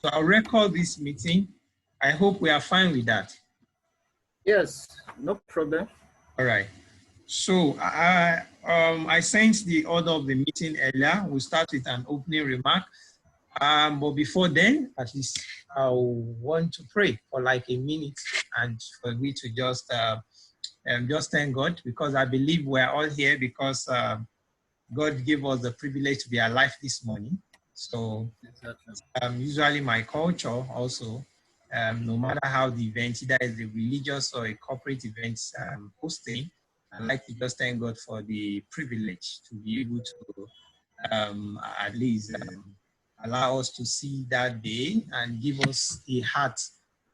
So I'll record this meeting. I hope we are fine with that. Yes, no problem. All right. So I sent the order of the meeting earlier. We'll start with an opening remark. But before then, at least I want to pray for like a minute and for me to just thank God, because I believe we're all here because God gave us the privilege to be alive this morning. So usually my culture also, no matter how the event, either is a religious or a corporate event hosting, I like to just thank God for the privilege to be able to at least allow us to see that day and give us a heart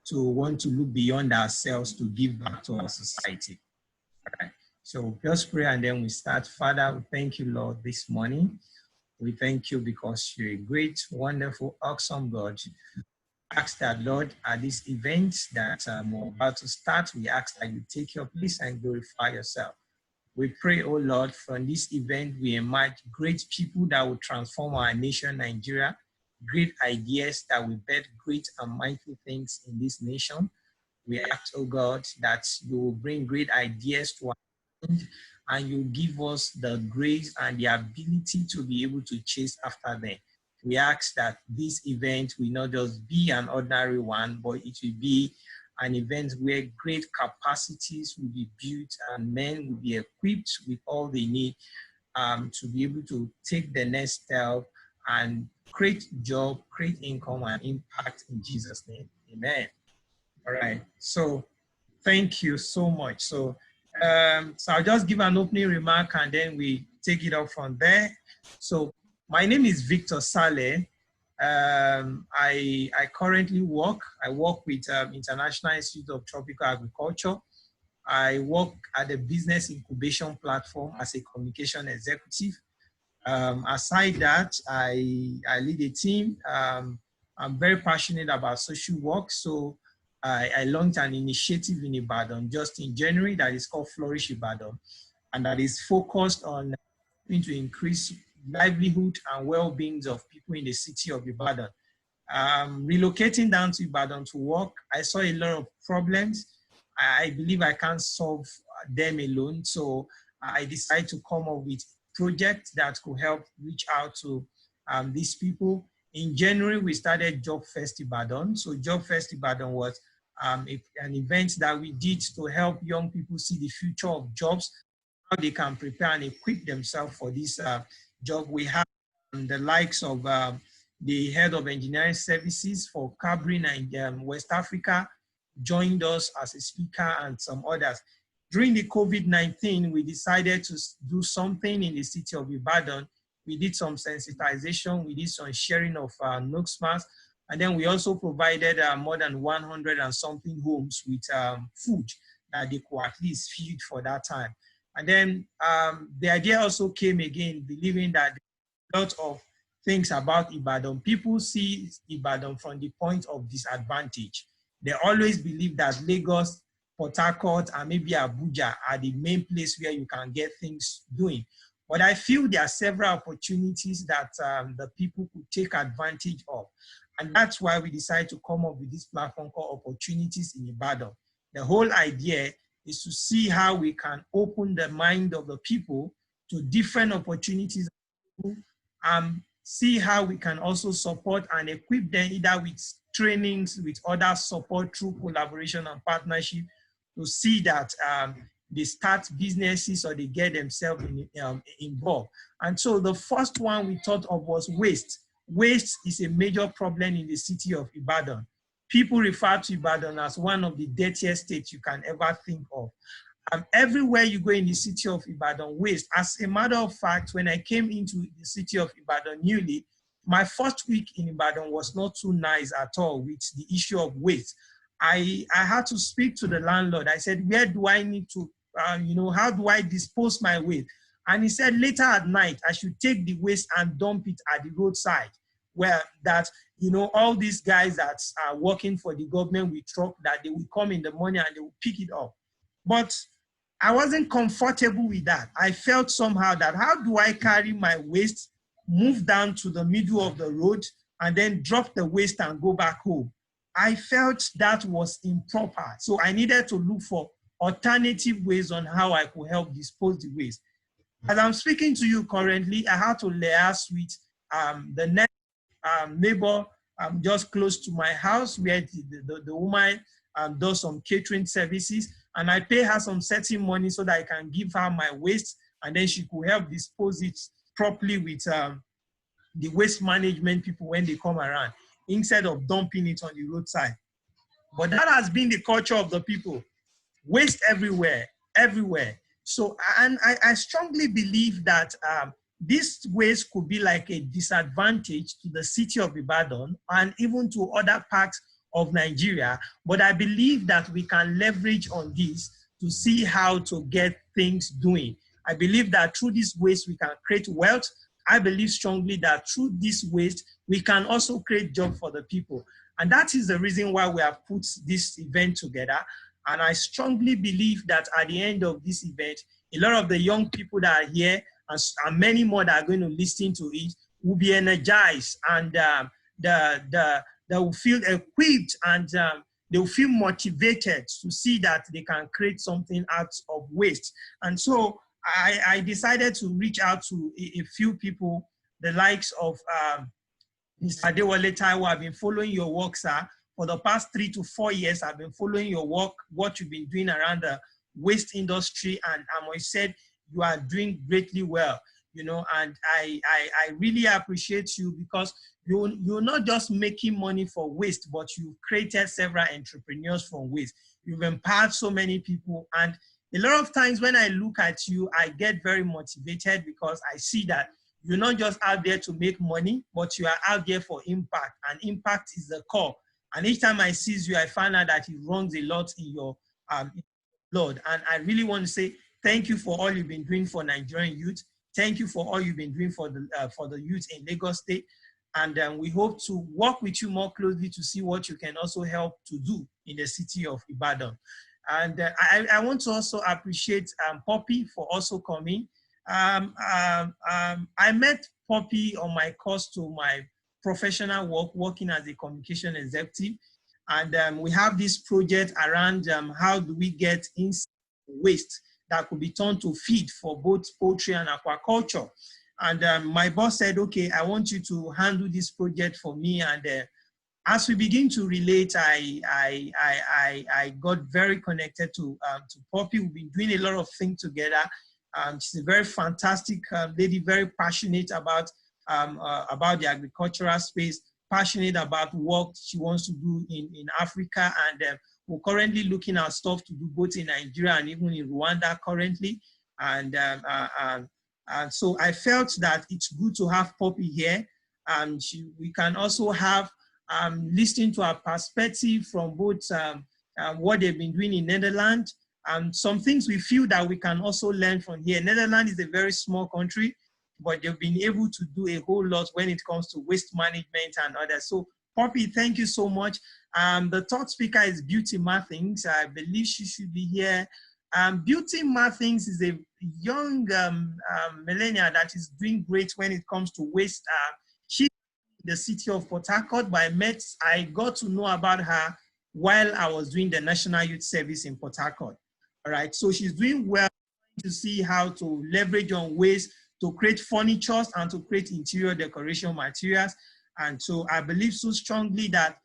to want to look beyond ourselves to give back to our society. All right. So just pray and then we start. Father, we thank you, Lord, this morning. We thank you because you're a great, wonderful, awesome God. Ask that, Lord, at this event that we're about to start, we ask that you take your place and glorify yourself. We pray, oh Lord, from this event, we emerge great people that will transform our nation, Nigeria, great ideas that will birth great and mighty things in this nation. We ask, oh God, that you will bring great ideas to our mind and you give us the grace and the ability to be able to chase after them. We ask that this event will not just be an ordinary one, but it will be an event where great capacities will be built and men will be equipped with all they need to be able to take the next step and create job, create income and impact in Jesus' name. Amen. All right. So thank you so much. So I'll just give an opening remark and then we take it up from there. So my name is Victor Saleh. I currently work with International Institute of Tropical Agriculture. I work at the business incubation platform as a communication executive. Aside that, I lead a team. I'm very passionate about social work. So I launched an initiative in Ibadan just in January that is called Flourish Ibadan, and that is focused on to increase livelihood and well-being of people in the city of Ibadan. Relocating down to Ibadan to work, I saw a lot of problems. I believe I can't solve them alone. So I decided to come up with projects that could help reach out to these people. In January, we started Job Fest Ibadan. So Job Fest Ibadan was an event that we did to help young people see the future of jobs, how they can prepare and equip themselves for this job. We have the likes of the head of engineering services for Cabrin and West Africa joined us as a speaker and some others. During the COVID-19, we decided to do something in the city of Ibadan. We did some sensitization, we did some sharing of Nooks masks, and then we also provided more than 100 and something homes with food that they could at least feed for that time. And then the idea also came again, believing that a lot of things about Ibadan, people see Ibadan from the point of disadvantage. They always believe that Lagos, Port Harcourt, and maybe Abuja are the main place where you can get things doing. But I feel there are several opportunities that the people could take advantage of. And that's why we decided to come up with this platform called Opportunities in Ibadan. The whole idea is to see how we can open the mind of the people to different opportunities, see how we can also support and equip them either with trainings, with other support through collaboration and partnership to see that they start businesses or they get themselves involved. And so the first one we thought of was waste. Waste is a major problem in the city of Ibadan. People refer to Ibadan as one of the dirtiest states you can ever think of. Everywhere you go in the city of Ibadan, waste. As a matter of fact, when I came into the city of Ibadan newly, my first week in Ibadan was not too nice at all with the issue of waste. I had to speak to the landlord. I said, where do I need to, how do I dispose my waste? And he said, later at night, I should take the waste and dump it at the roadside, where that, all these guys that are working for the government with truck, that they will come in the morning and they will pick it up. But I wasn't comfortable with that. I felt somehow that how do I carry my waste, move down to the middle of the road, and then drop the waste and go back home. I felt that was improper. So I needed to look for alternative ways on how I could help dispose the waste. As I'm speaking to you currently, I had to liaise with the next neighbor just close to my house, where the woman does some catering services, and I pay her some certain money so that I can give her my waste, and then she could help dispose it properly with the waste management people when they come around, instead of dumping it on the roadside. But that has been the culture of the people. Waste everywhere, everywhere. So, and I strongly believe that this waste could be like a disadvantage to the city of Ibadan and even to other parts of Nigeria. But I believe that we can leverage on this to see how to get things doing. I believe that through this waste, we can create wealth. I believe strongly that through this waste, we can also create jobs for the people. And that is the reason why we have put this event together. And I strongly believe that at the end of this event, a lot of the young people that are here and many more that are going to listen to it will be energized, and they will feel equipped, and they will feel motivated to see that they can create something out of waste. And so I decided to reach out to a few people, the likes of Mr. Adewale Taiwo. I've been following your work, sir. For the past 3 to 4 years, I've been following your work, what you've been doing around the waste industry, and I said you are doing greatly well, you know, and I really appreciate you, because you're not just making money for waste, but you've created several entrepreneurs from waste. You've empowered so many people, and a lot of times when I look at you, I get very motivated, because I see that you're not just out there to make money, but you are out there for impact, and impact is the core. And each time I see you, I find out that it runs a lot in your blood. And I really want to say thank you for all you've been doing for Nigerian youth. Thank you for all you've been doing for the youth in Lagos State. And we hope to work with you more closely to see what you can also help to do in the city of Ibadan. And I want to also appreciate Poppy for also coming. I met Poppy on my course to my professional work, working as a communication executive. And we have this project around how do we get waste that could be turned to feed for both poultry and aquaculture. And my boss said, okay, I want you to handle this project for me. And as we begin to relate, I got very connected to Poppy. We've been doing a lot of things together. She's a very fantastic lady, very passionate about the agricultural space, passionate about what she wants to do in Africa. And we're currently looking at stuff to do both in Nigeria and even in Rwanda currently. And so I felt that it's good to have Poppy here. We can also have listening to her perspective from both what they've been doing in Netherlands, and some things we feel that we can also learn from here. Netherlands is a very small country, but they've been able to do a whole lot when it comes to waste management and others. So Poppy, thank you so much. The third speaker is Beauty Mathings. I believe she should be here. Beauty Mathings is a young millennial that is doing great when it comes to waste. She's in the city of Port Harcourt, but I got to know about her while I was doing the National Youth Service in Port Harcourt. All right, so she's doing well to see how to leverage on waste to create furniture and to create interior decoration materials. And so I believe so strongly that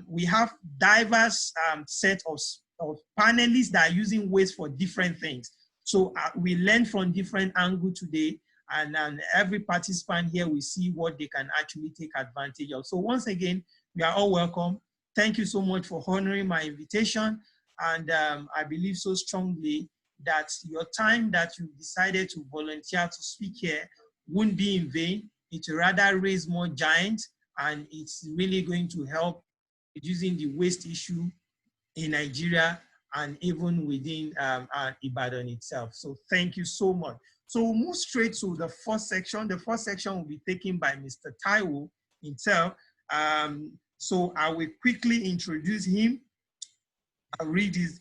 we have diverse set of panelists that are using waste for different things. So we learn from different angles today, and every participant here will see what they can actually take advantage of. So once again, we are all welcome. Thank you so much for honoring my invitation. And I believe so strongly that your time that you decided to volunteer to speak here won't be in vain. It will rather raise more giants, and it's really going to help reducing the waste issue in Nigeria and even within Ibadan itself. So thank you so much. So we'll move straight to the first section. The first section will be taken by Mr. Taiwo himself. So I will quickly introduce him. I'll read his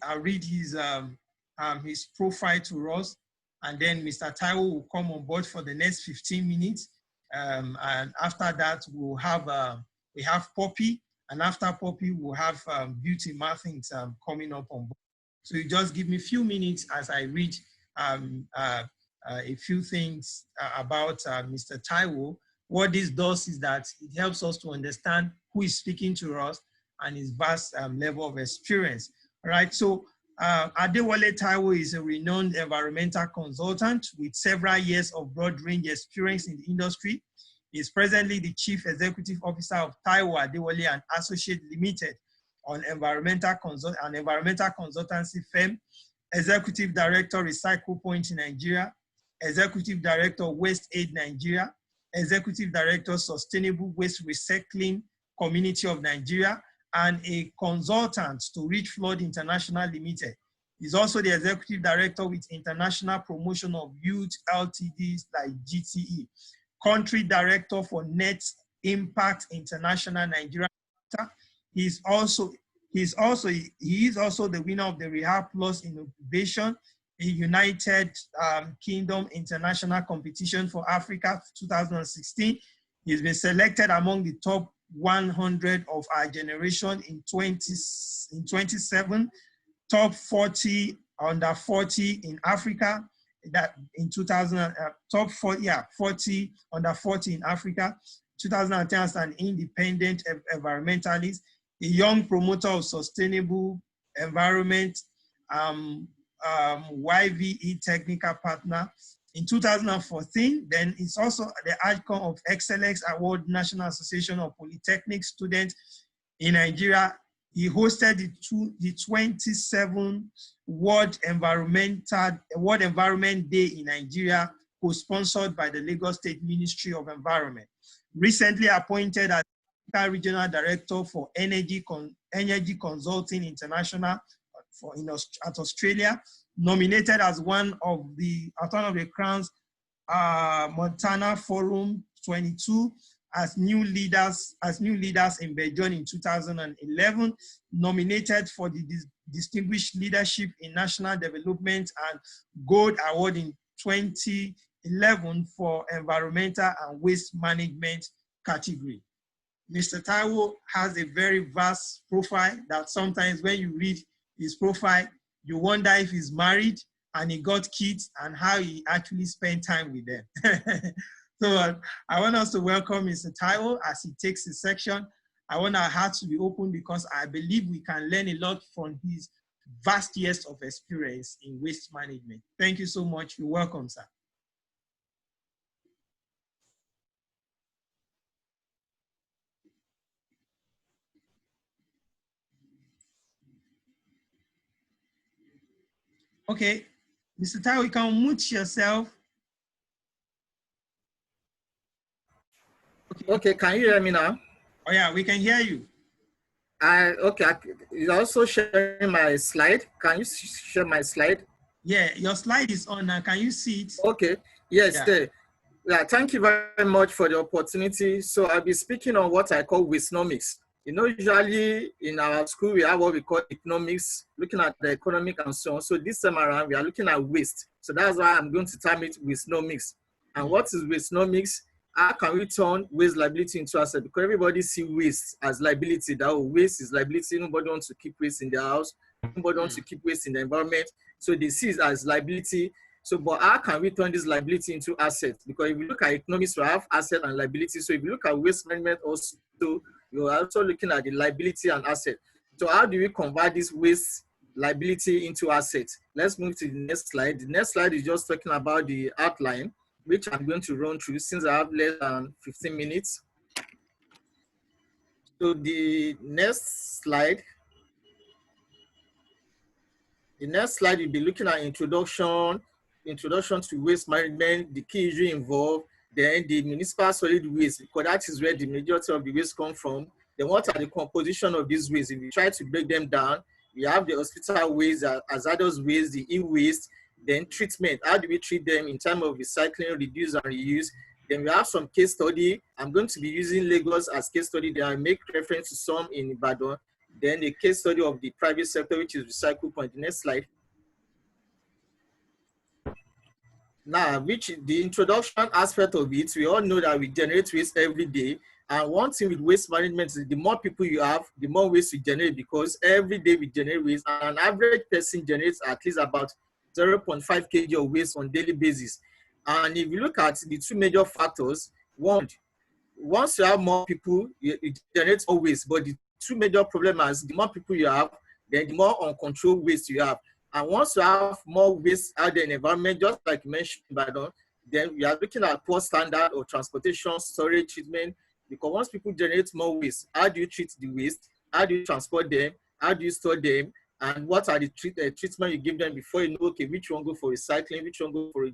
profile to us, and then Mr. Taiwo will come on board for the next 15 minutes. And after that, we have Poppy, and after Poppy, we'll have Beauty Martins coming up on board. So you just give me a few minutes as I read a few things about Mr. Taiwo. What this does is that it helps us to understand who is speaking to us and his vast level of experience. All right, so Adewale Taiwo is a renowned environmental consultant with several years of broad range experience in the industry. He is presently the Chief Executive Officer of Taiwo Adewale and Associate Limited, an environmental consultancy firm, Executive Director, Recycle Point in Nigeria, Executive Director, Waste Aid Nigeria, Executive Director, Sustainable Waste Recycling Community of Nigeria, and a consultant to Rich Flood International Limited. He's also the Executive Director with International Promotion of Youth LTDs like GTE, Country Director for Net Impact International Nigeria. He is also the winner of the Rehab Plus Innovation, a United Kingdom International Competition for Africa 2016. He's been selected among the top 100 of our generation in 27, top 40 under 40 in Africa. That in 2000, top 40, 40 under 40 in Africa. 2010 as an independent environmentalist, a young promoter of sustainable environment, YVE technical partner. In 2014, then it's also the outcome of Excellence Award, National Association of Polytechnic Students in Nigeria. He hosted the 27th World Environment Day in Nigeria, co-sponsored by the Lagos State Ministry of Environment. Recently appointed as Regional Director for Energy Consulting International at Australia, nominated as one of the Crown's Montana Forum 22 as new leaders in Beijing in 2011, nominated for the Distinguished Leadership in National Development and Gold Award in 2011 for Environmental and Waste Management category. Mr. Taiwo has a very vast profile that sometimes when you read his profile, you wonder if he's married and he got kids and how he actually spent time with them. So I want us to welcome Mr. Taiwo as he takes his section. I want our hearts to be open because I believe we can learn a lot from his vast years of experience in waste management. Thank you so much. You're welcome, sir. Okay, Mr. Taiwo, you can mute yourself. Okay, can you hear me now? Oh yeah, we can hear you. Okay, you're also sharing my slide. Can you share my slide? Yeah, your slide is on now. Can you see it? Okay, yes, there. Yeah, thank you very much for the opportunity. So I'll be speaking on what I call wastenomics. You know, usually in our school, we have what we call economics, looking at the economic and so on. So this time around, we are looking at waste. So that's why I'm going to term it wastenomics. And what is wastenomics? How can we turn waste liability into asset? Because everybody see waste as liability. That waste is liability. Nobody wants to keep waste in their house. Nobody wants to keep waste in the environment. So they see it as liability. So, but how can we turn this liability into assets? Because if you look at economics, we have asset and liability. So if you look at waste management also, you're also looking at the liability and asset. So how do we convert this waste liability into assets? Let's move to the next slide. The next slide is just talking about the outline, which I'm going to run through since I have less than 15 minutes. So the next slide you'll be looking at introduction to waste management, the key issue involved, then the municipal solid waste, because that is where the majority of the waste come from. Then what are the composition of these waste? If you try to break them down, we have the hospital waste, hazardous waste, the e-waste, then treatment. How do we treat them in terms of recycling, reduce, and reuse? Then we have some case study. I'm going to be using Lagos as case study. Then I make reference to some in Ibadan. Then the case study of the private sector, which is Recycle Point. The next slide. Now, which the introduction aspect of it, we all know that we generate waste every day. And one thing with waste management is the more people you have, the more waste you generate, because every day we generate waste. And an average person generates at least about 0.5 kg of waste on daily basis. And if you look at the two major factors, one, once you have more people, it generates more waste. But the two major problems is the more people you have, then the more uncontrolled waste you have. And once you have more waste out there in the environment, just like you mentioned, Ibadan, then we are looking at poor standard of transportation, storage, treatment. Because once people generate more waste, how do you treat the waste? How do you transport them? How do you store them? And what are the treatment you give them before you know, okay, which one go for recycling, which one go for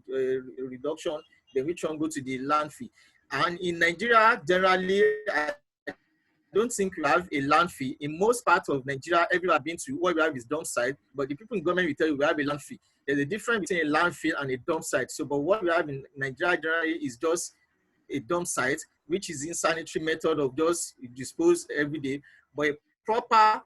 reduction, then which one go to the landfill. And in Nigeria, generally, I don't think we have a landfill. In most parts of Nigeria, everywhere I've been to, what we have is dump site, but the people in government will tell you we have a landfill. There's a difference between a landfill and a dump site. So, but what we have in Nigeria generally is just a dump site, which is insanitary method of just dispose every day. But a proper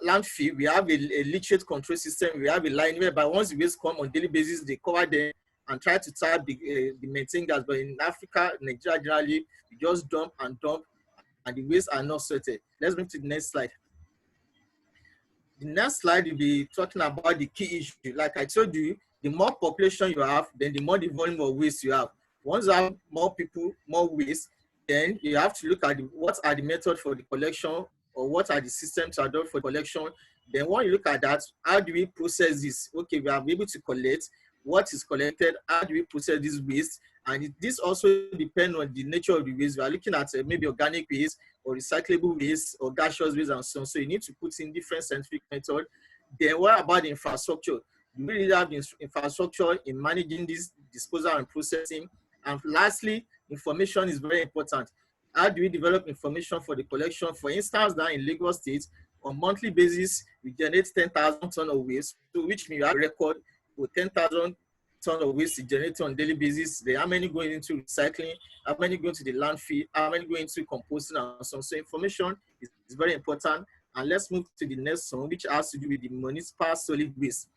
landfill, we have a leachate control system, we have a line whereby once the waste come on daily basis, they cover them and try to tap the maintain gas. But in Africa, Nigeria generally, we just dump and dump, and the waste are not sorted. Let's move to the next slide. The next slide will be talking about the key issue. Like I told you, the more population you have, then the more the volume of waste you have. Once you have more people, more waste, then you have to look at what are the methods for the collection, or what are the systems to adopt for collection. Then when you look at that, how do we process this? Okay, we are able to collect. What is collected? How do we process this waste? And this also depends on the nature of the waste. We are looking at maybe organic waste or recyclable waste or gaseous waste and so on. So you need to put in different scientific methods. Then what about the infrastructure? Do we really have infrastructure in managing this disposal and processing? And lastly, information is very important. How do we develop information for the collection? For instance, now in Lagos State, on monthly basis, we generate 10,000 tons of waste, so which means we have a record for 10,000 tons of waste generated on daily basis. Then how many going into recycling, how many going to the landfill, how many going into composting and so on. So information is very important. And let's move to the next one, which has to do with the municipal solid waste.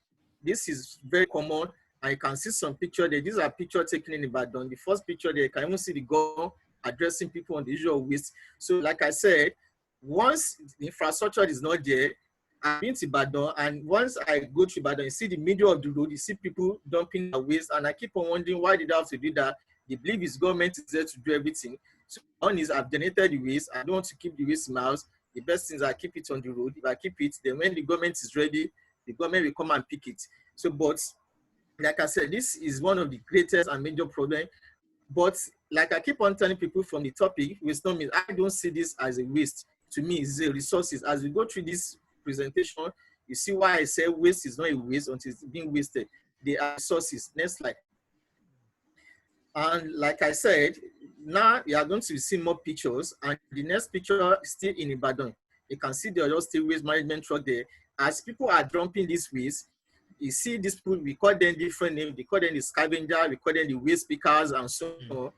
This is very common, and you can see some picture there. These are pictures taken in Ibadan. The first picture there, you can even see the government addressing people on the issue of waste. So like I said, once the infrastructure is not there, I've been to Ibadan, and once I go to Ibadan, you see the middle of the road, you see people dumping their waste, and I keep on wondering, why did I have to do that? They believe his government is there to do everything. So one is, I've donated the waste, I don't want to keep the waste in my house. The best thing is I keep it on the road. If I keep it, then when the government is ready, the government will come and pick it. So, but like I said, this is one of the greatest and major problems. But like I keep on telling people from the topic, waste not means, I don't see this as a waste. To me, it's a resources. As we go through this presentation, you see why I say waste is not a waste until it's being wasted. They are resources. Next slide. And like I said, now you are going to see more pictures, and the next picture is still in Ibadan. You can see the other still waste management truck there. As people are dumping this waste, you see these people, we call them different names. We call them the scavenger, we call them the waste pickers, and so on.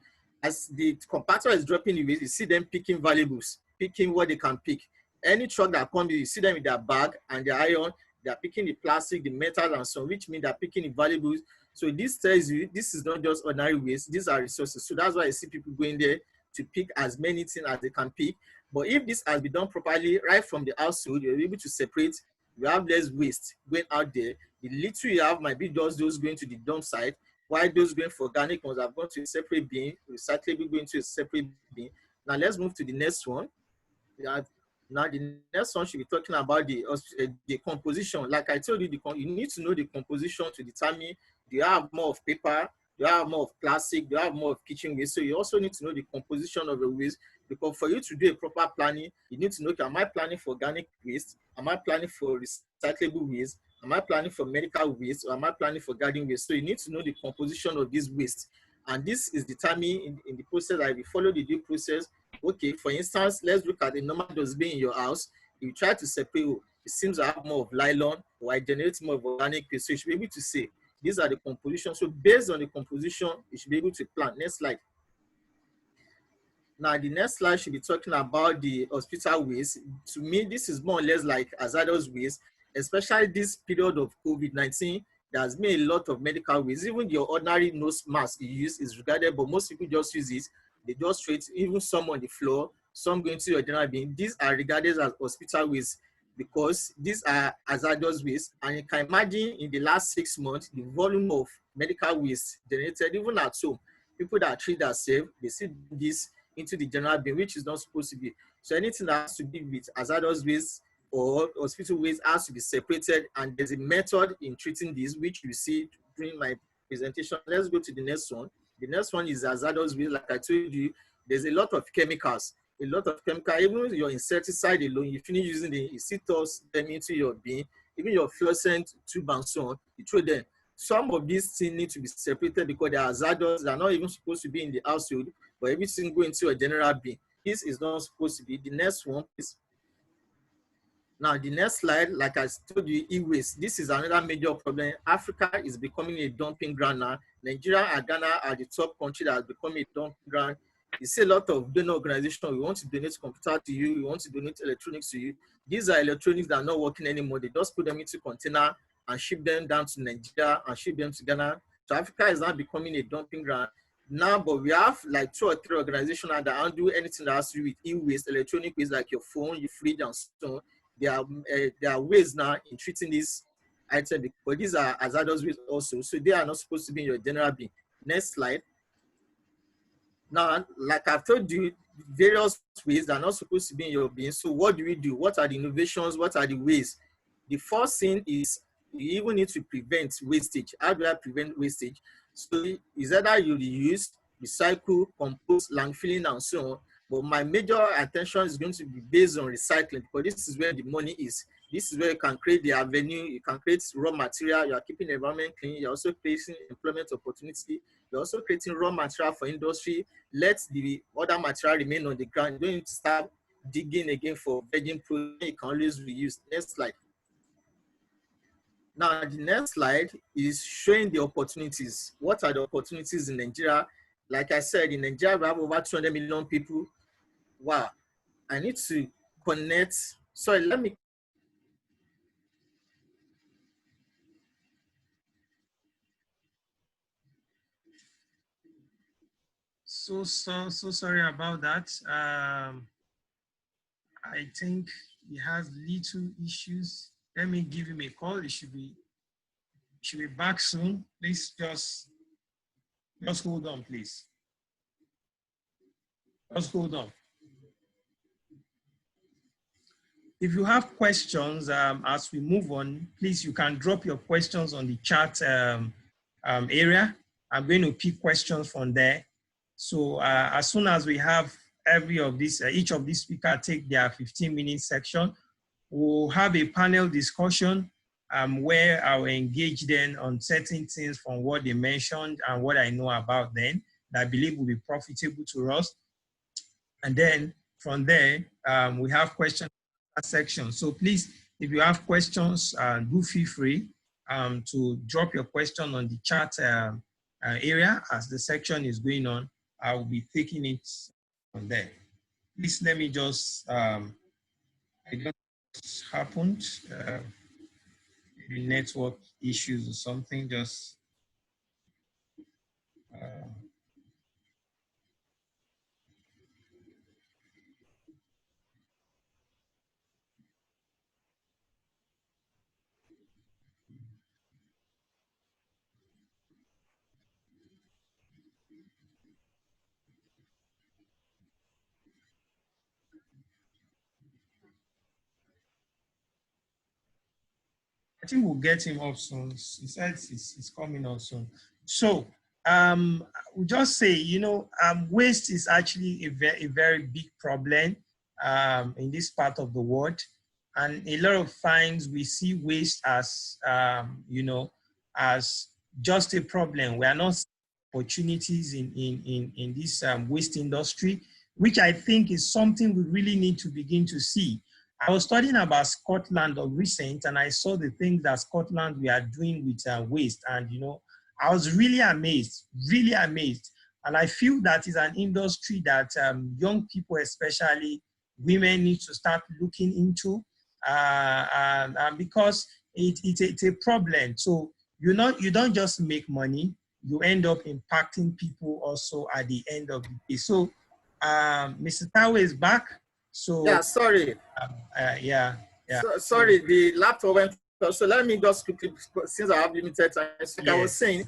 As the compactor is dropping the waste, you see them picking valuables, picking what they can pick. Any truck that comes, you see them with their bag and their iron, they're picking the plastic, the metal, and so on, which means they're picking the valuables. So this tells you this is not just ordinary waste, these are resources. So that's why I see people going there to pick as many things as they can pick. But if this has been done properly, right from the household, you're able to separate, you have less waste going out there. The little you have might be just those going to the dump site, while those going for organic ones have gone to a separate bin, recyclable going to a separate bin. Now let's move to the next one. Now the next one should be talking about the composition. Like I told you, you need to know the composition to determine, do you have more of paper, do you have more of plastic, do you have more of kitchen waste. So you also need to know the composition of the waste, because for you to do a proper planning, you need to know, okay, am I planning for organic waste? Am I planning for recyclable waste? Am I planning for medical waste, or am I planning for garden waste? So you need to know the composition of this waste. And this is determined in the process that we follow the due process. Okay, for instance, let's look at the normal dustbin in your house. You try to separate, it seems to have more of nylon, or it generates more of organic waste. So you should be able to say, these are the composition. So based on the composition, you should be able to plan. Next slide. Now, the next slide should be talking about the hospital waste. To me, this is more or less like hazardous waste, especially this period of COVID-19. There's been a lot of medical waste. Even your ordinary nose mask you use is regarded, but most people just use it. They just straight, even some on the floor, some going to your general bin. These are regarded as hospital waste because these are hazardous waste. And you can imagine in the last 6 months, the volume of medical waste generated, even at home. People that treat themselves, they see this into the general bin, which is not supposed to be. So anything that has to do with hazardous waste or hospital waste has to be separated, and there's a method in treating this, which you see during my presentation. Let's go to the next one. The next one is hazardous waste. Like I told you, there's a lot of chemicals. Even your insecticide alone, you finish using it, you still toss them into your bin. Even your fluorescent tube and so on, you throw them. Some of these things need to be separated because they are hazardous. They're not even supposed to be in the household, but everything go into a general bin. This is not supposed to be. The next one, please. Now, the next slide, like I told you, e-waste. This is another major problem. Africa is becoming a dumping ground now. Nigeria and Ghana are the top country that has become a dumping ground. You see a lot of donor organizations. We want to donate computer to you. We want to donate electronics to you. These are electronics that are not working anymore. They just put them into container and ship them down to Nigeria and ship them to Ghana. So Africa is now becoming a dumping ground. Now, but we have like 2 or 3 organizations that don't do anything that has to do with e-waste, electronic waste, like your phone, your fridge, and so on. There are ways now in treating this item, but these are hazardous waste also, so they are not supposed to be in your general bin. Next slide. Now, like I've told you, various ways that are not supposed to be in your bin. So what do we do? What are the innovations? What are the ways? The first thing is you even need to prevent wastage. How do I prevent wastage? So it's either you reuse, recycle, compost, landfilling, and so on. But my major attention is going to be based on recycling, because this is where the money is. This is where you can create the avenue, you can create raw material, you are keeping the environment clean, you're also creating employment opportunity, you're also creating raw material for industry. Let the other material remain on the ground. You don't need to start digging again for virgin product. You can always reuse. Next slide. Now, the next slide is showing the opportunities. What are the opportunities in Nigeria? Like I said, in Nigeria, we have over 200 million people. Wow, I need to connect. Sorry, let me. So sorry about that. I think he has little issues. Let me give him a call. He should be back soon. Please just hold on, please. Just hold on. If you have questions as we move on, please, you can drop your questions on the chat area. I'm going to pick questions from there. So as soon as we have each of these speakers take their 15-minute section, we'll have a panel discussion where I'll engage them on certain things from what they mentioned and what I know about them that I believe will be profitable to us. And then from there, we have questions section. So please, if you have questions, do feel free to drop your question on the chat area as the section is going on. I will be taking it from there. Please let me just, I don't know what's happened, network issues or something, just, I think we'll get him up soon. He said he's coming on soon. So we'll just say, waste is actually a very big problem in this part of the world. And a lot of times we see waste as, as just a problem. We are not seeing opportunities in this waste industry, which I think is something we really need to begin to see. I was studying about Scotland of recent, and I saw the things that Scotland we are doing with waste, and I was really amazed. And I feel that is an industry that young people, especially women, need to start looking into, because it's a problem. So you don't just make money, you end up impacting people also at the end of the day. So Mr. Tawe is back. So Yeah, sorry. yeah, yeah. So Sorry, the laptop went off. So let me just quickly, since I have limited time, like I was yes. saying,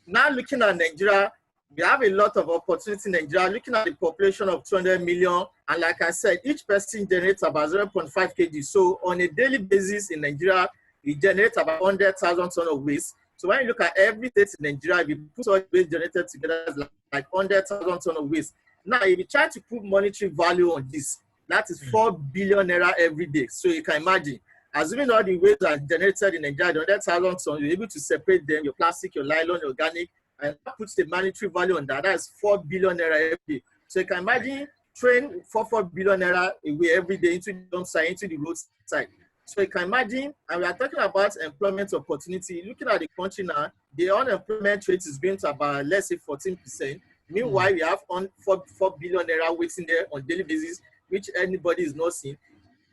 now looking at Nigeria, we have a lot of opportunity in Nigeria, looking at the population of 200 million. And like I said, each person generates about 0.5 kg. So on a daily basis in Nigeria, we generate about 100,000 tons of waste. So when you look at every state in Nigeria, we put all the waste generated together, it's like 100,000 tons of waste. Now, if you try to put monetary value on this, that is 4 billion naira every day. So you can imagine, assuming all the waste are generated in Nigeria, the 100,000 tons, you're able to separate them, your plastic, your nylon, your organic, and that puts the monetary value on that. That's 4 billion naira every day. So you can imagine train 4 billion naira away every day into the dump site, into the roadside. So you can imagine, and we are talking about employment opportunity. Looking at the country now, the unemployment rate is going to about, let's say, 14%. Meanwhile, we have 4 billion naira waiting there on daily basis, which anybody is not seeing.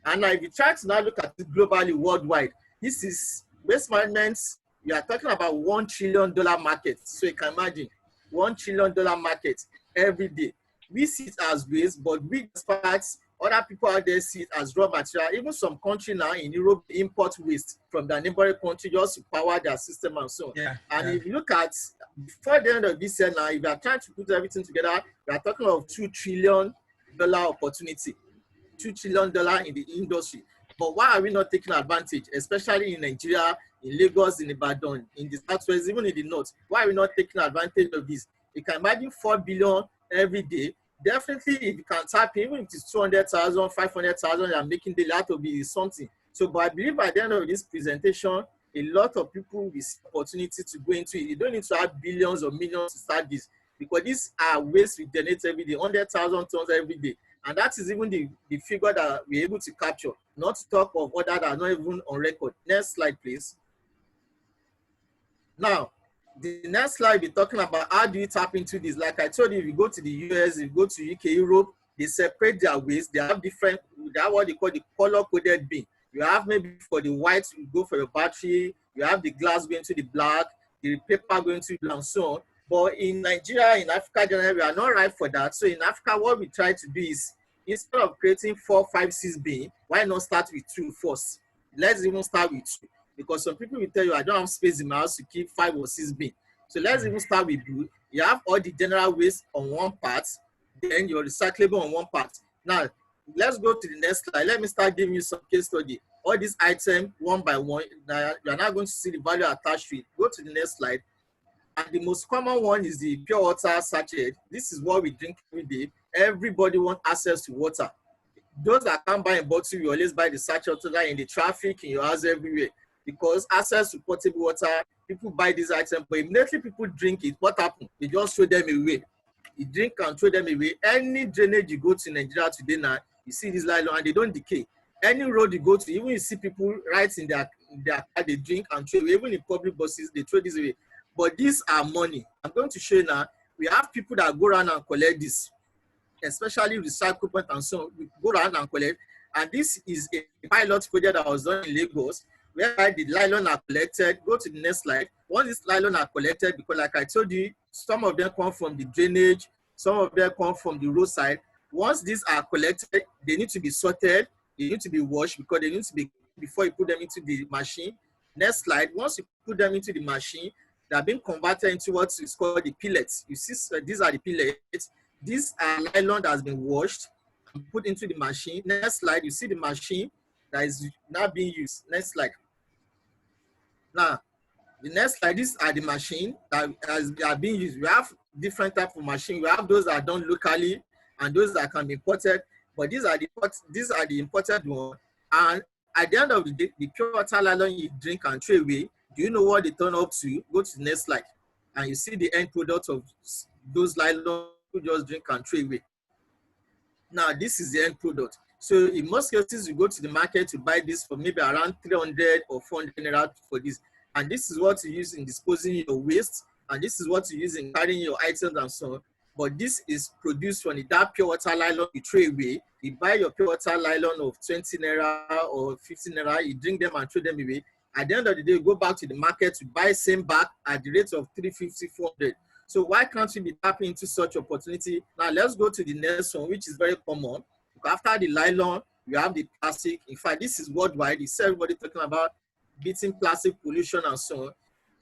And now if you try to now look at it globally, worldwide, this is waste management. We are talking about $1 trillion market. So you can imagine $1 trillion market every day. We see it as waste, but we despite other people out there see it as raw material. Even some country now in Europe import waste from the neighboring country just to power their system and so on. Yeah, and yeah. if you look at before the end of this year now, if you are trying to put everything together, we are talking of $2 trillion opportunity. $2 trillion in the industry. But why are we not taking advantage, especially in Nigeria, in Lagos, in Ibadan, in the southwest, even in the north? Why are we not taking advantage of this? You can imagine 4 billion every day. Definitely, if you can tap in, even if it's 200,000, 500,000, you're making the lot to be something. So, but I believe at the end of this presentation, a lot of people will see opportunity to go into it. You don't need to have billions or millions to start this, because these are waste we generate every day, 100,000 tons every day. And that is even the figure that we're able to capture, not to talk of other that are not even on record. Next slide, please. Now, the next slide, we're talking about how do you tap into this. Like I told you, if you go to the US, if you go to UK, Europe, they separate their waste. They have different, they have what they call the color-coded bin. You have maybe for the white, you go for your battery. You have the glass going to the black, the paper going to the black, and so on. But in Nigeria, in Africa, generally, we are not right for that. So in Africa, what we try to do is, instead of creating 4, 5, 6 bin, why not start with 2 first? Let's even start with 2. Because some people will tell you, I don't have space in my house to keep 5 or 6 bin. So let's even start with blue. You have all the general waste on one part, then your recyclable on one part. Now, let's go to the next slide. Let me start giving you some case study. All these items, one by one, now you are now going to see the value attached to it. Go to the next slide. And the most common one is the pure water sachet. This is what we drink every day. Everybody wants access to water. Those that can't buy a bottle, you always buy the sachet water in the traffic, in your house, everywhere. Because access to potable water, people buy these items, but immediately people drink it, what happens? They just throw them away. You drink and throw them away. Any drainage you go to Nigeria today now, you see this nylon and they don't decay. Any road you go to, even you see people right in their car, they drink and throw away. Even in public buses, they throw this away. But these are money. I'm going to show you now. We have people that go around and collect this, especially recycle point and so on. We go around and collect. And this is a pilot project that was done in Lagos, whereby the nylon are collected. Go to the next slide. Once this nylon are collected, because like I told you, some of them come from the drainage, some of them come from the roadside. Once these are collected, they need to be sorted, they need to be washed, because they need to be, before you put them into the machine. Next slide. Once you put them into the machine, they are being converted into what is called the pellets. You see, these are the pellets. These are nylon that has been washed and put into the machine. Next slide, you see the machine that is now being used. Next slide. Now, the next slide, these are the machine that are being used. We have different types of machine. We have those that are done locally and those that can be imported. But these are the imported ones. And at the end of the day, the pure water nylon you drink and throw away, do you know what they turn up to? Go to the next slide. And you see the end product of those nylon you just drink and throw away. Now, this is the end product. So in most cases, you go to the market to buy this for maybe around 300 or 400 naira for this. And this is what you use in disposing your waste. And this is what you use in carrying your items and so on. But this is produced from that pure water nylon you throw away. You buy your pure water nylon of 20 naira or 15 naira, you drink them and throw them away. At the end of the day, you go back to the market to buy same bag at the rate of 350, 400. So why can't we be tapping into such opportunity? Now let's go to the next one, which is very common. After the nylon, we have the plastic. In fact, this is worldwide. It's everybody talking about beating plastic pollution and so on.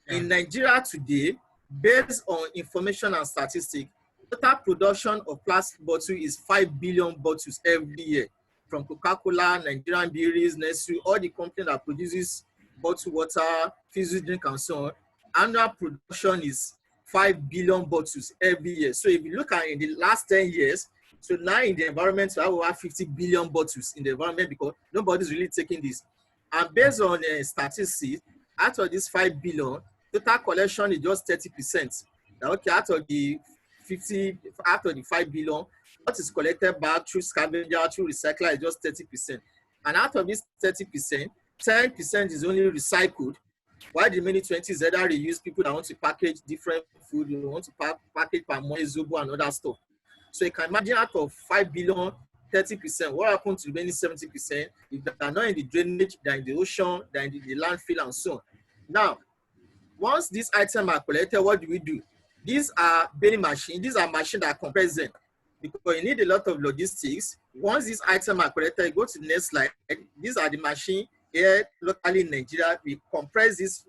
Yeah. In Nigeria today, based on information and statistics, total production of plastic bottles is 5 billion bottles every year. From Coca-Cola, Nigerian Breweries, Nestle, all the companies that produces bottled water, fizzy drink and so on, annual production is 5 billion bottles every year. So if you look at in the last 10 years, so now in the environment, we have over 50 billion bottles in the environment because nobody's really taking this. And based on statistics, out of this 5 billion, total collection is just 30%. Now, okay, out of the 5 billion, what is collected back through scavenger, through recycler is just 30%. And out of this 30%, 10% is only recycled, while the remaining 20 is either reused. People that want to package different food, you want to package palm oil, zobo, and other stuff. So you can imagine out of 5 billion, 30%, what happens to the remaining 70%? If they are not in the drainage, they're in the ocean, they're in the landfill, and so on. Now, once these items are collected, what do? These are baling machines. These are machines that compress them because you need a lot of logistics. Once these items are collected, go to the next slide. These are the machines here locally in Nigeria. We compress these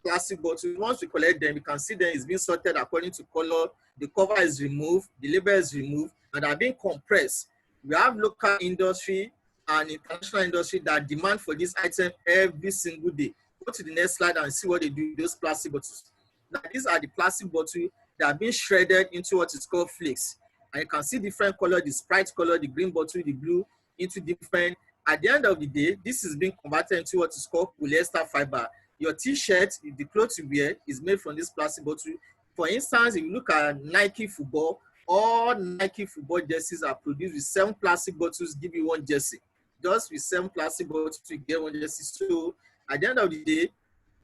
plastic bottles. Once we collect them, we can see them is being sorted according to color. The cover is removed, the label is removed, and are being compressed. We have local industry and international industry that demand for this item every single day. Go to the next slide and see what they do with those plastic bottles. Now, these are the plastic bottles that are being shredded into what is called flakes. And you can see different color, the Sprite color, the green bottle, the blue, into different. At the end of the day, this is being converted into what is called polyester fiber. Your t-shirt, the clothes you wear, is made from this plastic bottle. For instance, if you look at Nike football, all Nike football jerseys are produced with 7 plastic bottles, give you 1 jersey. Just with 7 plastic bottles, you get 1 jersey. So at the end of the day,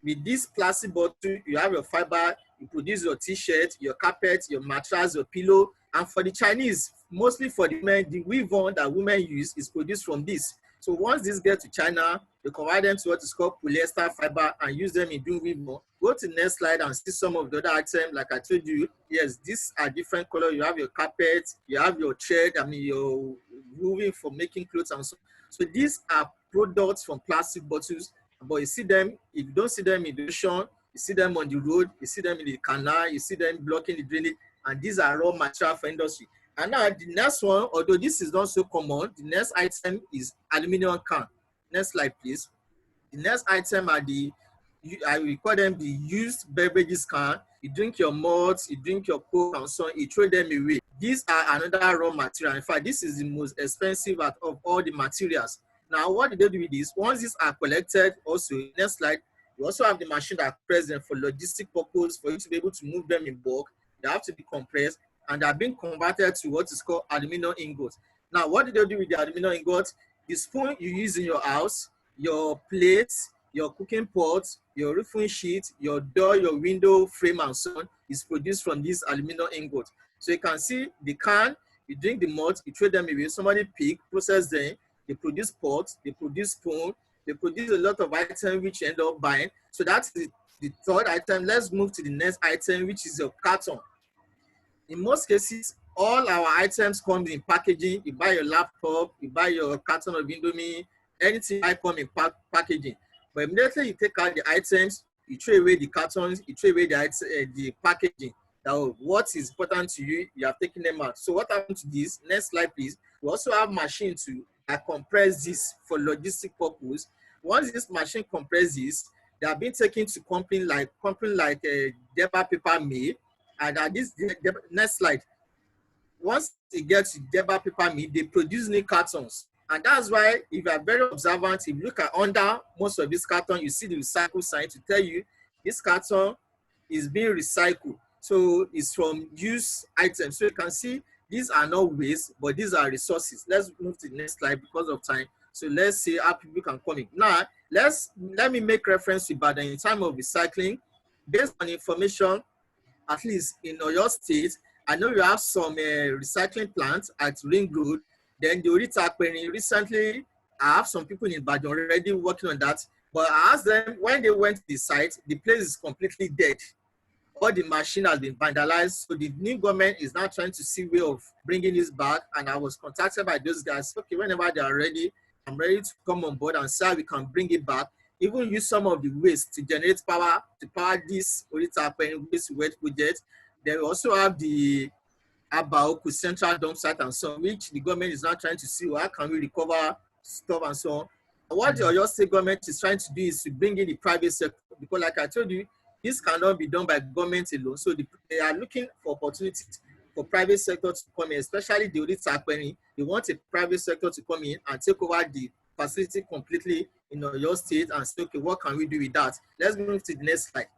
with this plastic bottle, you have your fiber, you produce your t-shirt, your carpet, your mattress, your pillow. And for the Chinese, mostly for the men, the weave on that women use is produced from this. So once this gets to China, they convert them to what is called polyester fiber and use them in doing weave on. Go to the next slide and see some of the other items. Like I told you, yes, these are different colors. You have your carpet, you have your thread, your woven for making clothes and so on. So these are products from plastic bottles. But you see them, if you don't see them in the ocean, you see them on the road, you see them in the canal, you see them blocking the drainage, and these are raw material for industry. And now the next one, although this is not so common, the next item is aluminum can. Next slide, please. The next item are I will call them the used beverages can. You drink your malts, you drink your Coke and so on, you throw them away. These are another raw material. In fact, this is the most expensive of all the materials. Now, what do they do with this? Once these are collected, also, next slide, you also have the machine that compress them for logistic purpose, for you to be able to move them in bulk. They have to be compressed, and they are being converted to what is called aluminum ingots. Now, what do they do with the aluminum ingots? The spoon you use in your house, your plates, your cooking pots, your roofing sheet, your door, your window frame, and so on is produced from this aluminum ingot. So you can see the can, you drink the malt, you throw them away, somebody pick, process them, they produce pots, they produce spoon, they produce a lot of items which you end up buying. So that's the third item. Let's move to the next item, which is your carton. In most cases, all our items come in packaging. You buy your laptop, you buy your carton of Indomie, anything I come in packaging. But immediately you take out the items, you throw away the cartons, you throw away the packaging. Now, what is important to you, you have taken them out. So what happens to this? Next slide, please. We also have machines to compress this for logistic purpose. Once this machine compresses, they have been taken to company like Deba Paper Mill. And at this next slide, once it gets to Deba Paper Mill, they produce new cartons. And that's why, if you are very observant, if you look at under most of this carton, you see the recycle sign to tell you this carton is being recycled. So it's from used items. So you can see these are not waste, but these are resources. Let's move to the next slide because of time. So let's see how people can come in. Now, let me make reference to Ibadan in terms of recycling. Based on information, at least in Oyo State, I know you have some recycling plants at Ring Road. Then the Orita Akpeni, recently, I have some people in Ibadan already working on that. But I asked them, when they went to the site, the place is completely dead. All the machine has been vandalized. So the new government is now trying to see way of bringing this back. And I was contacted by those guys. Okay, whenever they are ready, I'm ready to come on board and see how we can bring it back. Even use some of the waste to generate power, to power this waste wet project. They also have the Abaoku Central Dump Site and so on, which the government is now trying to see how can we recover stuff and so on. And what the Oyo State government is trying to do is to bring in the private sector, because like I told you, this cannot be done by government alone. So they are looking for opportunities for private sector to come in, especially the Orita Akpeni. They want a private sector to come in and take over the facility completely in Oyo State and say, okay, what can we do with that? Let's move to the next slide.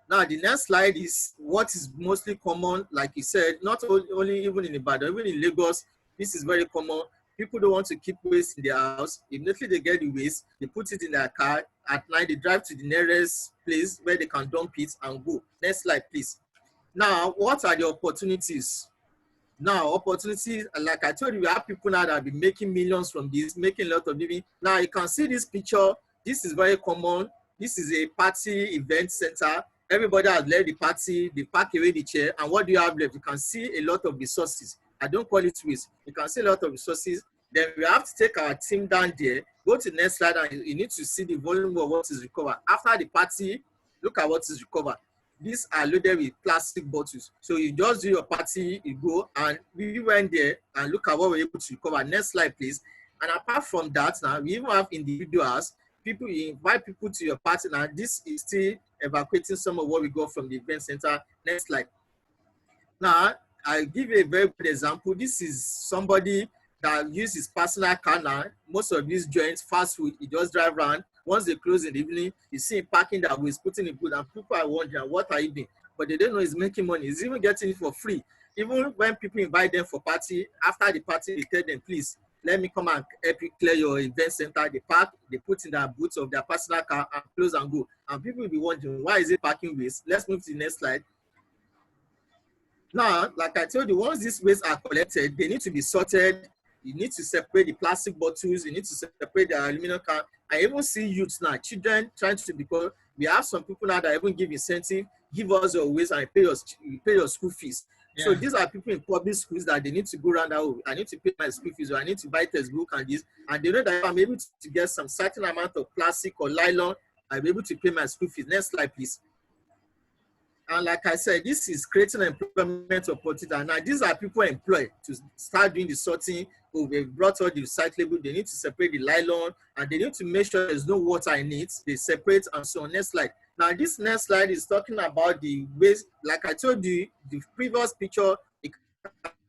Now, the next slide is what is mostly common, like you said, not only even in Ibadan, even in Lagos, this is very common. People don't want to keep waste in their house. Immediately they get the waste, they put it in their car. At night, they drive to the nearest place where they can dump it and go. Next slide, please. Now, what are the opportunities? Now, opportunities, like I told you, we have people now that have been making millions from this, making a lot of living. Now, you can see this picture. This is very common. This is a party event center. Everybody has left the party, they pack away the chair, and what do you have left? You can see a lot of resources. I don't call it waste. You can see a lot of resources. Then we have to take our team down there, go to the next slide, and you need to see the volume of what is recovered. After the party, look at what is recovered. These are loaded with plastic bottles. So you just do your party, you go, and we went there and look at what we're able to recover. Next slide, please. And apart from that, now we even have individuals. People, you invite people to your party. Now this is still evacuating some of what we got from the event center. Next slide. Now I'll give you a very good example. This is somebody that uses his personal car now. Most of these joints, fast food, he just drive around. Once they close in the evening, you see him parking that way, putting it good, and people are wondering, what are you doing? But they don't know he's making money. He's even getting it for free. Even when people invite them for party, after the party, they tell them, please, let me come and help you clear your event center. They park, they put in their boots of their personal car and close and go. And people will be wondering, why is it parking waste? Let's move to the next slide. Now, like I told you, once these wastes are collected, they need to be sorted. You need to separate the plastic bottles. You need to separate the aluminum can. I even see youths now, children trying to, because we have some people now that even give incentive, give us your waste and pay your school fees. Yeah. So these are people in public schools that they need to go around that, oh, I need to pay my school fees, or I need to buy textbook and this. And they know that if I'm able to get some certain amount of plastic or nylon, I'll be able to pay my school fees. Next slide, please. And like I said, this is creating employment opportunity. Now, these are people employed to start doing the sorting. Oh, they've brought all the recyclable. They need to separate the nylon, and they need to make sure there's no water in it. They separate and so on. Next slide. Now, this next slide is talking about the waste. Like I told you, the previous picture, you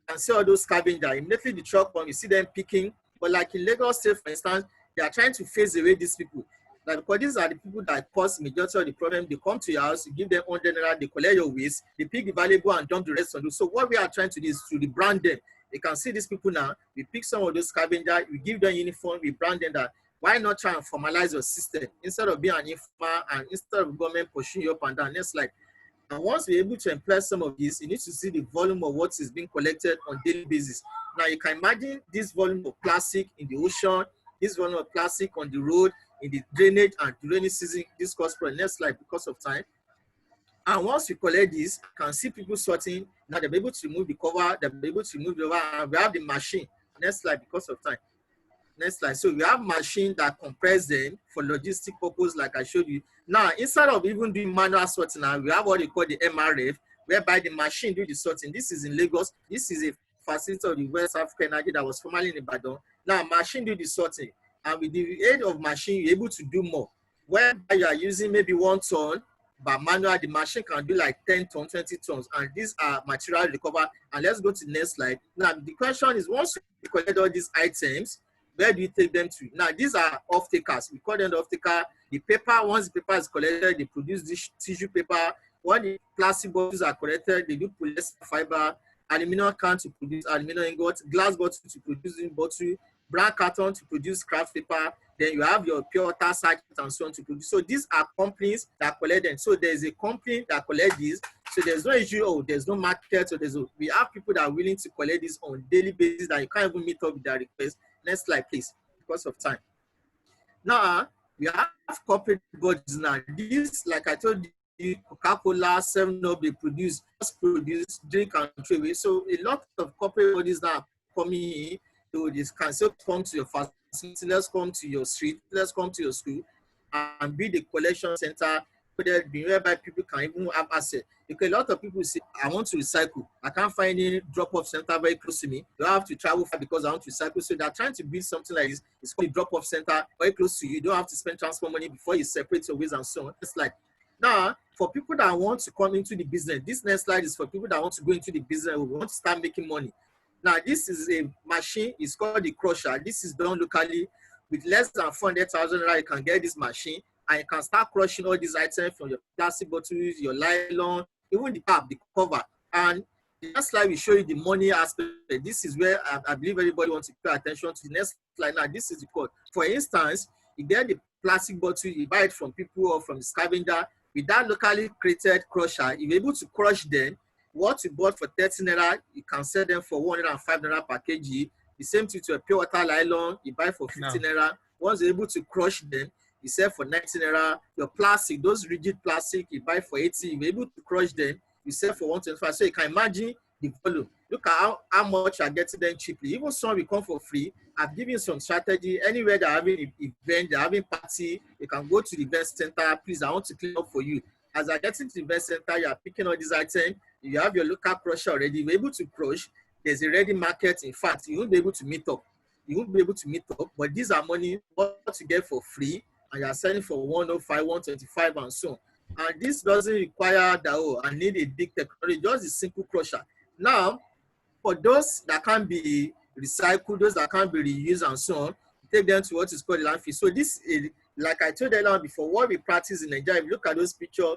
can see all those scavengers. Immediately the truck comes, you see them picking. But like in Lagos State, for instance, they are trying to phase away these people. Like, because these are the people that cause the majority of the problem. They come to your house, you give them 100 naira, they collect your waste, they pick the valuable and dump the rest on you. So what we are trying to do is to rebrand them. You can see these people now. We pick some of those scavengers, we give them uniform, we brand them. That why not try and formalize your system instead of being an informer and instead of government pushing you up and down. Next slide. And once we're able to employ some of these, you need to see the volume of what is being collected on a daily basis. Now you can imagine this volume of plastic in the ocean, this volume of plastic on the road, in the drainage and the rainy season. This calls for the next slide because of time. And once we collect this, you can see people sorting. Now they'll be able to remove the cover, they'll be able to remove the cover, and we have the machine. Next slide because of time. Next slide. So we have machine that compress them for logistic purpose, like I showed you. Now, instead of even doing manual sorting, now we have what they call the MRF, whereby the machine do the sorting. This is in Lagos. This is a facility of the West African Energy that was formerly in Ibadan. Now, machine do the sorting. And with the aid of machine, you're able to do more. Whereby you are using maybe 1 ton, but manual, the machine can do like 10 tons, 20 tons. And these are material recovered. And let's go to the next slide. Now, the question is, once you collect all these items, where do you take them to? Now, these are off-takers. We call them off-taker. The paper, once the paper is collected, they produce this tissue paper. When the plastic bottles are collected, they do polyester fiber, aluminum can to produce aluminum ingot, glass bottle to produce in bottle, brown carton to produce craft paper. Then you have your pure water sachet and so on to produce. So these are companies that collect them. So there's a company that collect these. So there's no issue, oh, there's no market. So we have people that are willing to collect this on a daily basis that you can't even meet up with their request. Next slide, please, because of time. Now, We have corporate bodies now. This, like I told you, Coca-Cola, 7-Up, they produce, drink and throw away. So a lot of corporate bodies now are coming in. So this can still come to your facility, let's come to your street, let's come to your school, and be the collection center whereby people can even have access. Because a lot of people say, I want to recycle. I can't find any drop-off center very close to me. You have to travel far because I want to recycle. So they're trying to build something like this. It's called a drop-off center very close to you. You don't have to spend transport money before you separate your waste and so on. It's like, now, for people that want to come into the business, this next slide is for people that want to go into the business, who want to start making money. Now, this is a machine. It's called the crusher. This is done locally. With less than 400,000 naira, you can get this machine, and you can start crushing all these items from your plastic bottles, your nylon, even the cap, the cover. And the next slide will show you the money aspect. This is where I believe everybody wants to pay attention to. The next slide now, this is the code. For instance, you get the plastic bottle, you buy it from people or from the scavenger. With that locally created crusher, you're able to crush them. What you bought for 30 naira, you can sell them for 105 naira per kg. The same thing to a pure water nylon, you buy for 50 naira. Once you're able to crush them, you sell for 90 naira. Your plastic, those rigid plastic, you buy for 80. You're able to crush them, you sell for 125. So you can imagine the volume. Look at how much you're getting them cheaply. Even some will come for free. I've given some strategy. Anywhere they're having an event, they're having party, you can go to the event center. Please, I want to clean up for you. As I get into the event center, you are picking all these items. You have your local crusher already. You're able to crush. There's a ready market. In fact, you won't be able to meet up. You won't be able to meet up. But these are money what you get for free, and you're selling for 105, 125, and so on. And this doesn't require that, oh, I need a big technology, just a simple crusher. Now, for those that can be recycled, those that can be reused and so on, take them to what is called the landfill. So this is, like I told you before, what we practice in Nigeria, if you look at those pictures,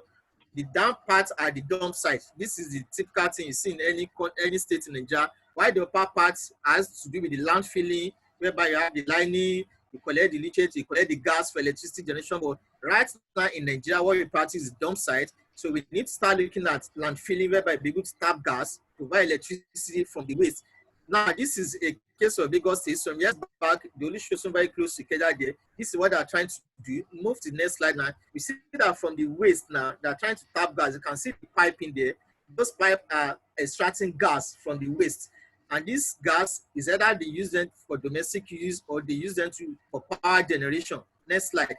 the dump parts are the dump site. This is the typical thing you see in any state in Nigeria. While the upper parts has to do with the landfilling, whereby you have the lining, you collect the leachate, you collect the gas for electricity generation. But right now in Nigeria, what we practice is dump site. So we need to start looking at landfilling, whereby we able to tap gas, provide electricity from the waste. Now, this is a case of Lagos State. Some years back, they only show somebody close to Keja there. This is what they are trying to do. Move to the next slide now. We see that from the waste now, they are trying to tap gas. You can see the pipe in there. Those pipes are extracting gas from the waste. And this gas is either they use them for domestic use or they use them for power generation. Next slide.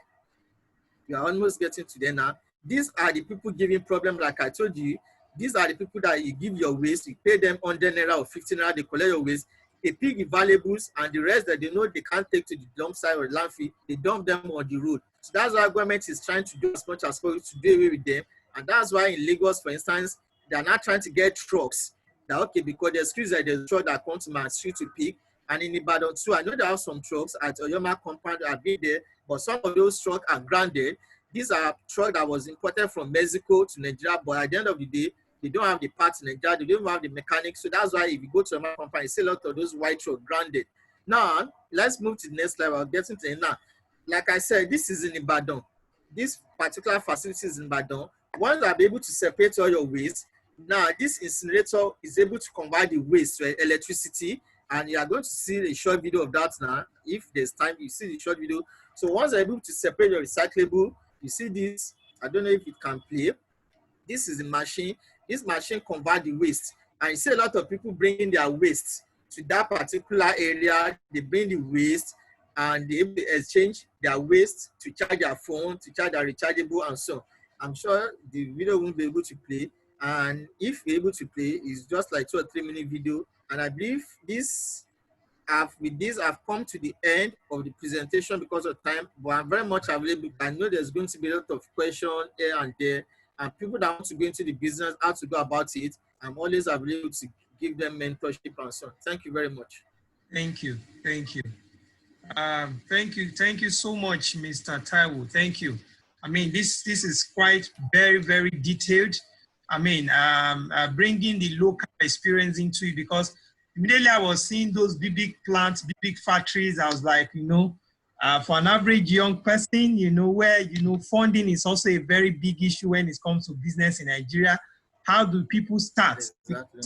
We are almost getting to there now. These are the people giving problem, like I told you. These are the people that you give your waste, you pay them 100 naira or 15 naira, they collect your waste, they pick the valuables, and the rest that they know they can't take to the dump site or the landfill, they dump them on the road. So that's why government is trying to do as much as possible to do away with them. And that's why in Lagos, for instance, they are not trying to get trucks. That okay, because the excuse that there's a truck that comes to my street to pick. And in Ibadan too, I know there are some trucks at Oyoma compound that have been there, but some of those trucks are grounded. These are trucks that was imported from Mexico to Nigeria, but at the end of the day, they don't have the parts in Nigeria, they don't have the mechanics. So that's why if you go to a company, you see a lot of those white trucks grounded. Now, let's move to the next slide. I'll get into it now. Like I said, this is in Ibadan. This particular facility is in Ibadan. Once you are able to separate all your waste, now this incinerator is able to convert the waste to electricity. And you are going to see a short video of that now. If there's time, you see the short video. So once you're able to separate your recyclable, you see this. I don't know if it can play. This is the machine. This machine converts the waste. And you see a lot of people bringing their waste to that particular area. They bring the waste and they exchange their waste to charge their phone, to charge their rechargeable and so on. I'm sure the video won't be able to play. And if you're able to play, it's just like 2 or 3 minute video. And I believe with this, I've come to the end of the presentation because of time, but I'm very much available. I know there's going to be a lot of questions here and there, and people that want to go into the business, how to go about it. I'm always available to give them mentorship and so on. Thank you very much. Thank you. Thank you. Thank you so much, Mr. Taiwo. Thank you. I mean, this is quite very, very detailed. I mean, bringing the local experience into it, because immediately I was seeing those big plants, big factories. I was like, for an average young person, where, funding is also a very big issue when it comes to business in Nigeria. How do people start? Exactly.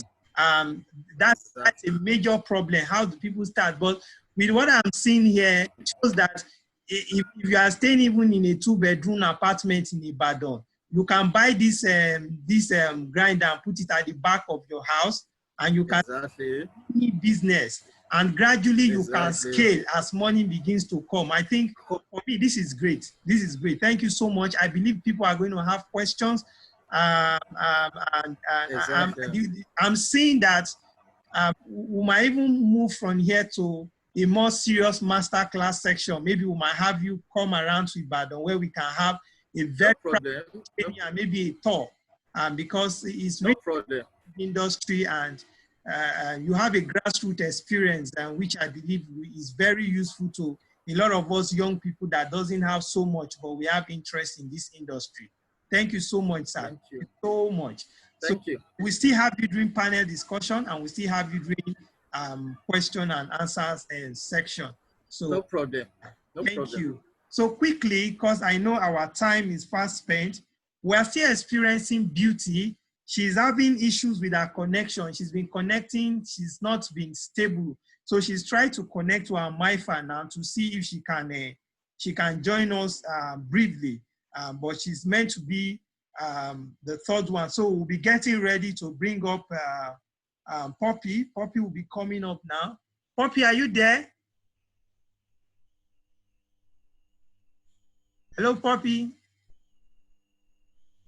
That's a major problem. How do people start? But with what I'm seeing here, it shows that if you are staying even in a 2-bedroom apartment in Ibadan, you can buy this grinder and put it at the back of your house, and you can Exactly. do business. And gradually you can Exactly. scale as money begins to come. I think for me, this is great. This is great. Thank you so much. I believe people are going to have questions. Exactly. I'm seeing that we might even move from here to a more serious masterclass section. Maybe we might have you come around to Ibadan where we can have a No very problem. training and maybe a tour, because it's No really problem. industry, and you have a grassroots experience, which I believe is very useful to a lot of us young people that doesn't have so much, but we have interest in this industry. Thank you so much, sir. Thank you. Thank you so much. So Thank you. we still have you during panel discussion, and we still have you during question and answers section. No So problem. No thank problem. you. So quickly, because I know our time is fast spent, we're still experiencing Beauty. She's having issues with her connection. She's been connecting, she's not been stable. So she's trying to connect to her MiFi now to see if she can join us briefly. But she's meant to be the third one. So we'll be getting ready to bring up Poppy. Poppy will be coming up now. Poppy, are you there? Hello, Poppy.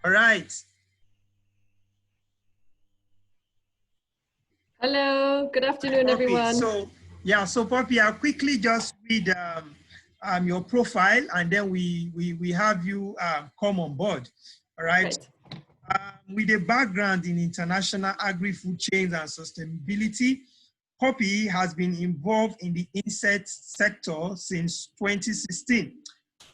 All right. Hello, good afternoon, Poppy. everyone. So Poppy, I'll quickly just read your profile, and then we have you come on board. All right. With a background in international agri-food chains and sustainability, Poppy has been involved in the insect sector since 2016.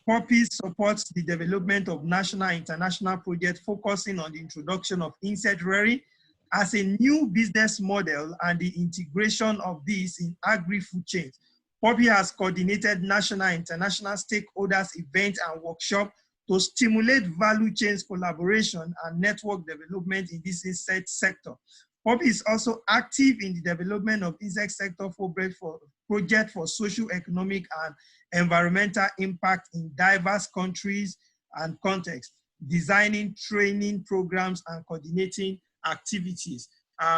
Poppy supports the development of national and international projects focusing on the introduction of insect rearing as a new business model and the integration of this in agri-food chains. Poppy has coordinated national and international stakeholders events and workshops to stimulate value chains collaboration and network development in this insect sector. Poppy is also active in the development of insect sector for project for social, economic, and environmental impact in diverse countries and contexts, designing training programs and coordinating activities.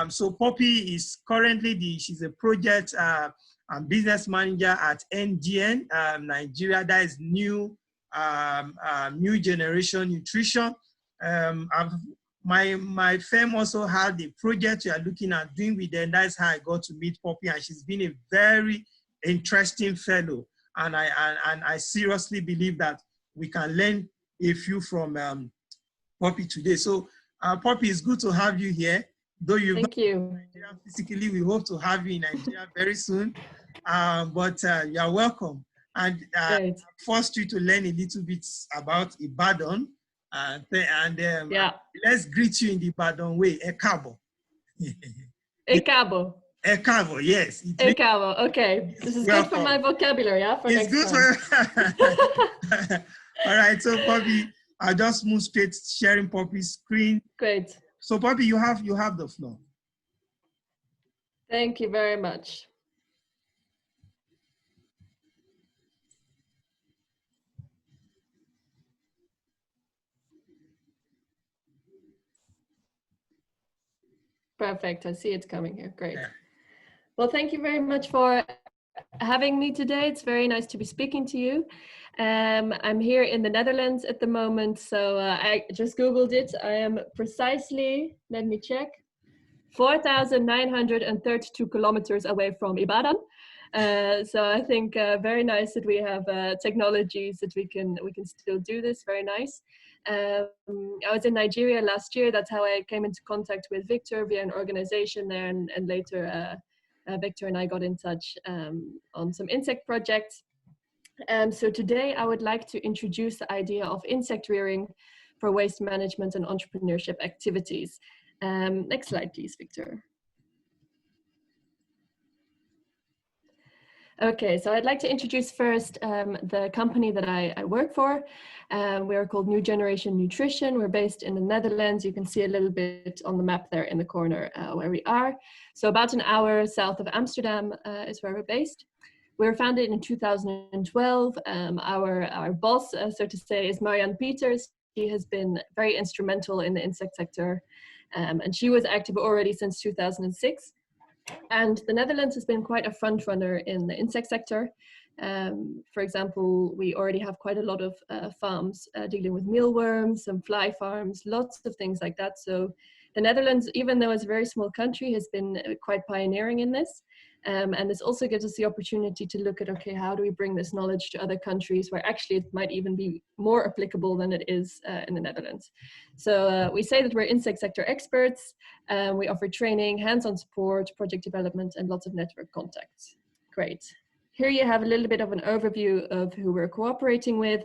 So Poppy is currently she's a project and business manager at NGN Nigeria. That is new generation nutrition. My firm also had the project you are looking at doing with them. That's how I got to meet Poppy, and she's been a very interesting fellow. And I seriously believe that we can learn a few from Poppy today. So Poppy, it's good to have you here. Though you've Thank you. Nigeria physically, we hope to have you in Nigeria very soon. But you are welcome. And I forced you to learn a little bit about Ibadan. Yeah. Let's greet you in the Ibadan way. Ekabo. Ekabo. Ekabo, yes. Ekabo, okay. This is good for my vocabulary, yeah? For it's next good time. For all right, so Poppy, I'll just move straight sharing Poppy's screen. Great. So Poppy, you have the floor. Thank you very much. Perfect. I see it's coming here. Great. Yeah. Well, thank you very much for having me today. It's very nice to be speaking to you. I'm here in the Netherlands at the moment, so I just Googled it. I am precisely, let me check, 4,932 kilometers away from Ibadan. So I think very nice that we have technologies that we can still do this. Very nice. I was in Nigeria last year. That's how I came into contact with Victor via an organization there, and later Victor and I got in touch on some insect projects. So today I would like to introduce the idea of insect rearing for waste management and entrepreneurship activities. Next slide, please, Victor. Okay, so I'd like to introduce first the company that I work for. We are called New Generation Nutrition. We're based in the Netherlands. You can see a little bit on the map there in the corner where we are. So about an hour south of Amsterdam is where we're based. We were founded in 2012. Our boss, so to say, is Marianne Peters. She has been very instrumental in the insect sector, and she was active already since 2006. And the Netherlands has been quite a front runner in the insect sector. For example, we already have quite a lot of farms dealing with mealworms, some fly farms, lots of things like that. So the Netherlands, even though it's a very small country, has been quite pioneering in this. And this also gives us the opportunity to look at, okay, how do we bring this knowledge to other countries where actually it might even be more applicable than it is in the Netherlands. So we say that we're insect sector experts. We offer training, hands-on support, project development, and lots of network contacts. Great. Here you have a little bit of an overview of who we're cooperating with.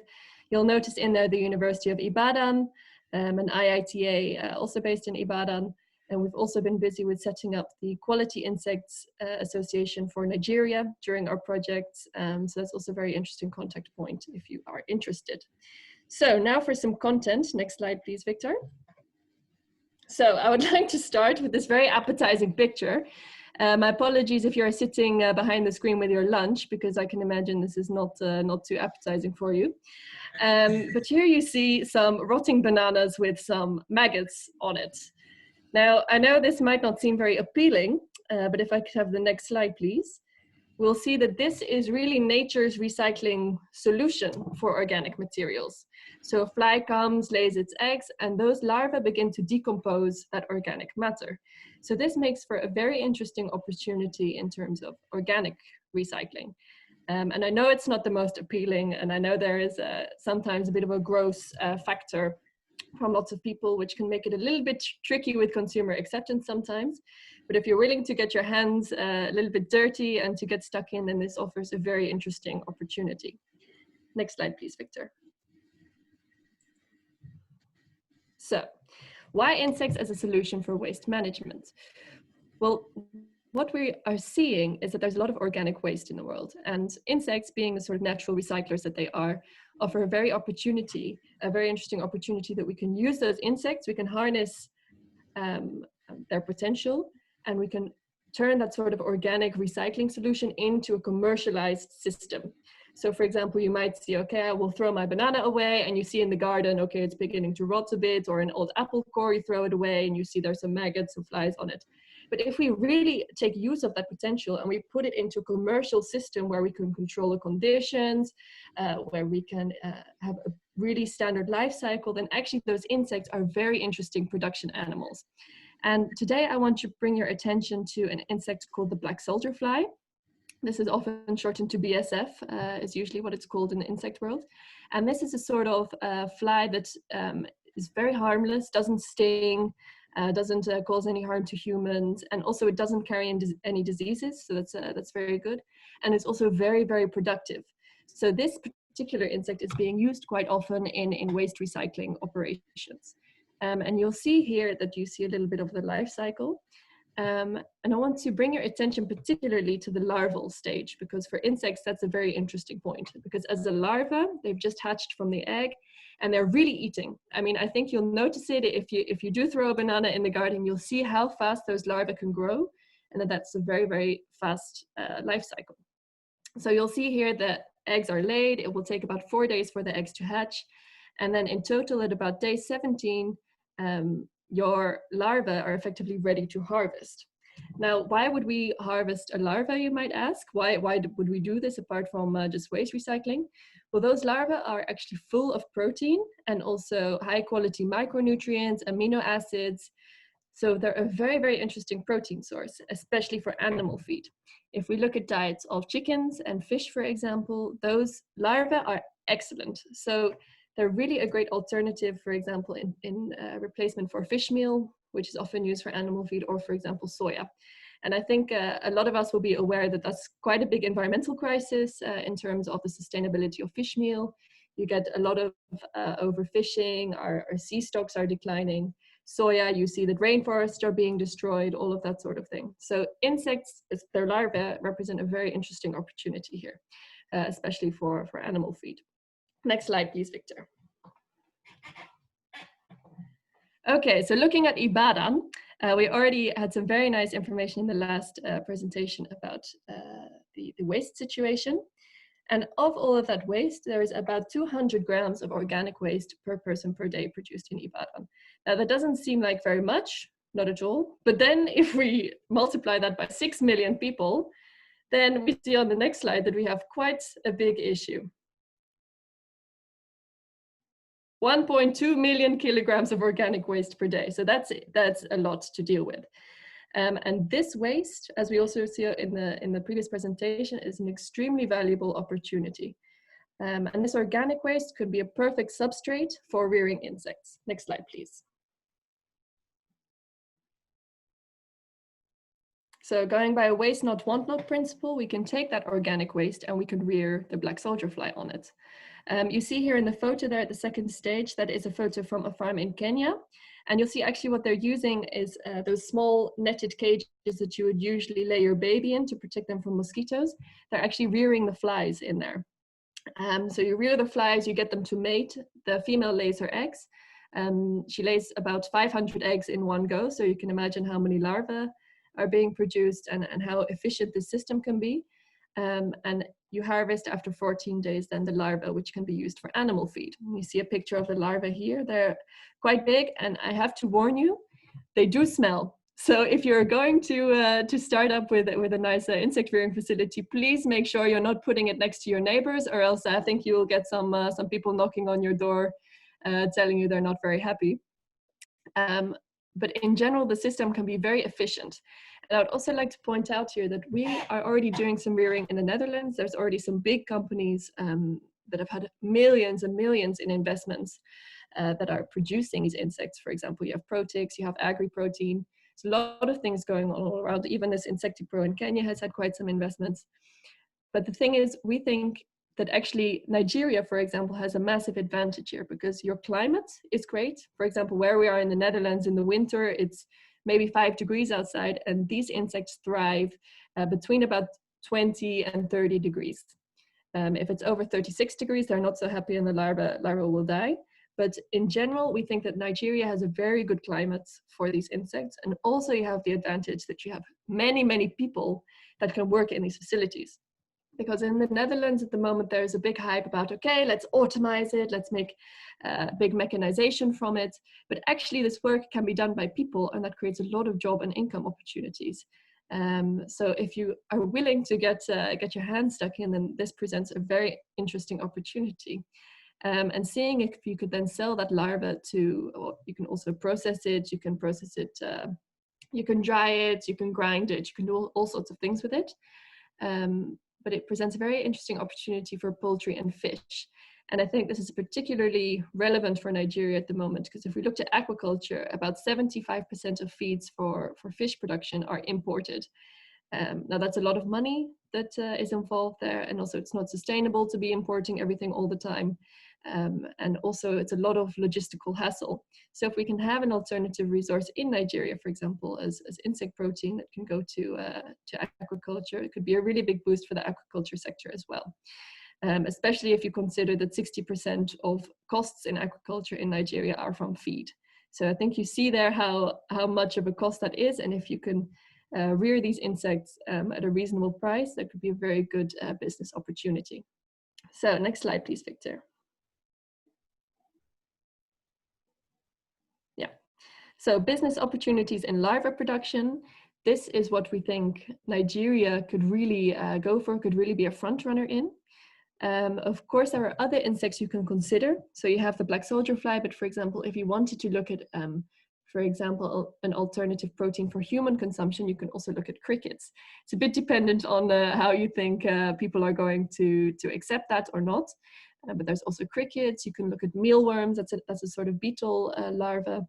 You'll notice in there the University of Ibadan, an IITA also based in Ibadan. And we've also been busy with setting up the Quality Insects Association for Nigeria during our projects. So that's also a very interesting contact point if you are interested. So now for some content. Next slide, please, Victor. So I would like to start with this very appetizing picture. My apologies if you're sitting behind the screen with your lunch, because I can imagine this is not too appetizing for you. But here you see some rotting bananas with some maggots on it. Now, I know this might not seem very appealing, but if I could have the next slide, please. We'll see that this is really nature's recycling solution for organic materials. So a fly comes, lays its eggs, and those larvae begin to decompose that organic matter. So this makes for a very interesting opportunity in terms of organic recycling. And I know it's not the most appealing, and I know there is sometimes a bit of a gross factor from lots of people, which can make it a little bit tricky with consumer acceptance sometimes. But if you're willing to get your hands a little bit dirty and to get stuck in, then this offers a very interesting opportunity. Next slide, please, Victor. So, why insects as a solution for waste management? Well, what we are seeing is that there's a lot of organic waste in the world, and insects, being the sort of natural recyclers that they are, offer a very interesting opportunity that we can use those insects, we can harness their potential, and we can turn that sort of organic recycling solution into a commercialized system. So for example, you might see, okay, I will throw my banana away, and you see in the garden, okay, it's beginning to rot a bit, or an old apple core, you throw it away and you see there's some maggots and flies on it. But if we really take use of that potential and we put it into a commercial system where we can control the conditions, where we can have a really standard life cycle, then actually those insects are very interesting production animals. And today I want to bring your attention to an insect called the black soldier fly. This is often shortened to BSF, is usually what it's called in the insect world. And this is a sort of fly that is very harmless, doesn't sting, doesn't cause any harm to humans, and also it doesn't carry any diseases, so that's very good. And it's also very, very productive. So this particular insect is being used quite often in waste recycling operations. And you'll see here that you see a little bit of the life cycle. And I want to bring your attention particularly to the larval stage, because for insects, that's a very interesting point, because as a larva, they've just hatched from the egg and they're really eating. I mean, I think you'll notice it if you do throw a banana in the garden, you'll see how fast those larvae can grow, and that's a very, very fast life cycle. So you'll see here that eggs are laid. It will take about 4 days for the eggs to hatch. And then in total at about day 17, your larvae are effectively ready to harvest. Now, why would we harvest a larva, you might ask? Why would we do this apart from just waste recycling? Well, those larvae are actually full of protein and also high quality micronutrients, amino acids. So they're a very, very interesting protein source, especially for animal feed. If we look at diets of chickens and fish, for example, those larvae are excellent. So they're really a great alternative, for example, in replacement for fish meal, which is often used for animal feed, or for example, soya. And I think a lot of us will be aware that that's quite a big environmental crisis in terms of the sustainability of fish meal. You get a lot of overfishing, our sea stocks are declining. Soya, you see that rainforests are being destroyed, all of that sort of thing. So insects, their larvae represent a very interesting opportunity here, especially for animal feed. Next slide, please, Victor. Okay, so looking at Ibadan, we already had some very nice information in the last presentation about the waste situation. And of all of that waste, there is about 200 grams of organic waste per person per day produced in Ibadan. Now, that doesn't seem like very much, not at all. But then if we multiply that by 6 million people, then we see on the next slide that we have quite a big issue. 1.2 million kilograms of organic waste per day. So that's a lot to deal with. And this waste, as we also see in the previous presentation, is an extremely valuable opportunity. And this organic waste could be a perfect substrate for rearing insects. Next slide, please. So going by a waste not, want not principle, we can take that organic waste and we can rear the black soldier fly on it. You see here in the photo there at the second stage, that is a photo from a farm in Kenya. And you'll see actually what they're using is those small netted cages that you would usually lay your baby in to protect them from mosquitoes. They're actually rearing the flies in there. So you rear the flies, you get them to mate. The female lays her eggs. She lays about 500 eggs in one go. So you can imagine how many larvae are being produced and how efficient this system can be. And you harvest after 14 days then the larvae, which can be used for animal feed. You see a picture of the larvae here. They're quite big, and I have to warn you, they do smell. So if you're going to start up with a nice insect rearing facility, please make sure you're not putting it next to your neighbors, or else I think you will get some people knocking on your door telling you they're not very happy. But in general, the system can be very efficient. And I would also like to point out here that we are already doing some rearing in the Netherlands. There's already some big companies that have had millions and millions in investments that are producing these insects. For example, you have Protix, you have AgriProtein. There's a lot of things going on all around. Even this Insectipro in Kenya has had quite some investments. But the thing is, we think that actually Nigeria, for example, has a massive advantage here because your climate is great. For example, where we are in the Netherlands in the winter, it's maybe 5 degrees outside, and these insects thrive between about 20 and 30 degrees. If it's over 36 degrees, they're not so happy and the larva will die. But in general, we think that Nigeria has a very good climate for these insects. And also you have the advantage that you have many, many people that can work in these facilities. Because in the Netherlands at the moment, there's a big hype about, okay, let's automize it, let's make big mechanization from it. But actually this work can be done by people, and that creates a lot of job and income opportunities. So if you are willing to get your hands stuck in, then this presents a very interesting opportunity. And seeing if you could then sell that larva to, or you can also process it, you can dry it, you can grind it, you can do all sorts of things with it. But it presents a very interesting opportunity for poultry and fish. And I think this is particularly relevant for Nigeria at the moment, because if we looked at aquaculture, about 75% of feeds for fish production are imported. Now that's a lot of money that is involved there, and also it's not sustainable to be importing everything all the time. And also it's a lot of logistical hassle. So if we can have an alternative resource in Nigeria, for example, as insect protein that can go to aquaculture, it could be a really big boost for the aquaculture sector as well. Especially if you consider that 60% of costs in aquaculture in Nigeria are from feed. So I think you see there how much of a cost that is, and if you can rear these insects at a reasonable price, that could be a very good business opportunity. So next slide, please, Victor. Yeah, so business opportunities in larva production. This is what we think Nigeria could really go for, could really be a front runner in. Of course, there are other insects you can consider. So you have the black soldier fly, but for example, if you wanted to look at, for example, an alternative protein for human consumption, you can also look at crickets. It's a bit dependent on how you think people are going to accept that or not. But there's also crickets. You can look at mealworms. That's a sort of beetle larva.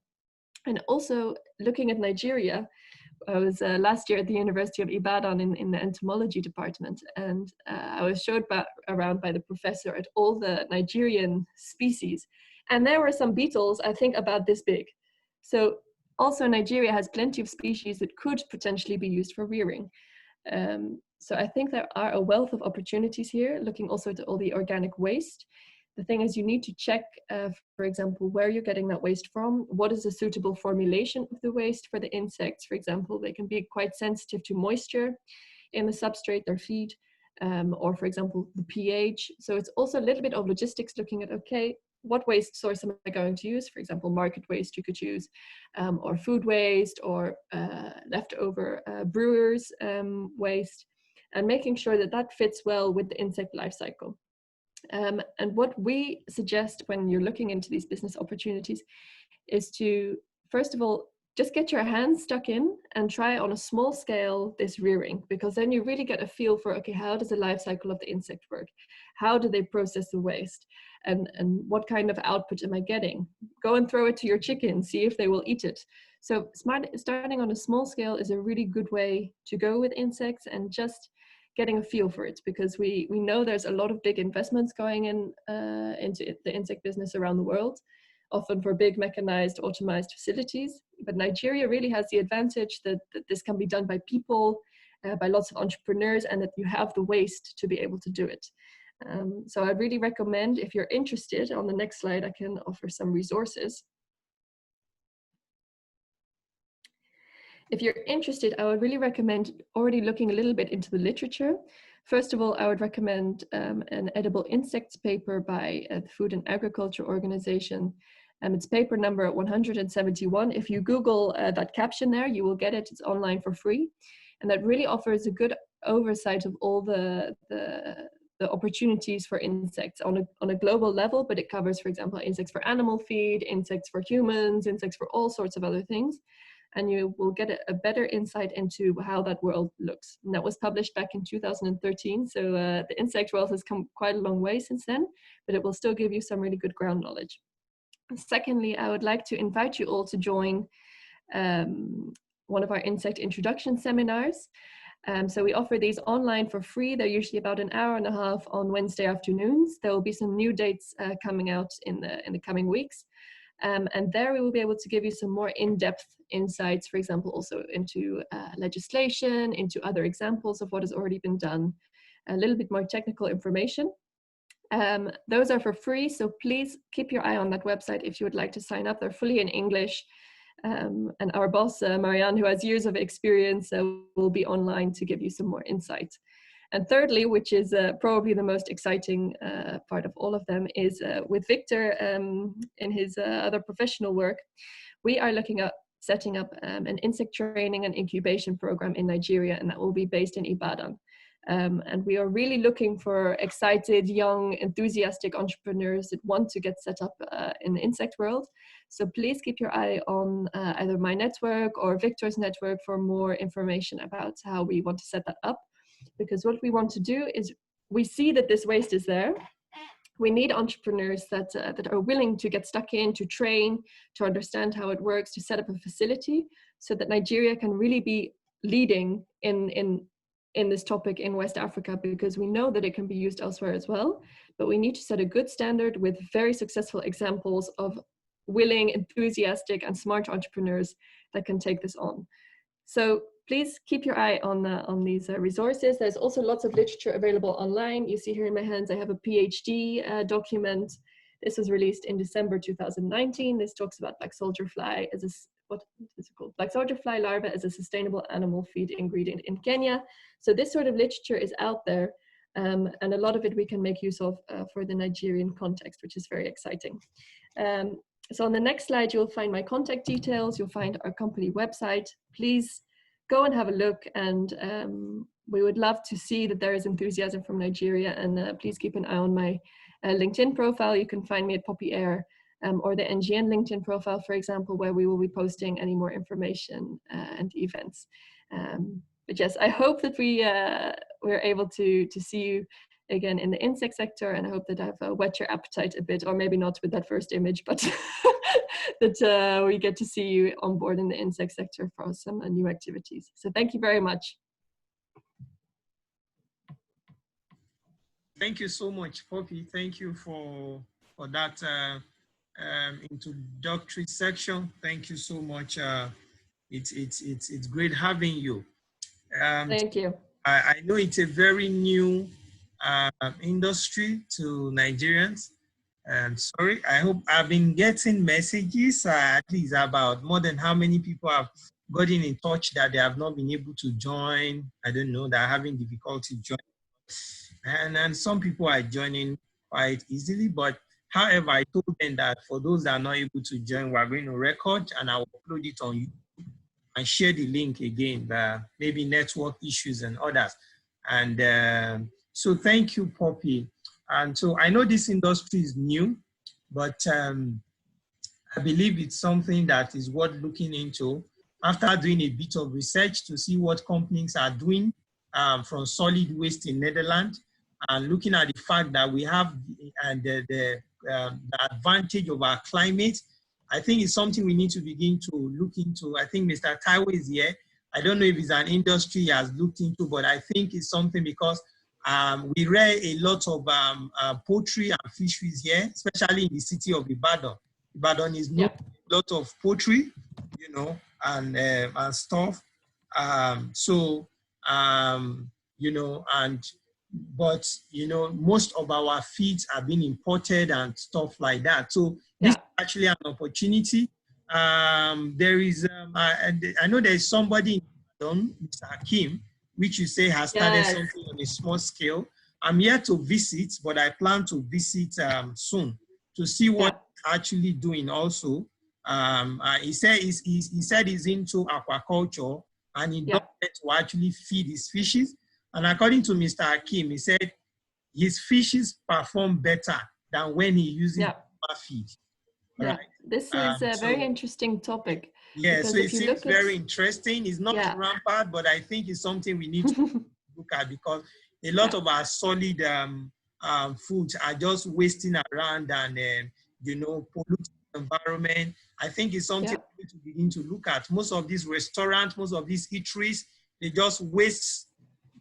And also looking at Nigeria, I was last year at the University of Ibadan in the entomology department, and I was showed around by the professor at all the Nigerian species. And there were some beetles, I think about this big. So also Nigeria has plenty of species that could potentially be used for rearing. So I think there are a wealth of opportunities here, looking also at all the organic waste. The thing is, you need to check, for example, where you're getting that waste from. What is a suitable formulation of the waste for the insects? For example, they can be quite sensitive to moisture in the substrate, their feed. or for example, the pH. So it's also a little bit of logistics, looking at, okay, what waste source am I going to use? For example, market waste you could use, or food waste, or leftover brewers waste, and making sure that that fits well with the insect life cycle. And what we suggest when you're looking into these business opportunities is to, first of all, just get your hands stuck in and try on a small scale this rearing, because then you really get a feel for, okay, how does the life cycle of the insect work? How do they process the waste? And what kind of output am I getting? Go and throw it to your chicken, see if they will eat it. So starting on a small scale is a really good way to go with insects, and just getting a feel for it, because we know there's a lot of big investments going in into the insect business around the world, often for big mechanized, automized facilities. But Nigeria really has the advantage that this can be done by people, by lots of entrepreneurs, and that you have the waste to be able to do it. So I'd really recommend, if you're interested, on the next slide, I can offer some resources. If you're interested, I would really recommend already looking a little bit into the literature. First of all, I would recommend an edible insects paper by the Food and Agriculture Organization. It's paper number 171. If you Google that caption there, you will get it. It's online for free. And that really offers a good oversight of all the opportunities for insects on a global level, but it covers, for example, insects for animal feed, insects for humans, insects for all sorts of other things. And you will get a better insight into how that world looks. And that was published back in 2013. So the insect world has come quite a long way since then, but it will still give you some really good ground knowledge. Secondly, I would like to invite you all to join one of our insect introduction seminars. So we offer these online for free. They're usually about an hour and a half on Wednesday afternoons. There will be some new dates coming out in the coming weeks. And there we will be able to give you some more in-depth insights, for example, also into legislation, into other examples of what has already been done, a little bit more technical information. Those are for free, so please keep your eye on that website if you would like to sign up. They're fully in English. And our boss, Marianne, who has years of experience, will be online to give you some more insight. And thirdly, which is probably the most exciting part of all of them, is with Victor in his other professional work, we are looking at setting up an insect training and incubation program in Nigeria, and that will be based in Ibadan. And we are really looking for excited, young, enthusiastic entrepreneurs that want to get set up in the insect world. So please keep your eye on either my network or Victor's network for more information about how we want to set that up. Because what we want to do is, we see that this waste is there. We need entrepreneurs that are willing to get stuck in, to train, to understand how it works, to set up a facility, so that Nigeria can really be leading in this topic in West Africa, because we know that it can be used elsewhere as well. But we need to set a good standard with very successful examples of willing, enthusiastic, and smart entrepreneurs that can take this on. So please keep your eye on these resources. There's also lots of literature available online. You see here in my hands, I have a PhD document. This was released in December 2019. This talks about black soldier fly as what is it called? Black soldier fly larva as a sustainable animal feed ingredient in Kenya. So this sort of literature is out there, and a lot of it we can make use of for the Nigerian context, which is very exciting. So on the next slide, you'll find my contact details. You'll find our company website. Please go and have a look, and we would love to see that there is enthusiasm from Nigeria. And please keep an eye on my LinkedIn profile. You can find me at Poppy Air, or the NGN LinkedIn profile, for example, where we will be posting any more information and events. But yes, I hope that we're able to see you again in the insect sector, and I hope that I've whet your appetite a bit, or maybe not with that first image, but that we get to see you on board in the insect sector for some new activities. So thank you very much. Thank you so much, Poppy. Thank you for that introductory section. Thank you so much. It's great having you. Thank you. I know it's a very new industry to Nigerians. Sorry, I hope I've been getting messages at least about more than how many people have gotten in touch that they have not been able to join. I don't know, they're having difficulty joining. and some people are joining quite easily. But however, I told them that for those that are not able to join, we're going to record and I'll upload it on YouTube and share the link again, maybe network issues and others. And so thank you, Poppy. And so I know this industry is new, but I believe it's something that is worth looking into after doing a bit of research to see what companies are doing from solid waste in Netherlands, and looking at the fact that we have the advantage of our climate. I think it's something we need to begin to look into. I think Mr. Taiwo is here. I don't know if it's an industry he has looked into, but I think it's something because we rear a lot of poultry and fisheries here, especially in the city of Ibadan. Ibadan is known for a lot of poultry, you know, and stuff. You know, but you know, most of our feeds are being imported and stuff like that. So this is actually an opportunity. There is, I know there is somebody in Ibadan, Mr. Hakim, which you say has started something on a small scale. I'm yet to visit, but I plan to visit soon to see what he's actually doing also. He said he's into aquaculture and he does it to actually feed his fishes. And according to Mr. Hakim, he said his fishes perform better than when he using feed. Right. This is a very interesting topic. Yeah, so it seems very interesting. It's not rampant, but I think it's something we need to look at, because a lot of our solid foods are just wasting around and, you know, polluting the environment. I think it's something we need to begin to look at. Most of these restaurants, most of these eateries, they just waste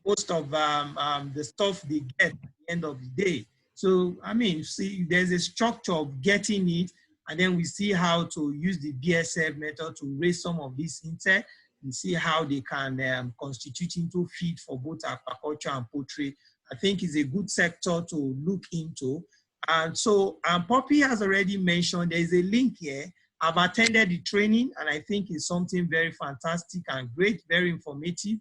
most of the stuff they get at the end of the day. So, I mean, see, there's a structure of getting it, and then we see how to use the BSF method to raise some of these insects and see how they can constitute into feed for both aquaculture and poultry. I think is a good sector to look into. And so Poppy has already mentioned there's a link here. I've attended the training, and I think it's something very fantastic and great, very informative.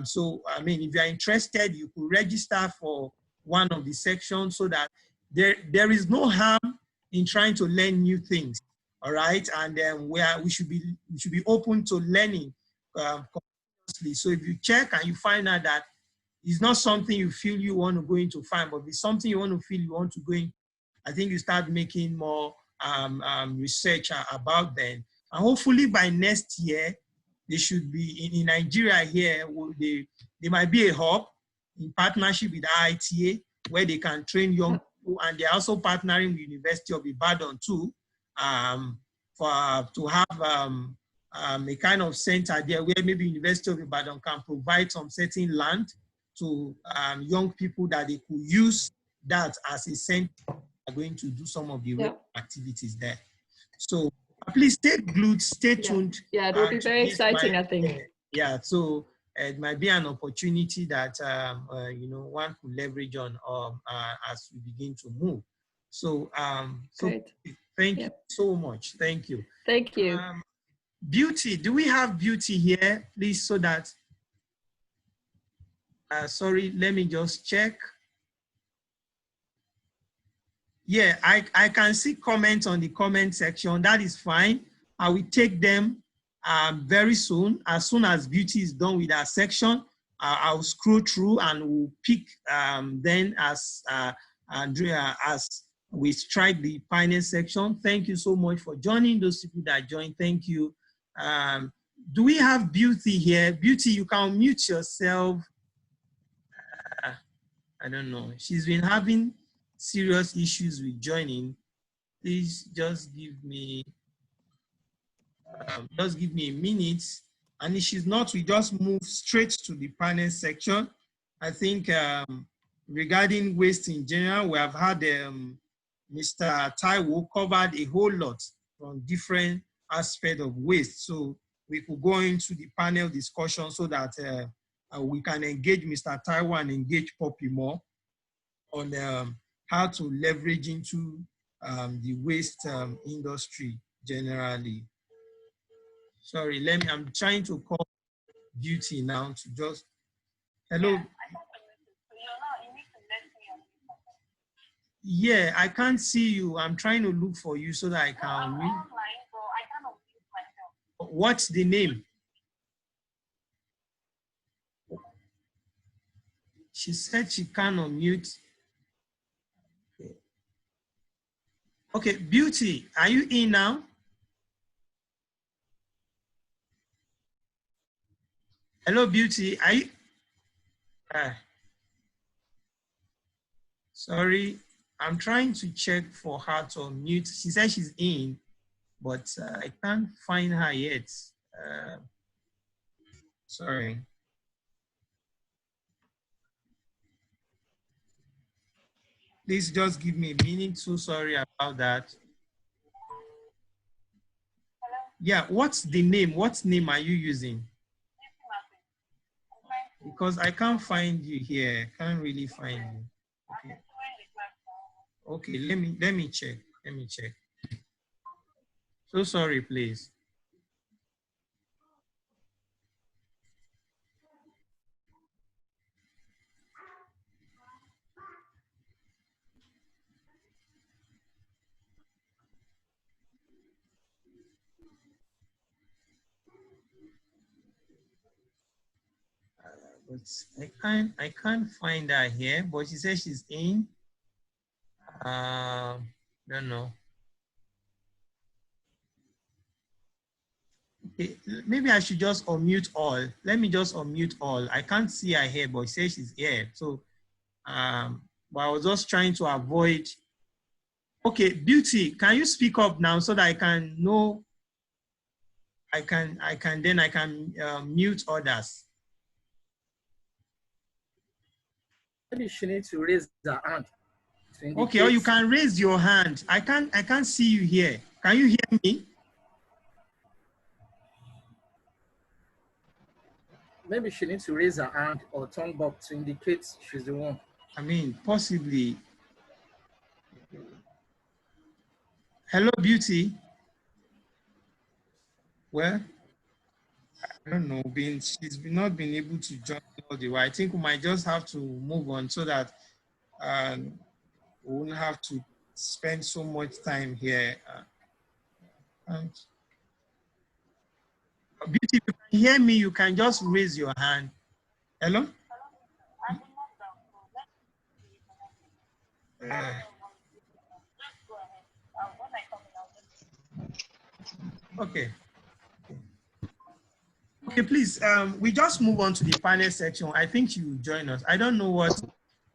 So, I mean, if you're interested, you could register for one of the sections, so that there is no harm in trying to learn new things. All right, and then we should be open to learning continuously. So if you check and you find out that it's not something you feel you want to go into fine, but it's something you want to feel you want to go in, I think you start making more research about them. And hopefully by next year, they should be in Nigeria here. There might be a hub in partnership with IITA where they can train young people, and they're also partnering with University of Ibadan too, to have a kind of center there where maybe University of Ibadan can provide some certain land to young people that they could use that as a center. Are going to do some of the activities there. So please stay glued, stay tuned. Yeah, it will be very exciting, I think. Yeah, so it might be an opportunity that you know, one could leverage on as we begin to move. So, thank you so much. Thank you. Thank you. Beauty, do we have Beauty here, please, so that? Sorry, let me just check. Yeah, I can see comments on the comment section. That is fine. I will take them very soon. As soon as Beauty is done with our section, I'll scroll through and we'll pick then as Andrea, as we strike the panel section. Thank you so much for joining. Those people that joined, thank you. Do we have Beauty here? Beauty, you can mute yourself. I don't know. She's been having serious issues with joining. Please just give me a minute. And if she's not, we just move straight to the panel section. I think regarding waste in general, we have had Mr. Taiwo covered a whole lot from different aspects of waste. So we could go into the panel discussion so that we can engage Mr. Taiwo and engage Poppy more on how to leverage into the waste industry generally. Sorry, I'm trying to call Beauty now to just, hello. Yeah, I can't see you. I'm trying to look for you so that I can read. What's the name? She said she can't unmute. Okay, Beauty, are you in now? Hello, Beauty. Are you? Sorry, I'm trying to check for her to unmute. She said she's in, but I can't find her yet. Sorry. Please just give me a minute. So sorry about that. Yeah, what's the name? What name are you using? Because I can't find you here. Can't really find you. Okay. Okay, let me check. Let me check. So sorry, please. But I can't find her here, but she says she's in. Don't know. Okay, maybe I should just unmute all. Let me just unmute all. I can't see her here, but she says she's here. So but I was just trying to avoid. Okay, Beauty, can you speak up now so that I can know? I can mute others. Maybe she needs to raise her hand. Okay, or you can raise your hand. I can't see you here. Can you hear me? Maybe she needs to raise her hand or thumb up to indicate she's the one. I mean, possibly. Hello, Beauty. Well, I don't know. She's not been able to join all the way. I think we might just have to move on so that we won't have to spend so much time here. Beauty, if you can hear me, you can just raise your hand. Hello? Okay. Okay, please, we just move on to the panel section. I think you join us. I don't know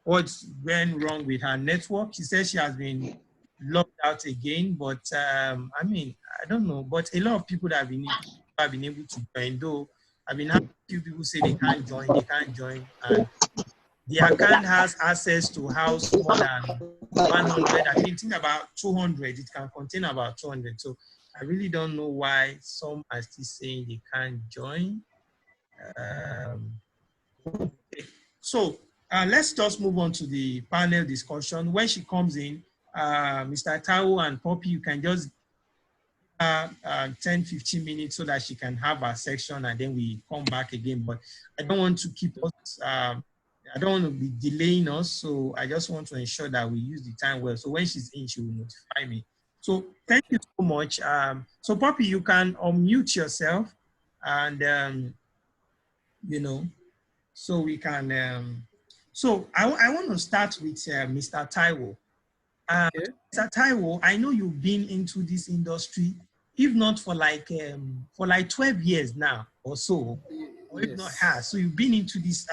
what's went wrong with her network. She says she has been locked out again, but I mean, I don't know. But a lot of people that have been able to join, though I've been having a few people say they can't join, and the account has access to house more than 100. I think about 200. It can contain about 200. So I really don't know why some are still saying they can't join. Okay. So let's just move on to the panel discussion. When she comes in, Mr. Tao and Poppy, you can just 10, 15 minutes so that she can have her section and then we come back again. But I don't want to keep us, I don't want to be delaying us. So I just want to ensure that we use the time well. So when she's in, she will notify me. So thank you so much. So Poppy, you can unmute yourself and, you know, so we can, so I want to start with Mr. Taiwo. Okay. Mr. Taiwo, I know you've been into this industry, if not for like 12 years now or so, or if not half. So you've been into this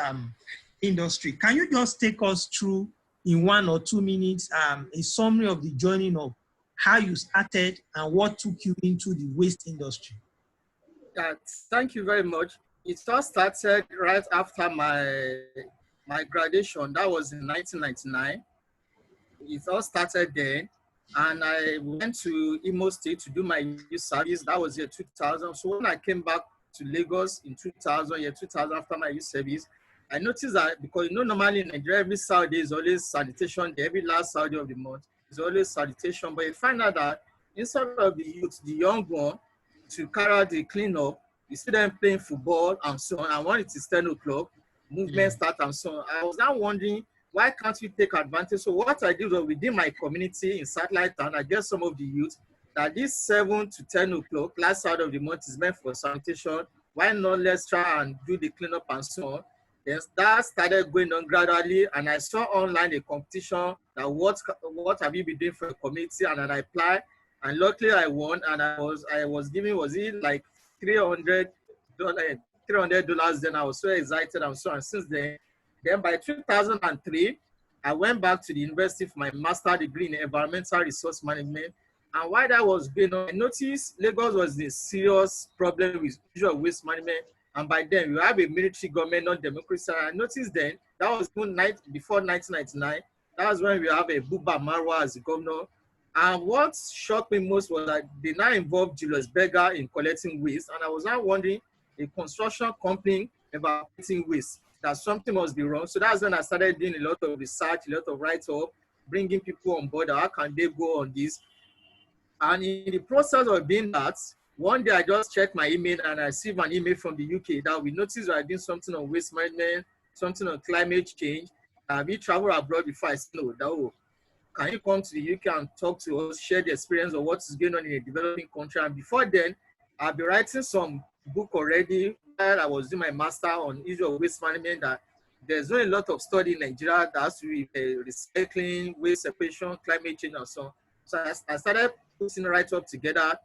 industry. Can you just take us through in 1 or 2 minutes a summary of the journey of how you started and what took you into the waste industry? Thank you very much. It all started right after my graduation. That was in 1999. It all started then. And I went to Imo State to do my youth service. That was year 2000. So when I came back to Lagos in 2000, year 2000, after my youth service, I noticed that because, you know, normally in Nigeria, every Saturday is always sanitation day. Every last Saturday of the month is always sanitation. But you find out that instead of the youth, the young one, to carry out the cleanup, you see them playing football and so on. And when it is 10 o'clock, movement start and so on. I was now wondering, why can't we take advantage? So what I did was within my community in Satellite Town, I get some of the youth that this 7 to 10 o'clock, last side of the month is meant for sanitation. Why not let's try and do the cleanup and so on. Then that started going on gradually, and I saw online a competition that what have you been doing for the community, and then I applied, and luckily I won, and I was giving, was it like $300, $300 then. I was so excited and so on. Since then by 2003, I went back to the university for my master's degree in environmental resource management. And while that was going on, I noticed Lagos was in serious problem with issue of waste management. And by then, we have a military government, not democracy. I noticed then, that was before 1999, that was when we have a Buba Marwa as the governor. And what shocked me most was that they now involved Julius Berger in collecting waste. And I was now wondering, a construction company evacuating waste, that something must be wrong. So that's when I started doing a lot of research, a lot of write-up, bringing people on board. How can they go on this? And in the process of doing that, one day I just checked my email and I received an email from the UK that we noticed we are doing something on waste management, something on climate change. We traveled abroad before. I said, no, that, can you come to the UK and talk to us, share the experience of what is going on in a developing country? And before then, I've been writing some book already while I was doing my master on issue of waste management. That there's not a lot of study in Nigeria that has to be recycling, waste separation, climate change, and so on. So I started putting right up together.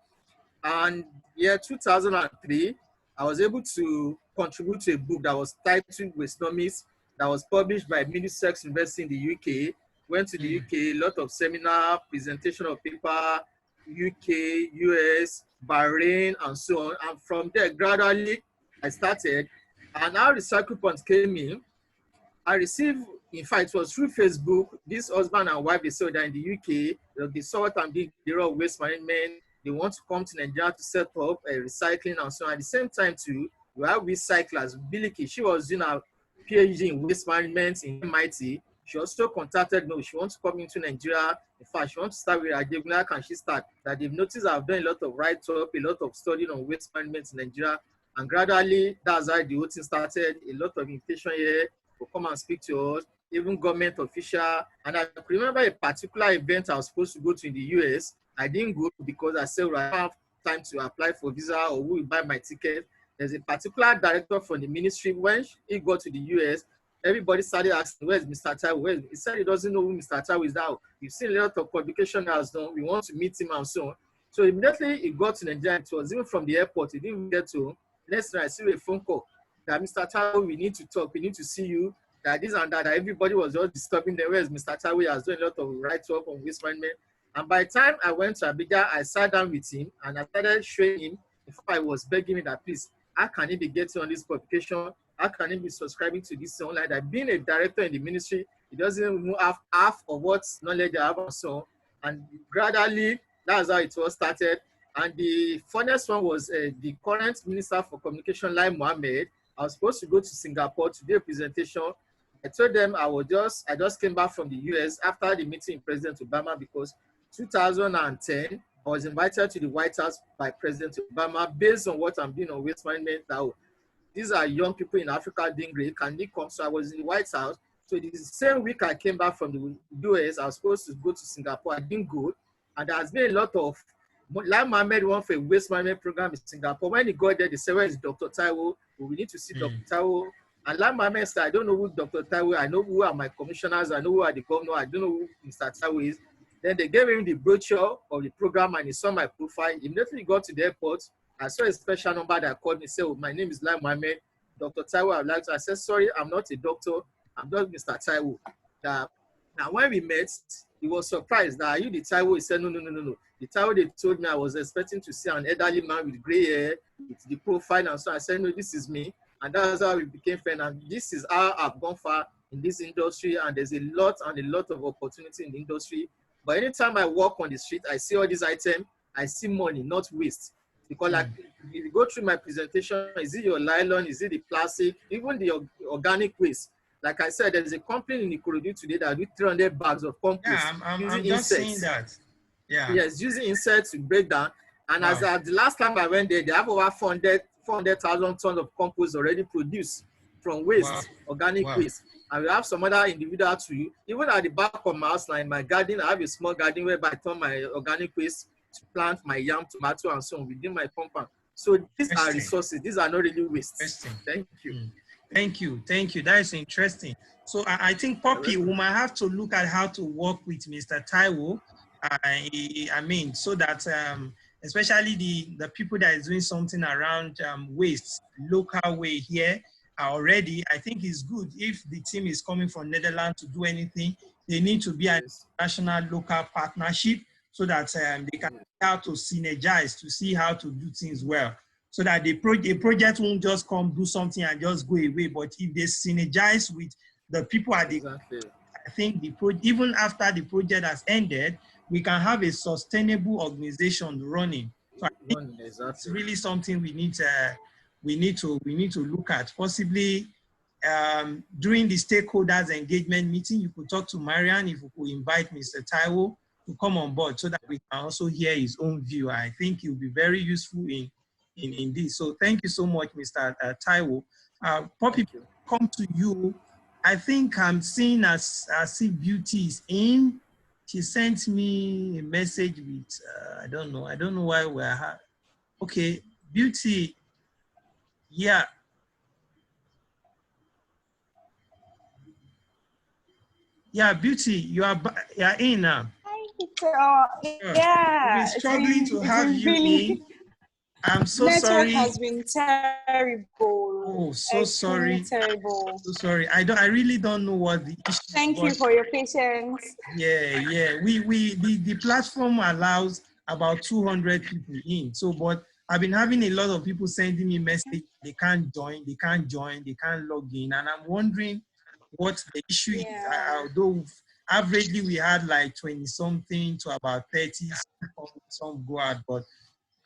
And year 2003, I was able to contribute to a book that was titled Wastenomics, that was published by Middlesex University in the UK. Went to the UK, a lot of seminar, presentation of paper, UK, US, Bahrain, and so on. And from there, gradually, I started. And our recycle points came in. I received, in fact, it was through Facebook. This husband and wife, they saw that in the UK, they saw what I'm doing, the role of waste management. They want to come to Nigeria to set up a recycling and so on. At the same time, too, we have recyclers. Biliki, she was doing a PhD in waste management in MIT. She also contacted me. She wants to come into Nigeria. In fact, she wants to start with Ajay. Where can she start? That they've noticed I've done a lot of write-up, a lot of studying on waste management in Nigeria. And gradually, that's how the whole thing started. A lot of invitation here to come and speak to us, even government official. And I remember a particular event I was supposed to go to in the US. I didn't go because I said, well, I don't have time to apply for visa or who will buy my ticket. There's a particular director from the ministry. When he got to the US, everybody started asking, where's Mr. Taiwo? He said he doesn't know who Mr. Taiwo is now. You've seen a lot of publication has done. We want to meet him and so on. So immediately he got to Nigeria. It was even from the airport. He didn't get to. Next time I see a phone call that Mr. Taiwo, we need to talk. We need to see you. That this and that. Everybody was just disturbing them. Where's Mr. Taiwo? He has done a lot of write-up on waste management. And by the time I went to Abuja, I sat down with him and I started showing him. In fact, I was begging him that, please, how can he be getting on this publication? How can he be subscribing to this online? That being a director in the ministry, he doesn't even have half of what knowledge I have and so on. And gradually, that's how it was started. And the funniest one was the current Minister for Communication, Lai Mohammed. I was supposed to go to Singapore to do a presentation. I told them I just came back from the US after the meeting with President Obama, because 2010, I was invited to the White House by President Obama based on what I'm doing on waste management. Now, these are young people in Africa doing great. Can they come? So I was in the White House. So the same week I came back from the US, I was supposed to go to Singapore. I didn't go. And there has been a lot of, like Mohammed won for a waste management program in Singapore. When he got there, they said, where is Dr. Taiwo? Well, we need to see Dr. Taiwo. And like Mohammed said, I don't know who Dr. Taiwo is. I know who are my commissioners. I know who are the governor. I don't know who Mr. Taiwo is. Then they gave him the brochure of the program and he saw my profile. Immediately got to the airport. I saw a special number that called me, said, oh, my name is Lai Mohammed. Dr. Taiwo, I'd like to. I said, sorry, I'm not a doctor. I'm just Mr. Taiwo. Now, when we met, he was surprised that, are you the Taiwo? He said, no. The Taiwo they told me, I was expecting to see an elderly man with gray hair, with the profile. And so I said, no, this is me. And that's how we became friends. And this is how I've gone far in this industry. And there's a lot of opportunity in the industry. But anytime I walk on the street, I see all these items, I see money, not waste. Because like, if you go through my presentation, is it your nylon, is it the plastic, even the organic waste? Like I said, there's a company in Ikorodu today that do 300 bags of compost. Yeah, I'm just saying that. Yeah. Yes, using insects to break down. And as the last time I went there, they have over 400,000 tons of compost already produced. from Wow. waste, organic Wow. waste. And we have some other individual too. Even at the back of my house, like in my garden, I have a small garden where I turn my organic waste to plant my yam, tomato, and so on within my compound. So these are Interesting. resources. These are not really wastes. Interesting. Thank you. Thank you. Thank you. That is interesting. So I think, Poppy, we might have to look at how to work with Mr. Taiwo. I mean, so that especially the people that is doing something around waste, local way here already, I think it's good if the team is coming from Netherlands to do anything. They need to be an national local partnership so that they can how to synergize to see how to do things well. So that the project won't just come do something and just go away. But if they synergize with the people at the, Exactly. I think even after the project has ended, we can have a sustainable organization running. So I think it's really something we need to look at. Possibly during the stakeholders engagement meeting, you could talk to Marian if we could invite Mr. Taiwo to come on board so that we can also hear his own view. I think it will be very useful in this. So thank you so much, Mr. Taiwo. Poppy, come to you. I think I'm seeing as if Beauty is in. She sent me a message with, I don't know why we're, okay, Beauty, yeah. Yeah, Beauty, you are in now. Hi, Peter. Yeah, We've been struggling to have you really, in. I'm so network sorry. has been terrible. Oh, so sorry. Terrible. So sorry. I really don't know what the issue. Thank you for your patience. Yeah. The platform allows about 200 people in. So, but I've been having a lot of people sending me message. They can't join. They can't log in, and I'm wondering what the issue is. Although averagely we had like 20 something to about 30, some go out, but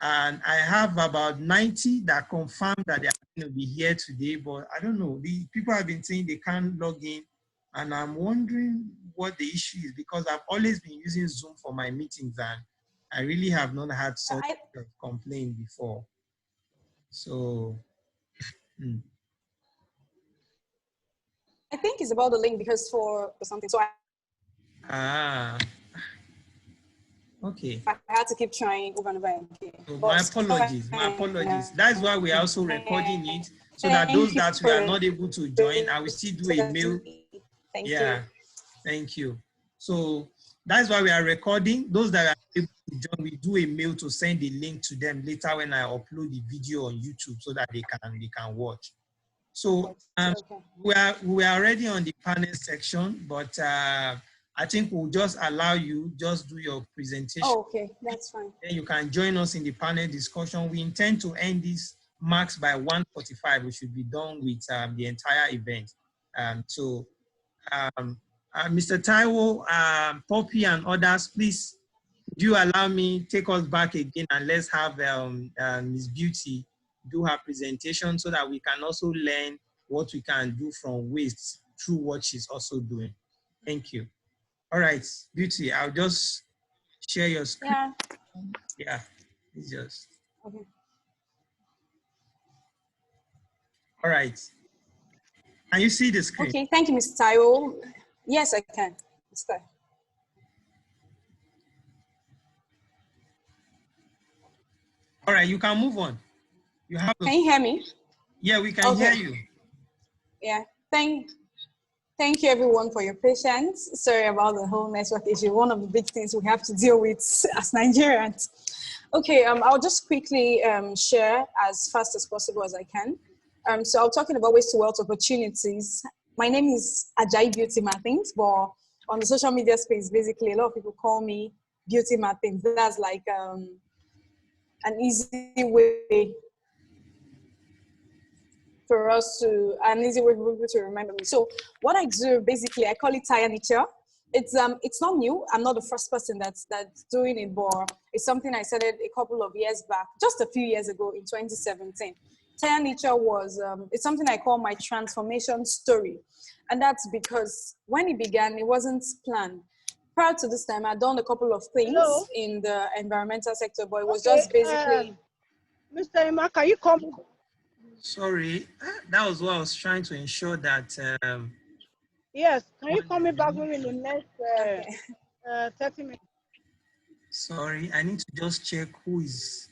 and I have about 90 that confirm that they are going to be here today, but I don't know. The people have been saying they can't log in, and I'm wondering what the issue is because I've always been using Zoom for my meetings, and I really have not had such a complaint before. So, I think it's about the link because for something. So okay. I had to keep trying over and over again. So my apologies. That's why we are also recording it so that those that we are not able to join, I will still do a mail. Thank you. Thank you. So that's why we are recording. Those that are able to join, we do a mail to send the link to them later when I upload the video on YouTube so that they can watch. So we are already on the panel section, but I think we'll just allow you just do your presentation. Oh, okay, that's fine. Then you can join us in the panel discussion. We intend to end this marks by 1:45. We should be done with the entire event. Mr. Taiwo, Poppy, and others, please, do you allow me take us back again and let's have Ms. Beauty do her presentation so that we can also learn what we can do from waste through what she's also doing. Thank you. All right, Beauty, I'll just share your screen. Yeah, it's just. Okay. All right. Can you see the screen? Okay, thank you, Mr. Taiwo. Yes, I can. Let's go. All right, you can move on. You have. Can you hear me? Yeah, we can hear you. Yeah, thank you everyone for your patience. Sorry about the whole network issue. One of the big things we have to deal with as Nigerians. Okay, I'll just quickly share as fast as possible as I can. So I'm talking about waste to wealth opportunities. My name is Ajayi Beauty Martins, but on the social media space, basically a lot of people call me Beauty Martins. That's like an easy way for people to remember me. So what I do, basically, I call it tire nature. It's not new. I'm not the first person that's doing it, but it's something I started a couple of years back, just a few years ago in 2017. Tire nature was it's something I call my transformation story, and that's because when it began, it wasn't planned. Prior to this time, I'd done a couple of things in the environmental sector, but it was just basically. Mr. Emma, can you come? Sorry, that was what I was trying to ensure that. Yes, can you call me back maybe in the next Okay. 30 minutes? Sorry, I need to just check who is.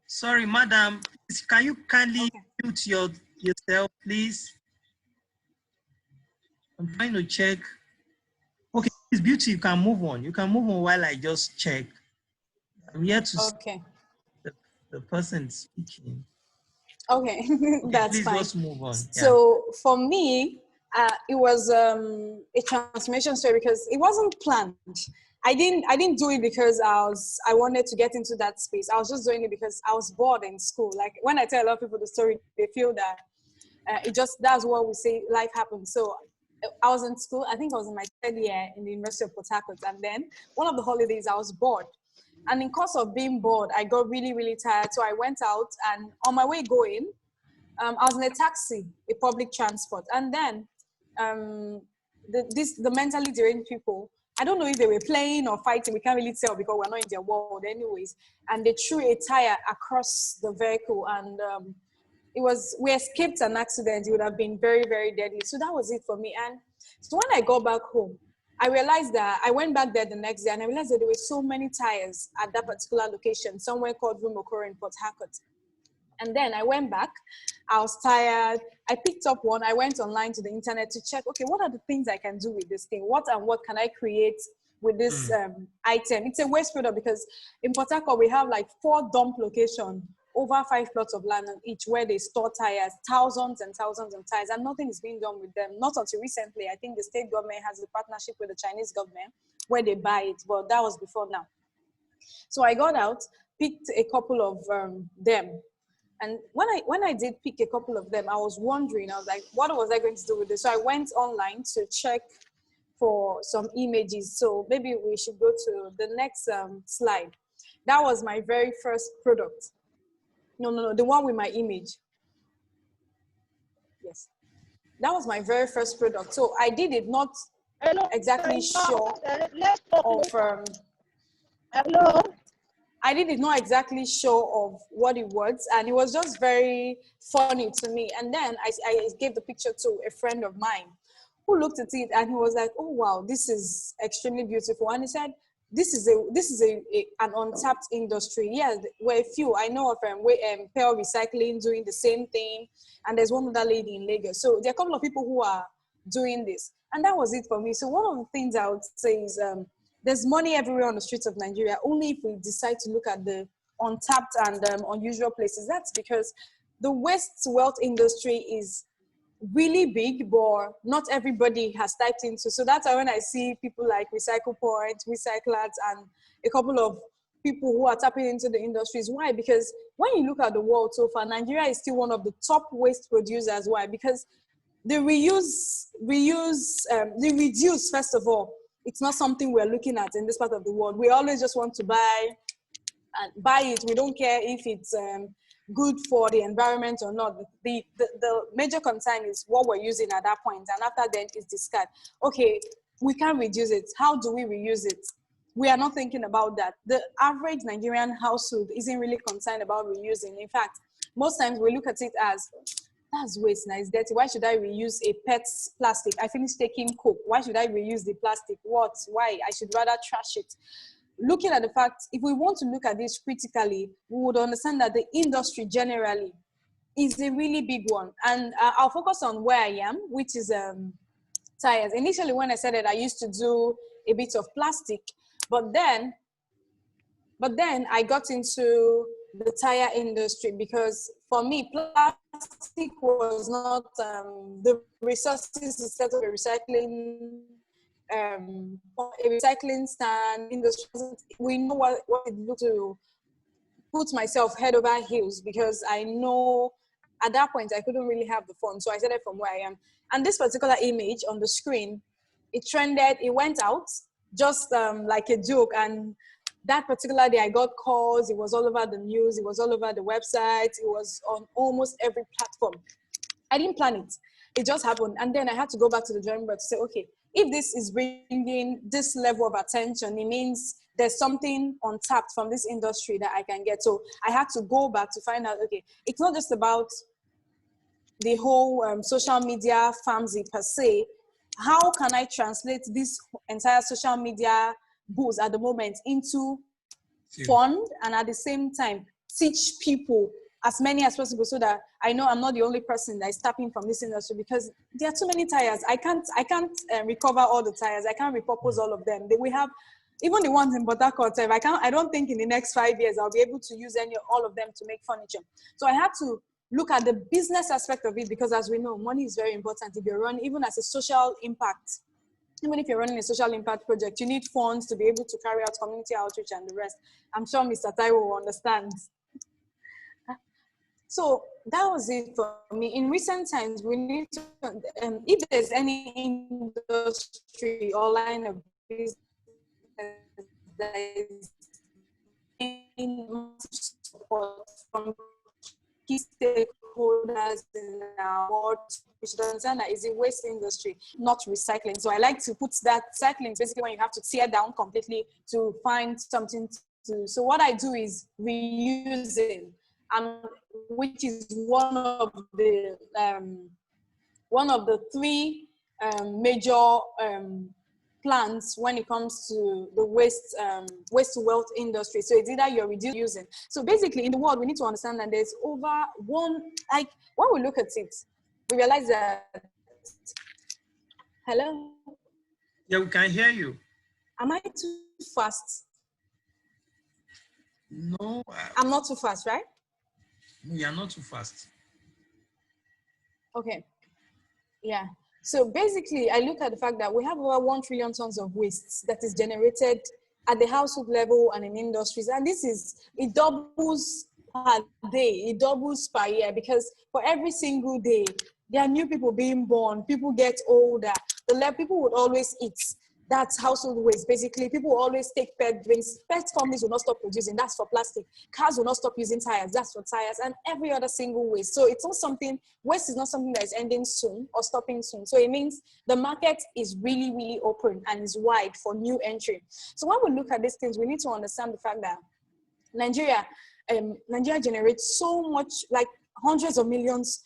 Sorry, madam, please, can you kindly Okay. mute yourself, please? I'm trying to check. Okay, it's Beauty. You can move on. You can move on while I just check. I'm here to see Okay. the person speaking. Okay, Okay, that's please fine. just move on. Yeah. So for me, it was a transformation story because it wasn't planned. I didn't do it because I wanted to get into that space. I was just doing it because I was bored in school. Like when I tell a lot of people the story, they feel that that's what we say life happens. So I was in school. I think I was in my third year in the University of Port Harcourt, and then one of the holidays I was bored. And in course of being bored, I got really, really tired. So I went out, and on my way going, I was in a taxi, a public transport, and then the mentally deranged people. I don't know if they were playing or fighting. We can't really tell because we're not in their world, anyways. And they threw a tire across the vehicle, and we escaped an accident. It would have been very, very deadly. So that was it for me. And so when I got back home, I realized that I went back there the next day, and I realized that there were so many tires at that particular location, somewhere called Rumokoro in Port Harcourt. And then I went back. I was tired. I picked up one. I went online to the internet to check, okay, what are the things I can do with this thing? What can I create with this item? It's a waste product because in Port Harcourt, we have like 4 dump locations, over 5 plots of land on each where they store tires, thousands and thousands of tires, and nothing is being done with them. Not until recently. I think the state government has a partnership with the Chinese government where they buy it, but that was before now. So I got out, picked a couple of them. And when I did pick a couple of them, I was wondering, I was like, what was I going to do with this? So I went online to check for some images. So maybe we should go to the next slide. That was my very first product. No, the one with my image. Yes. That was my very first product. So I did it not exactly sure of Hello. I did not exactly sure of what it was, and it was just very funny to me. And then I gave the picture to a friend of mine who looked at it, and he was like, "Oh wow, this is extremely beautiful." And he said, "This is an untapped industry. Yeah, where few I know of Pearl Recycling doing the same thing, and there's one other lady in Lagos. So there are a couple of people who are doing this, and that was it for me. So one of the things I would say is there's money everywhere on the streets of Nigeria, only if we decide to look at the untapped and unusual places. That's because the waste wealth industry is really big, but not everybody has typed into. So that's why when I see people like Recycle Point, Recyclers, and a couple of people who are tapping into the industries. Why? Because when you look at the world so far, Nigeria is still one of the top waste producers. Why? Because the reduce, first of all, it's not something we're looking at in this part of the world. We always just want to buy it. We don't care if it's good for the environment or not. The major concern is what we're using at that point, and after then it's discard. Okay, we can reduce it. How do we reuse it? We are not thinking about that. The average Nigerian household isn't really concerned about reusing. In fact, most times we look at it as, that's waste, now it's dirty. Why should I reuse a pet's plastic? I finished taking Coke. Why should I reuse the plastic? What? Why? I should rather trash it. Looking at the fact, if we want to look at this critically, we would understand that the industry generally is a really big one. And I'll focus on where I am, which is tires. Initially, when I said it, I used to do a bit of plastic, but then I got into the tire industry because for me, plastic was not the resources instead of a recycling stand industry. We know what it looked to put myself head over heels because I know at that point I couldn't really have the phone. So I started from where I am. And this particular image on the screen, it trended, it went out just like a joke. And that particular day I got calls, it was all over the news, it was all over the website, it was on almost every platform. I didn't plan it. It just happened. And then I had to go back to the drawing board to say, okay, if this is bringing this level of attention, it means there's something untapped from this industry that I can get. So I had to go back to find out, okay, it's not just about the whole social media farmsy per se. How can I translate this entire social media boost at the moment into fund, and at the same time teach people as many as possible, so that I know I'm not the only person that is tapping from this industry, because there are too many tires. I can't recover all the tires. I can't repurpose all of them. We have even the ones in Port Harcourt. I don't think in the next 5 years I'll be able to use all of them to make furniture. So I had to look at the business aspect of it, because as we know, money is very important if you're running, even as a social impact. Even if you're running a social impact project, you need funds to be able to carry out community outreach and the rest. I'm sure Mr. Taiwo will understand. So that was it for me. In recent times, we need to, if there's any industry or line of business that is in support from key stakeholders in our world, we should understand that it's a waste industry, not recycling. So I like to put that cycling is basically when you have to tear down completely to find something to. So what I do is reusing, which is one of the three major plans when it comes to the waste to wealth industry. So it's either you're reducing. So basically in the world, we need to understand that there's over one, like when we look at it, we realize that, hello? Yeah, we can hear you. Am I too fast? No. I'm not too fast, right? No, you're not too fast. Okay. Yeah. So basically, I look at the fact that we have over 1 trillion tons of waste that is generated at the household level and in industries. And it doubles per day, it doubles per year, because for every single day, there are new people being born, people get older, people would always eat. That's household waste. Basically, people will always take PET drinks. PET companies will not stop producing. That's for plastic. Cars will not stop using tires. That's for tires, and every other single waste. So it's not something, waste is not something that is ending soon or stopping soon. So it means the market is really, really open and is wide for new entry. So when we look at these things, we need to understand the fact that Nigeria generates so much, like hundreds of millions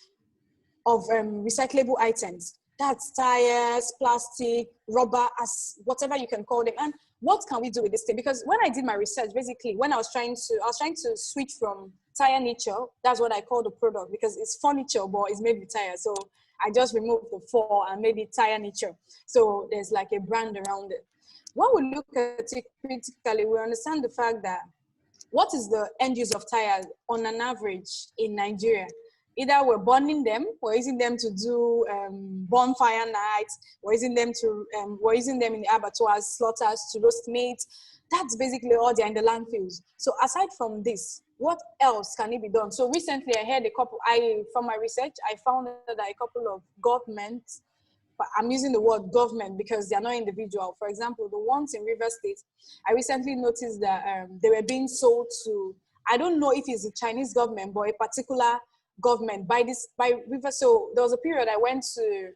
of recyclable items. That's tires, plastic, rubber, as whatever you can call them. And what can we do with this thing? Because when I did my research, basically, when I was trying to switch from tire nature, that's what I call the product, because it's furniture, but it's made with tires. So I just removed the four and made it tire nature. So there's like a brand around it. When we look at it critically, we understand the fact that what is the end use of tires on an average in Nigeria? Either we're burning them, we're using them to do bonfire nights, we're using them in the abattoirs, slaughters to roast meat. That's basically all they're in the landfills. So aside from this, what else can it be done? So recently I heard from my research, I found that a couple of governments, I'm using the word government because they're not individual. For example, the ones in River State, I recently noticed that they were being sold to, I don't know if it's the Chinese government, but a particular government by River. So there was a period I went to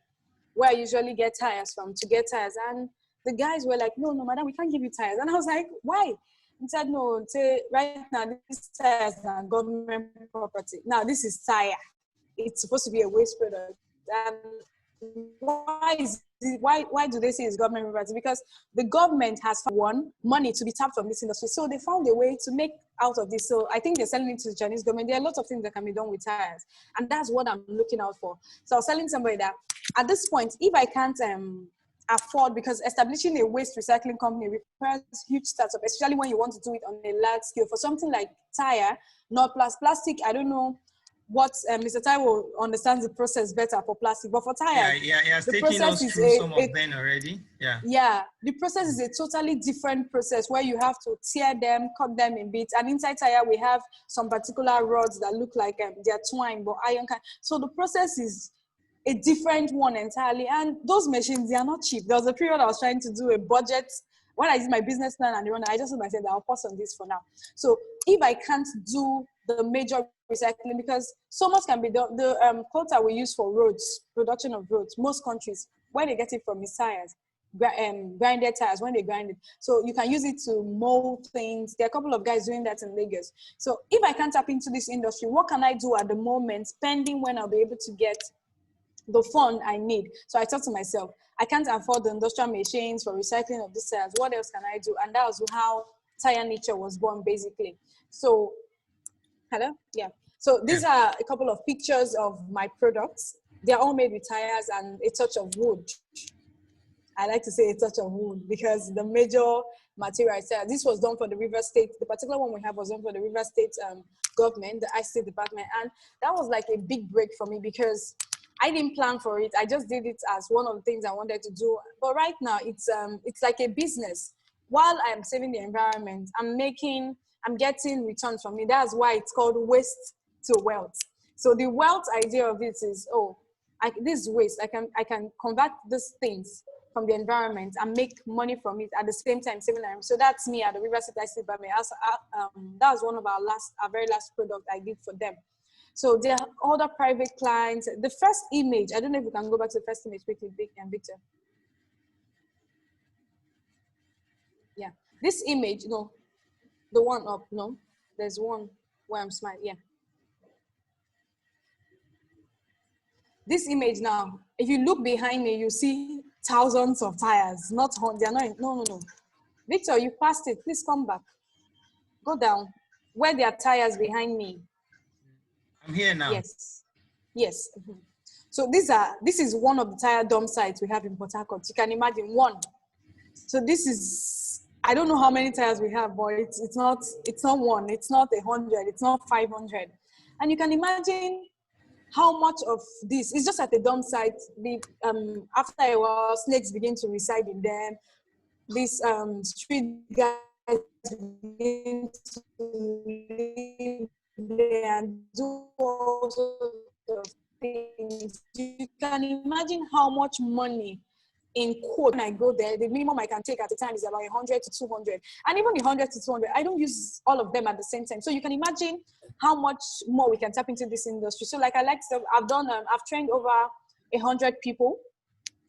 where I usually get tires from to get tires, and the guys were like, no, madam, we can't give you tires. And I was like, why? He said, no, right now this tires are government property. Now this is tire. It's supposed to be a waste product. And why do they say it's government property? Because the government has found money to be tapped from this industry. So they found a way to make out of this. So I think they're selling it to the Chinese government. There are lots of things that can be done with tires. And that's what I'm looking out for. So I was telling somebody that at this point, if I can't afford, because establishing a waste recycling company requires huge startup, especially when you want to do it on a large scale. For something like tire, not plastic, I don't know what Mr. Taiwo understands the process better for plastic, but for tire, the process is through some of them already. Yeah, the process is a totally different process where you have to tear them, cut them in bits. And inside tire, we have some particular rods that look like they're twine, but iron kind. So the process is a different one entirely. And those machines, they are not cheap. There was a period I was trying to do a budget. When I did my business plan and I just told myself that I'll pause on this for now. So if I can't do the major recycling, because so much can be done. The quota we use for roads, production of roads, most countries, where they get it from is tires. grinded tires when they grind it. So you can use it to mold things. There are a couple of guys doing that in Lagos. So if I can't tap into this industry, what can I do at the moment, pending when I'll be able to get the fund I need? So I thought to myself, I can't afford the industrial machines for recycling of these tires. What else can I do? And that was how Tire Nature was born, basically. So, hello? Yeah. So these are a couple of pictures of my products. They're all made with tires and a touch of wood. I like to say a touch of wood because the major material is tires. This was done for the River State. The particular one we have was done for the River State government, the ICT department. And that was like a big break for me because I didn't plan for it. I just did it as one of the things I wanted to do. But right now, it's like a business. While I'm saving the environment, I'm getting returns from it. That's why it's called waste to wealth. So the wealth idea of it is, this waste, I can convert these things from the environment and make money from it at the same time saving them. So that's me at the River State ICT department. That was one of our very last product I did for them. So there are other private clients. The first image, I don't know if we can go back to the first image quickly, Victor. Yeah, this image, no, the one up, no, there's one where I'm smiling, yeah. This image now, if you look behind me, you see thousands of tires, not hundreds, they're not, no. Victor, you passed it, please come back. Go down, where there are tires behind me. I'm here now. Yes. Mm-hmm. So this is one of the tire dump sites we have in Port Harcourt. You can imagine one. So this is, I don't know how many tires we have, but it's not one, it's not 100, it's not 500. And you can imagine how much of this is just at the dump site. After a while, snakes begin to reside in them. These street guys begin to live there and do all sorts of things. You can imagine how much money in quote, when I go there, the minimum I can take at a time is about 100 to 200. And even the 100 to 200, I don't use all of them at the same time. So you can imagine how much more we can tap into this industry. So like I like to say, I've trained over 100 people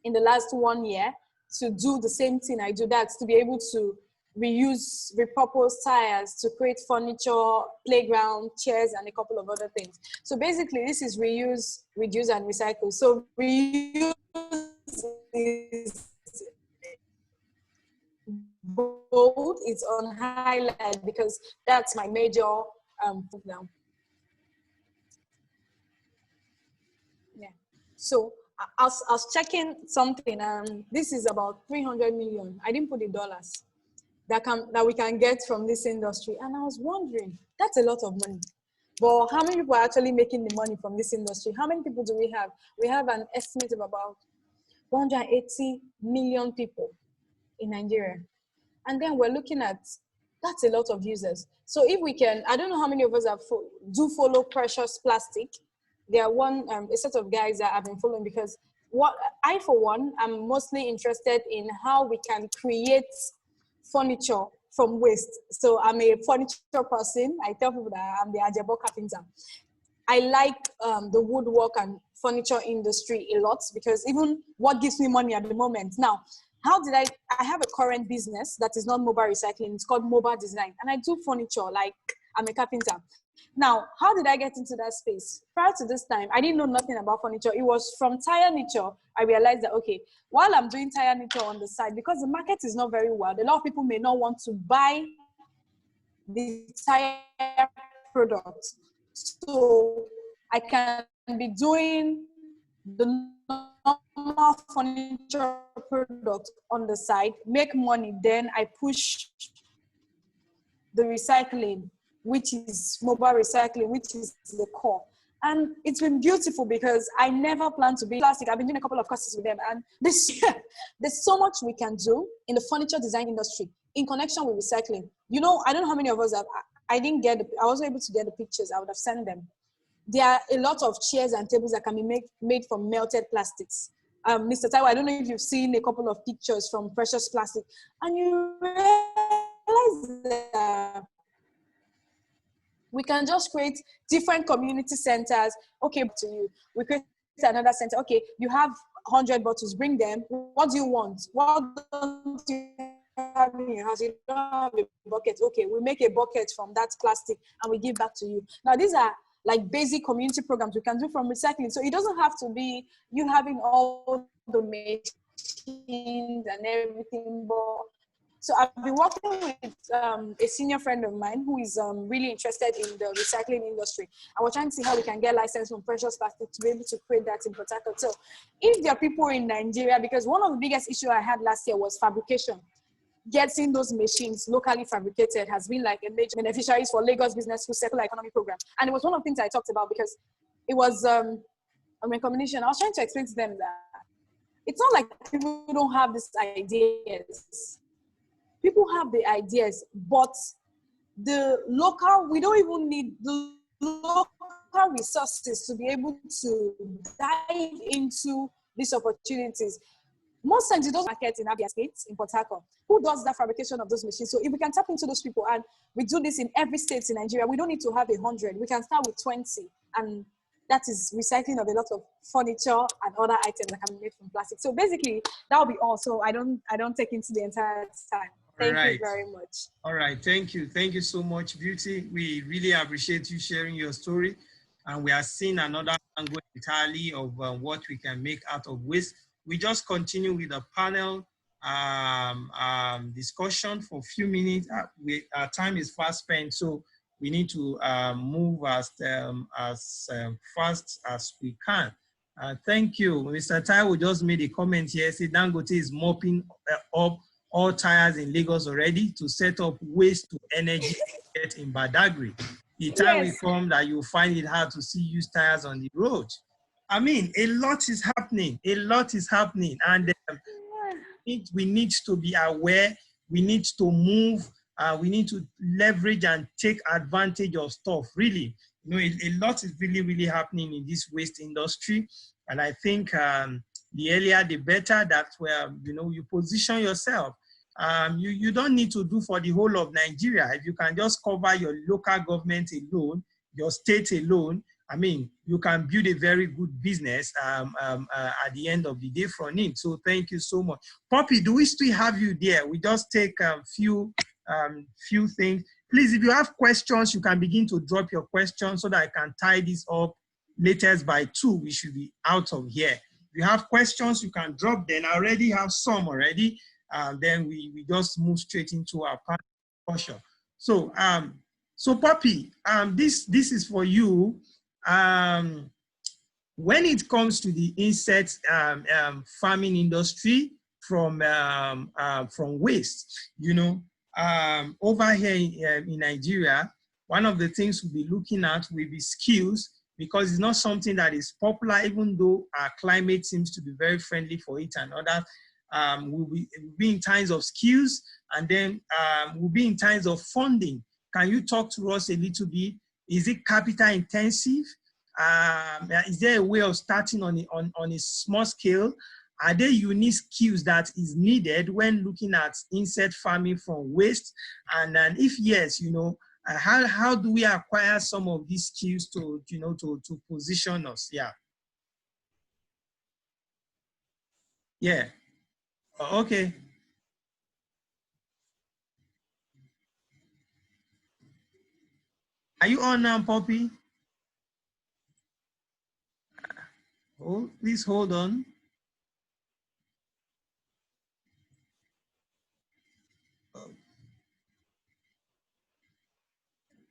in the last 1 year to do the same thing I do. That's to be able to repurpose tires to create furniture, playground, chairs, and a couple of other things. So basically, this is reuse, reduce, and recycle. So reuse is bold, it's on highlight because that's my major now. Yeah. So I was checking something, and this is about 300 million. I didn't put the dollars that we can get from this industry, and I was wondering, that's a lot of money. But how many people are actually making the money from this industry? How many people do we have? We have an estimate of about 180 million people in Nigeria. And then we're looking at, that's a lot of users. So if we can, I don't know how many of us do follow Precious Plastic. There are a set of guys that I've been following because for one, I'm mostly interested in how we can create furniture from waste. So I'm a furniture person. I tell people that I'm the Ajabo carpenter. I like the woodwork and furniture industry a lot because even what gives me money at the moment. Now, I have a current business that is not mobile recycling. It's called mobile design. And I do furniture, like I'm a carpenter. Now, how did I get into that space? Prior to this time, I didn't know nothing about furniture. It was from Tire Nature, I realized that, okay, while I'm doing Tire Nature on the side, because the market is not very wide, a lot of people may not want to buy the tire product. So I can be doing the normal furniture product on the side, make money, then I push the recycling, which is mobile recycling, which is the core. And it's been beautiful because I never planned to be plastic. I've been doing a couple of courses with them, and there's so much we can do in the furniture design industry in connection with recycling. You know, I don't know how many of us have, I wasn't able to get the pictures. I would have sent them. There are a lot of chairs and tables that can be made from melted plastics. Mr. Taiwo, I don't know if you've seen a couple of pictures from Precious Plastic, and you realize that we can just create different community centers. Okay, to you, we create another center. Okay, you have 100 bottles, bring them. What do you want? What don't you have in your house? You don't have a bucket. Okay, we make a bucket from that plastic and we give back to you. Now, these are like basic community programs we can do from recycling. So it doesn't have to be you having all the machines and everything. But so I've been working with a senior friend of mine who is really interested in the recycling industry. And we're trying to see how we can get license from precious plastic to be able to create that in Port Harcourt. So if there are people in Nigeria, because one of the biggest issues I had last year was fabrication. Getting those machines locally fabricated has been like a major beneficiaries for Lagos Business School Circular Economy Program. And it was one of the things I talked about because it was a recommendation. I was trying to explain to them that it's not like people don't have these ideas. People have the ideas, but the local, we don't even need the local resources to be able to dive into these opportunities. Most times it doesn't market in Abia State, in Port Harcourt. Who does that fabrication of those machines? So if we can tap into those people, and we do this in every state in Nigeria, we don't need to have 100. We can start with 20, and that is recycling of a lot of furniture and other items that can be made from plastic. So basically, that will be all. So I don't take into the entire time. Thank you very much. All right, thank you. Thank you so much, Beauty. We really appreciate you sharing your story. And we are seeing another angle entirely of what we can make out of waste. We just continue with the panel discussion for a few minutes. Our time is fast spent, so we need to move as fast as we can. Thank you. Mr. Taiwo just made a comment here, say Dangote is mopping up all tires in Lagos already to set up waste to energy in Badagry. The time will come that you'll find it hard to see used tires on the road. I mean, a lot is happening. A lot is happening. And we need to be aware. We need to move. We need to leverage and take advantage of stuff, really. You know, a lot is really, really happening in this waste industry. And I think the earlier, the better. That's where, you know, you position yourself. You don't need to do for the whole of Nigeria. If you can just cover your local government alone, your state alone, I mean, you can build a very good business at the end of the day from it. So thank you so much. Poppy, do we still have you there? We just take a few things. Please, if you have questions, you can begin to drop your questions so that I can tie this up. Latest by 2, we should be out of here. If you have questions, you can drop them. I already have some already. Then we just move straight into our portion. So so Poppy, this is for you. When it comes to the insect farming industry from waste, you know, over here in Nigeria, one of the things we'll be looking at will be skills, because it's not something that is popular, even though our climate seems to be very friendly for it and others. We'll be in times of skills, and then we'll be in times of funding. Can you talk to us a little bit? Is it capital intensive? Is there a way of starting on a small scale? Are there unique skills that is needed when looking at insect farming from waste? And then if yes, you know, how do we acquire some of these skills to, you know, to position us? Yeah. Yeah. Okay. Are you on now, Poppy? Oh, please hold on.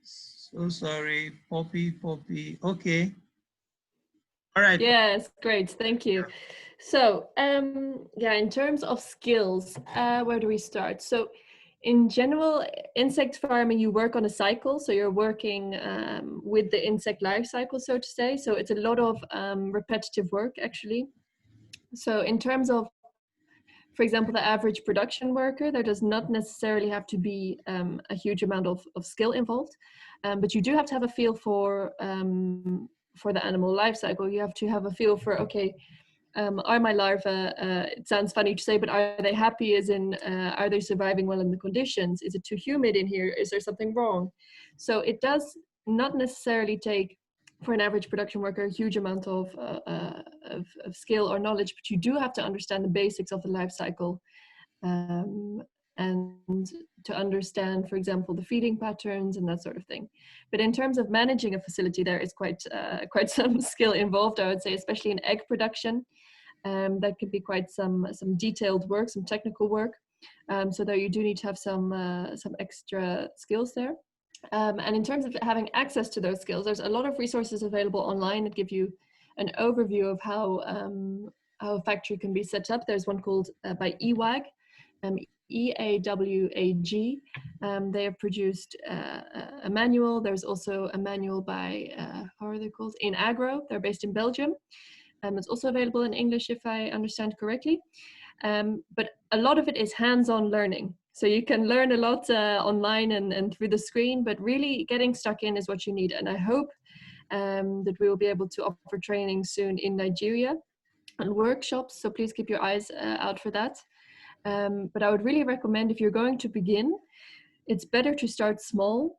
So sorry, Poppy. Okay. All right. Yes, great. Thank you. So, yeah, in terms of skills, where do we start? So, in general, insect farming, you work on a cycle. So you're working with the insect life cycle, so to say. So it's a lot of repetitive work, actually. So in terms of, for example, the average production worker, there does not necessarily have to be a huge amount of skill involved, but you do have to have a feel for the animal life cycle. You have to have a feel for, okay, are my larvae, it sounds funny to say, but are they happy, as in, are they surviving well in the conditions? Is it too humid in here? Is there something wrong? So it does not necessarily take, for an average production worker, a huge amount of skill or knowledge, but you do have to understand the basics of the life cycle, and to understand, for example, the feeding patterns and that sort of thing. But in terms of managing a facility, there is quite some skill involved, I would say, especially in egg production. That could be quite some detailed work, some technical work. So that you do need to have some extra skills there. And in terms of having access to those skills, there's a lot of resources available online that give you an overview of how a factory can be set up. There's one called by EWAG, EAWAG. They have produced a manual. There's also a manual by, how are they called? In Agro. They're based in Belgium. It's also available in English, if I understand correctly. But a lot of it is hands-on learning. So you can learn a lot online and through the screen, but really getting stuck in is what you need. And I hope that we will be able to offer training soon in Nigeria and workshops. So please keep your eyes out for that. But I would really recommend, if you're going to begin, it's better to start small,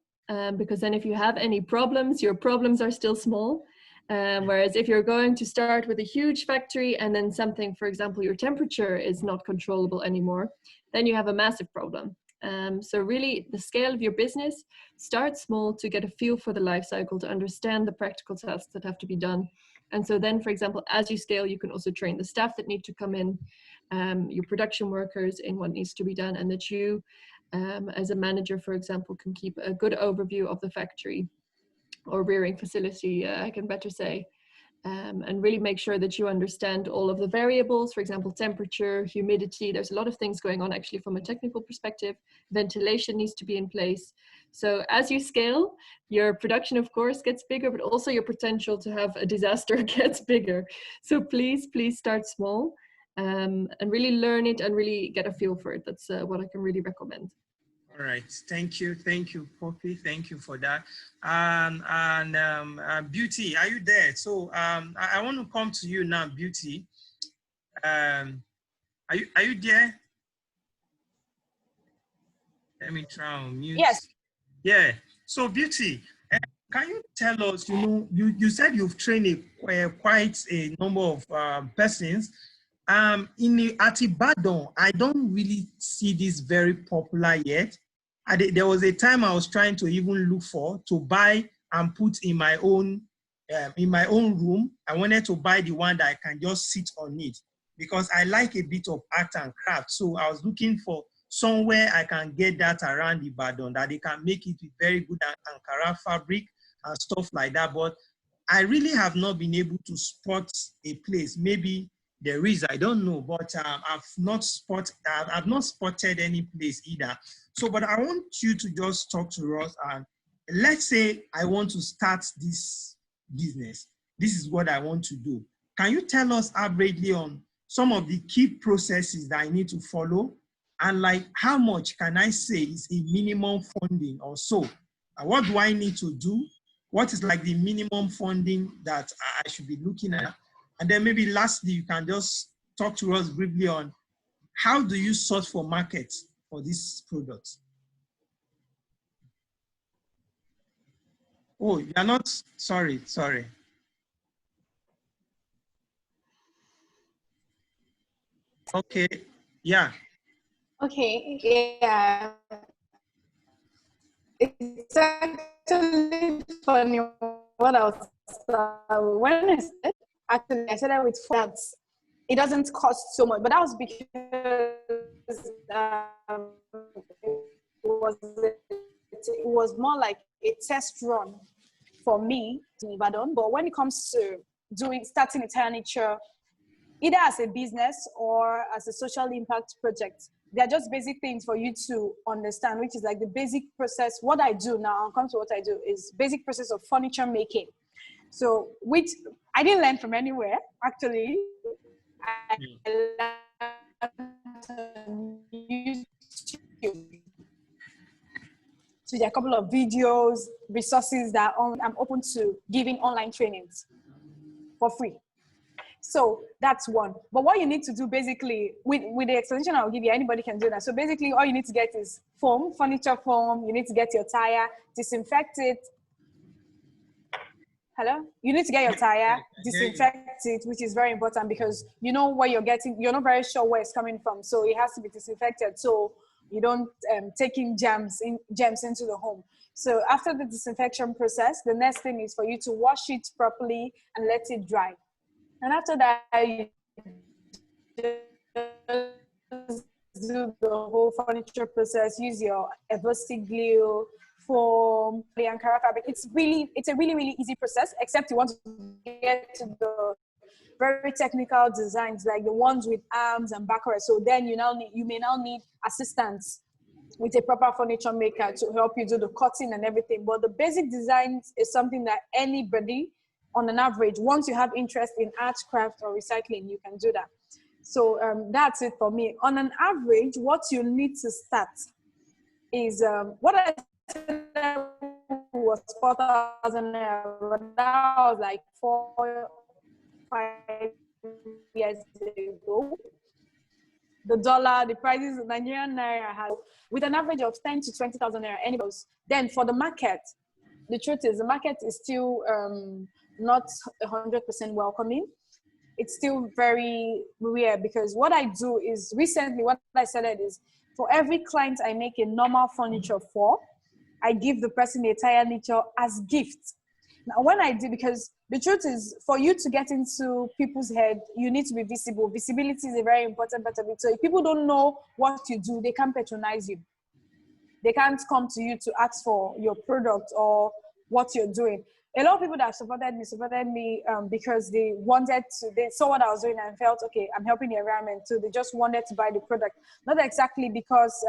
because then if you have any problems, your problems are still small. Whereas if you're going to start with a huge factory and then something, for example, your temperature is not controllable anymore, then you have a massive problem. So really the scale of your business, start small to get a feel for the life cycle, to understand the practical tasks that have to be done. And so then, for example, as you scale, you can also train the staff that need to come in, your production workers in what needs to be done, and that you, as a manager, for example, can keep a good overview of the factory or rearing facility, I can better say, and really make sure that you understand all of the variables, for example, temperature, humidity. There's a lot of things going on actually from a technical perspective. Ventilation needs to be in place. So as you scale, your production, of course, gets bigger, but also your potential to have a disaster gets bigger. So please start small, and really learn it and really get a feel for it. That's what I can really recommend. All right, thank you, Poppy, thank you for that. Beauty, are you there? So I want to come to you now, Beauty. Are you there? Let me try on mute. Yes. Yeah. So Beauty, can you tell us? You said you've trained quite a number of persons. At Ibadan, I don't really see this very popular yet. There was a time I was trying to even look to buy and put in my own room. I wanted to buy the one that I can just sit on it, because I like a bit of art and craft. So I was looking for somewhere I can get that around Ibadan, that they can make it with very good Ankara fabric and stuff like that. But I really have not been able to spot a place. Maybe there is, I don't know, but I've not spotted any place either. So, but I want you to just talk to us, and let's say I want to start this business. This is what I want to do. Can you tell us averagely on some of the key processes that I need to follow, and like how much can I say is a minimum funding or so? And what do I need to do? What is like the minimum funding that I should be looking at? And then maybe lastly, you can just talk to us briefly on how do you source for markets for these products? Oh, you're not, sorry. Okay, yeah. Okay, yeah. It's actually funny what I was when I said, actually I said that with that it doesn't cost so much, but that was because it was more like a test run for me in Ibadan. But when it comes to starting a furniture, either as a business or as a social impact project, they're just basic things for you to understand, which is like the basic process. What I do now, I'll come to what I do, is basic process of furniture making. So, which I didn't learn from anywhere, actually. I learned on YouTube. So there are a couple of videos, resources that I'm open to giving online trainings for free. So that's one. But what you need to do basically, with the explanation I'll give you, anybody can do that. So basically all you need to get is foam, furniture foam. You need to get your tire, disinfect it. Hello? You need to get your tire, hear you. disinfect it, which is very important because you know where you're getting, you're not very sure where it's coming from. So it has to be disinfected so you don't take in germs into the home. So after the disinfection process, the next thing is for you to wash it properly and let it dry. And after that, you just do the whole furniture process, use your elastic glue, foam, the Ankara fabric. It's a really easy process, except you want to get to the very technical designs like the ones with arms and backrest. So then you may now need assistance with a proper furniture maker to help you do the cutting and everything. But the basic designs is something that anybody on an average, once you have interest in art, craft, or recycling, you can do that. So that's it for me. On an average, what you need to start is what I said was 4,000 naira, but that was like 4-5 years ago. The dollar, the prices of Nigerian naira has, with an average of 10 to 20,000 naira, anybody. Then for the market, the truth is the market is still not 100% welcoming. It's still very weird because what I do is recently what I said is for every client I make a normal furniture for, I give the person a tire niche as gift. Now when I do, because the truth is for you to get into people's head, you need to be visible. Visibility is a very important part of it. So if people don't know what you do, they can't patronize you. They can't come to you to ask for your product or what you're doing. A lot of people that supported me because they saw what I was doing and felt, okay, I'm helping the environment too. They just wanted to buy the product. Not exactly because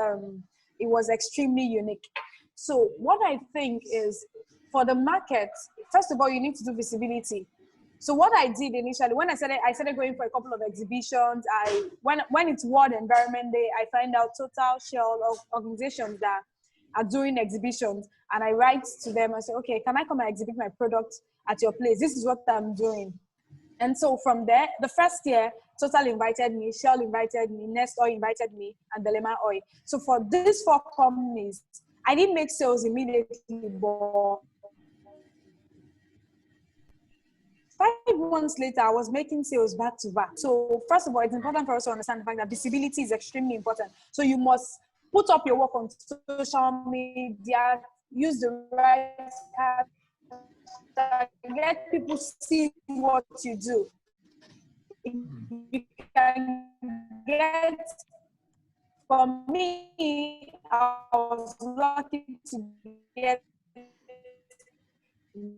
it was extremely unique. So what I think is for the market, first of all, you need to do visibility. So what I did initially, when I started going for a couple of exhibitions. When it's World Environment Day, I find out total shell of organizations that are doing exhibitions, and I write to them and say, okay, can I come and exhibit my product at your place? This is what I'm doing. And so from there, the first year, Total invited me, Shell invited me, Nest Oil invited me, and Belema Oil. So for these 4 companies, I didn't make sales immediately, but 5 months later, I was making sales back to back. So first of all, it's important for us to understand the fact that visibility is extremely important. So you must put up your work on social media, use the right hashtag, get people see what you do. If you can get, for me, I was lucky to get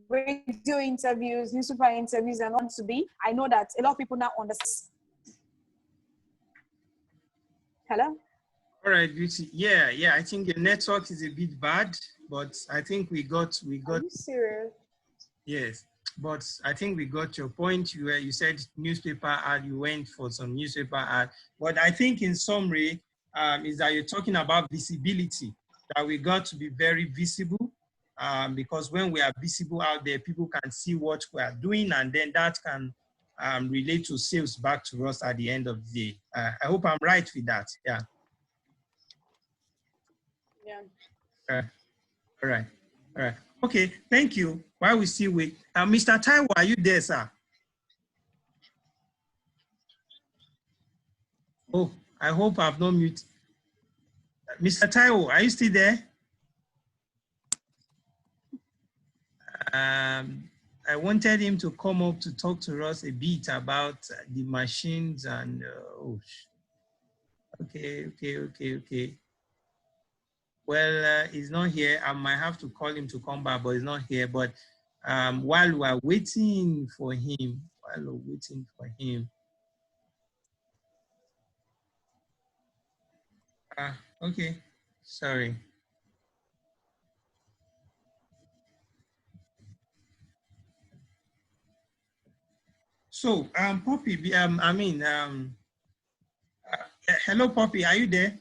radio interviews, newspaper interviews, and want to be. I know that a lot of people now understand. Hello? All right, Beauty. Yeah, I think the network is a bit bad, but I think we got. Are you serious? Yes, but I think we got your point. You said newspaper ad, you went for some newspaper ad. But I think in summary, is that you're talking about visibility, that we got to be very visible, because when we are visible out there, people can see what we are doing, and then that can relate to sales back to us at the end of the day. I hope I'm right with that. Yeah. Yeah. All right. Okay, thank you. While we still wait, Mr. Taiwo, are you there, sir? Oh, I hope I've not muted. Mr. Taiwo, are you still there? I wanted him to come up to talk to us a bit about the machines and, okay. Well, he's not here. I might have to call him to come back, but he's not here. But while we're waiting for him, okay, sorry. So, Poppy, hello, Poppy, are you there?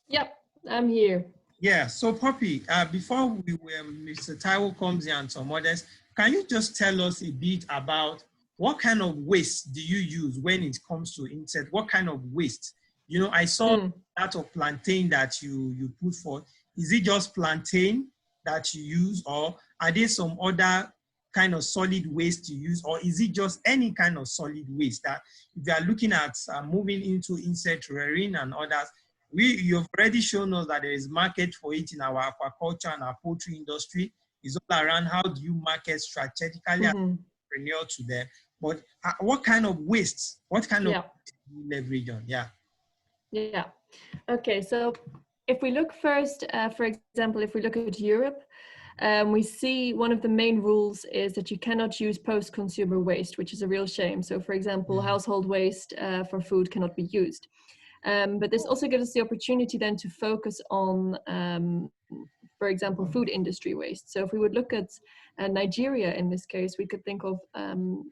Yep, I'm here. Yeah, so Poppy, before Mr. Taiwo comes in and some others, can you just tell us a bit about what kind of waste do you use when it comes to insect? What kind of waste? You know, I saw that of plantain that you put forth. Is it just plantain that you use, or are there some other kind of solid waste to use, or is it just any kind of solid waste? That if you are looking at moving into insect rearing and others, you've already shown us that there is market for it in our aquaculture and our poultry industry. It's all around how do you market strategically as entrepreneur to them. But what kind of waste? What kind of leverage on? Yeah. Yeah. Okay. So if we look first, for example, if we look at Europe, we see one of the main rules is that you cannot use post-consumer waste, which is a real shame. So for example, household waste for food cannot be used. But this also gives us the opportunity then to focus on, for example, food industry waste. So if we would look at Nigeria in this case, we could think of,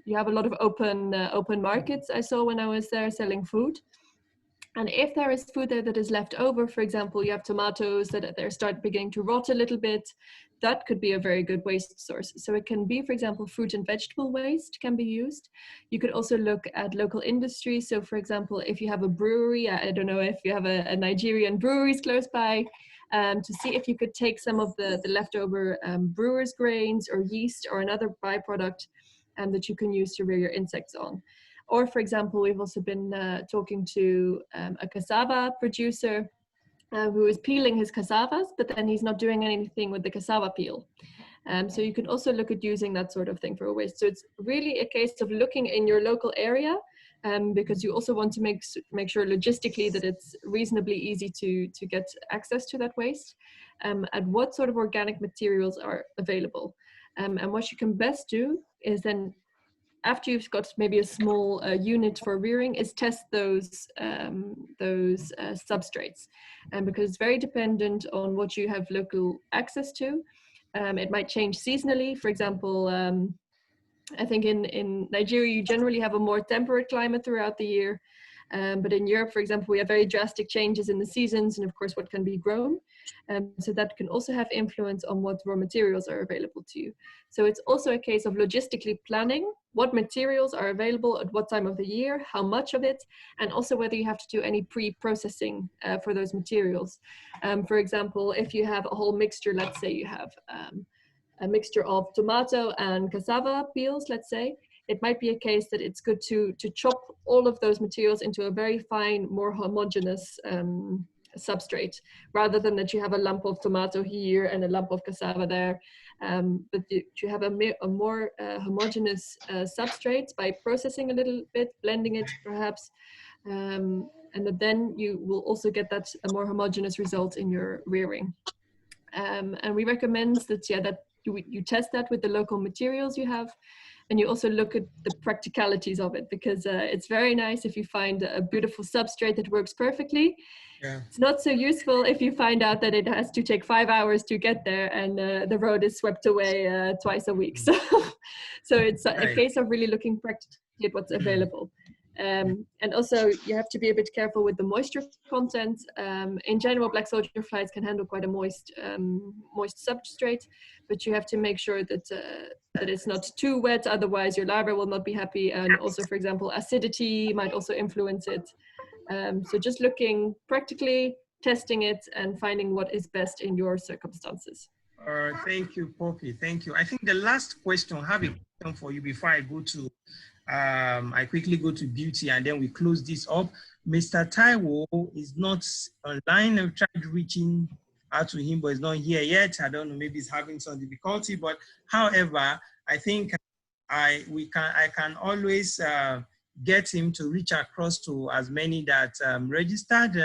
you have a lot of open markets I saw when I was there selling food. And if there is food there that is left over, for example, you have tomatoes that they start beginning to rot a little bit, that could be a very good waste source. So it can be, for example, fruit and vegetable waste can be used. You could also look at local industry. So for example, if you have a brewery, I don't know if you have a Nigerian breweries close by, to see if you could take some of the leftover brewer's grains or yeast or another byproduct that you can use to rear your insects on. Or for example, we've also been talking to a cassava producer who is peeling his cassavas, but then he's not doing anything with the cassava peel. So you can also look at using that sort of thing for a waste. So it's really a case of looking in your local area, because you also want to make sure logistically that it's reasonably easy to get access to that waste, and what sort of organic materials are available. And what you can best do is then, after you've got maybe a small unit for rearing, is test those substrates, because it's very dependent on what you have local access to. It might change seasonally. For example, I think in Nigeria, you generally have a more temperate climate throughout the year. But in Europe, for example, we have very drastic changes in the seasons and of course what can be grown. So that can also have influence on what raw materials are available to you. So it's also a case of logistically planning what materials are available at what time of the year, how much of it, and also whether you have to do any pre-processing for those materials. For example, if you have a whole mixture, let's say you have a mixture of tomato and cassava peels, let's say, it might be a case that it's good to chop all of those materials into a very fine, more homogeneous substrate, rather than that you have a lump of tomato here and a lump of cassava there. But you have a more homogeneous substrate by processing a little bit, blending it perhaps, and then you will also get that a more homogeneous result in your rearing. And we recommend that, that you test that with the local materials you have, and you also look at the practicalities of it, because it's very nice if you find a beautiful substrate that works perfectly. Yeah. It's not so useful if you find out that it has to take 5 hours to get there and the road is swept away twice a week. So it's a case of really looking practically at what's available. And also you have to be a bit careful with the moisture content. In general, black soldier flies can handle quite a moist substrate, but you have to make sure that that it's not too wet, otherwise your larvae will not be happy. And also, for example, acidity might also influence it. So just looking practically, testing it, and finding what is best in your circumstances. Thank you, Poppy. Thank you. I think the last question, I have a question for you before I go to, I quickly go to beauty and then we close this up. Mr. Taiwo is not online. I've tried reaching out to him, but he's not here yet. I don't know, maybe he's having some difficulty, but however, I think I can always get him to reach across to as many that registered.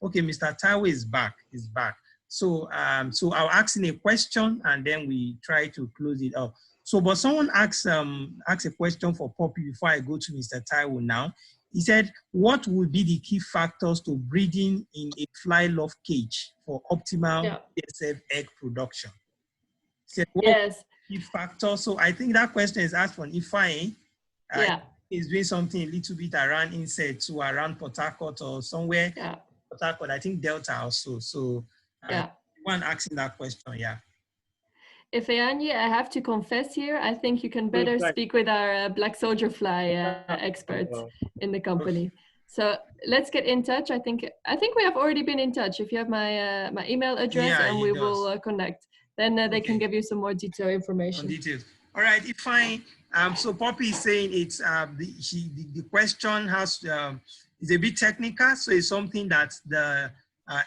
Okay, Mr. Taiwo is back. He's back. So I'll ask him a question and then we try to close it up. So, but someone asked a question for Poppy before I go to Mr. Taiwo now. He said, what would be the key factors to breeding in a fly loft cage for optimal PSF egg production? He said, what key factors? So I think that question is asked from Ifeanyi. He's doing something a little bit around insects or around Port Harcourt or somewhere. Port Harcourt, I think Delta also. So one asking that question, Ifeanyi, I have to confess here, I think you can better speak with our black soldier fly expert in the company. So let's get in touch. I think we have already been in touch. If you have my my email address, and we will connect. Then they can give you some more detailed information. Details. All right, if I so Poppy is saying it's the question has is a bit technical, so it's something that the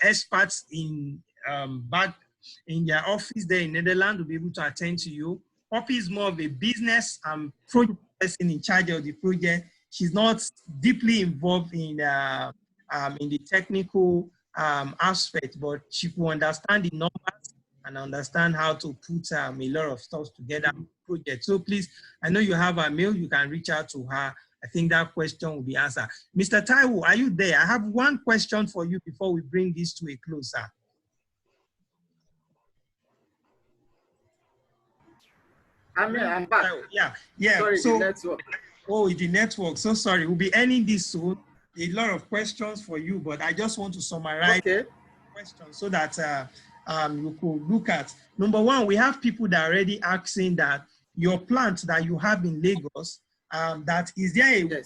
experts in back in their office there in Netherlands will be able to attend to you. Poppy is more of a business project person in charge of the project. She's not deeply involved in the technical aspect, but she will understand the numbers and understand how to put a lot of stuff together project. So please, I know you have a mail, you can reach out to her. I think that question will be answered. Mr. Taiwo, are you there? I have one question for you before we bring this to a close, sir. I'm back. Yeah. Sorry, so, the network. Oh, the network. So sorry. We'll be ending this soon. A lot of questions for you, but I just want to summarize questions so that you could look at. Number one, we have people that are already asking that your plant that you have in Lagos, that is there a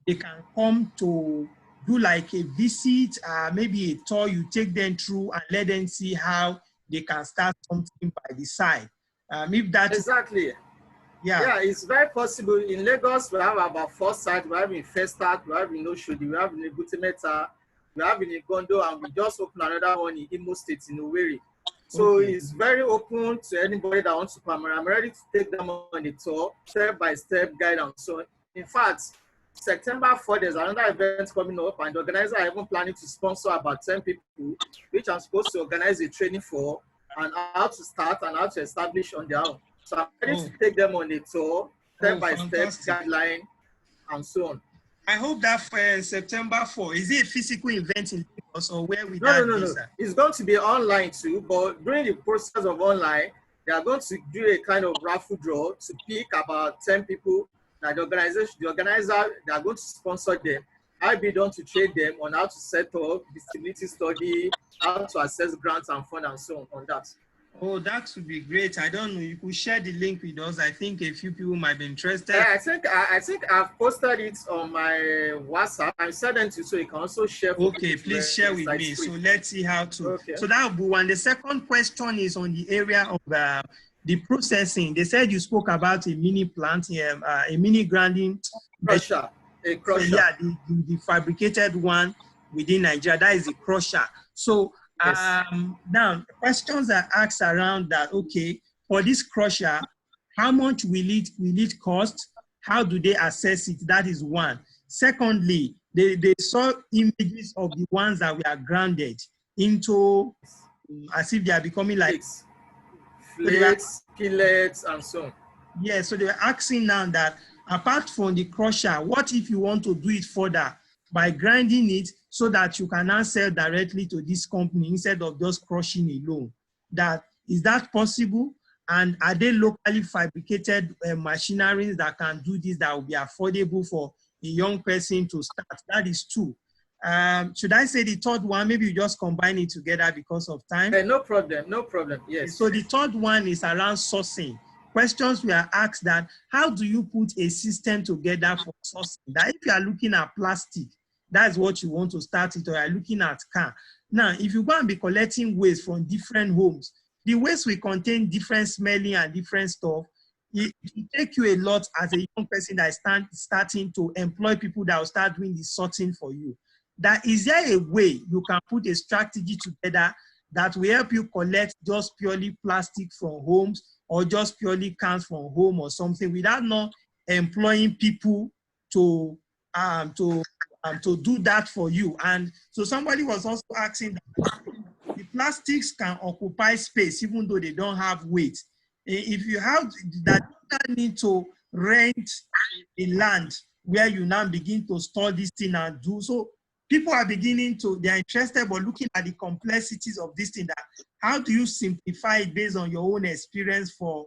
they can come to do like a visit, maybe a tour, you take them through and let them see how they can start something by the side. If that exactly. Yeah, it's very possible. In Lagos, we have about 4 sites. We have in Festac, we have in Oshodi, we have in Butimeta, we have in Igondo, and we just opened another one in Imo State, in Owerri. So it's very open to anybody that wants to come. I'm ready to take them on a tour, step-by-step guidance. So in fact, September 4th, there's another event coming up, and the organizer are even planning to sponsor about 10 people, which I'm supposed to organize a training for, and how to start and how to establish on their own. So I'm ready to take them on a tour, step-by-step guideline, and so on. I hope that for September 4, is it a physical event in Lagos or where we No. It's going to be online too, but during the process of online, they are going to do a kind of raffle draw to pick about 10 people that the organizer, they are going to sponsor them. I'll be done to train them on how to set up disability study, how to access grants and funds and so on that. Oh, that would be great. I don't know. You could share the link with us. I think a few people might be interested. Yeah, I think I've posted it on my WhatsApp. I sent them to you so you can also share. Okay, please share with me. So let's see how to. Okay. So that will be one. The second question is on the area of the processing. They said you spoke about a mini plant, a mini grinding crusher. A crusher. So, yeah, the fabricated one within Nigeria. That is a crusher. So. Yes. Now, questions are asked around that, okay, for this crusher, how much will it cost? How do they assess it? That is one. Secondly, they saw images of the ones that were grounded into, as if they are becoming like flakes, pellets, and so on. Yeah, so they were asking now that apart from the crusher, what if you want to do it further by grinding it so that you can now sell directly to this company instead of just crushing alone? Is that possible? And are they locally fabricated machineries that can do this that will be affordable for a young person to start? That is two. Should I say the third one? Maybe you just combine it together because of time. No problem, yes. So the third one is around sourcing. Questions we are asked that, how do you put a system together for sourcing? That if you are looking at plastic, that's what you want to start it, or you're looking at car. Now, if you go and be collecting waste from different homes, the waste will contain different smelling and different stuff. It will take you a lot as a young person that is starting to employ people that will start doing the sorting for you. That is there a way you can put a strategy together that will help you collect just purely plastic from homes or just purely cans from home or something without not employing people to do that for you? And so somebody was also asking that the plastics can occupy space even though they don't have weight. If you have that, you don't need to rent a land where you now begin to store this thing and do so. People are beginning to, they're interested, but looking at the complexities of this thing, that how do you simplify it based on your own experience for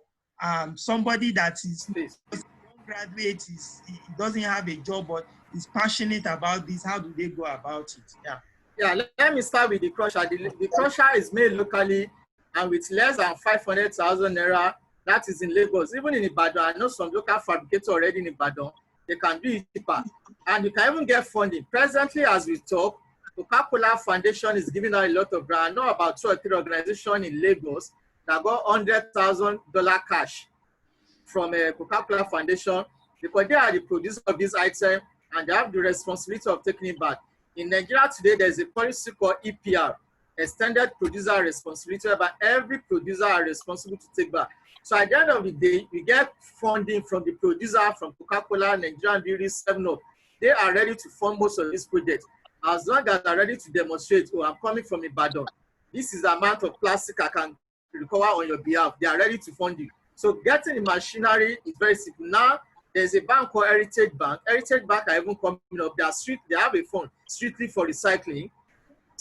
somebody that is a young graduate, he doesn't have a job, but is passionate about this? How do they go about it? Yeah, let me start with the crusher. The crusher is made locally and with less than 500,000 naira. That is in Lagos. Even in Ibadan, I know some local fabricators already in Ibadan. They can do it cheaper. And you can even get funding. Presently, as we talk, Coca-Cola Foundation is giving out a lot of grants. I know about 2 or 3 organizations in Lagos that got $100,000 cash from a Coca-Cola Foundation, because they are the producer of this item and they have the responsibility of taking it back. In Nigeria today, there's a policy called EPR, Extended Producer Responsibility, whereby every producer are responsible to take back. So at the end of the day, we get funding from the producer, from Coca-Cola, Nigerian Breweries, 7-Up. They are ready to fund most of these projects. As long as they're ready to demonstrate, oh, I'm coming from Ibadan, this is the amount of plastic I can recover on your behalf. They are ready to fund you. So getting the machinery is very simple. Now, there's a bank called Heritage Bank. Heritage Bank are even coming up. They have a fund strictly for recycling.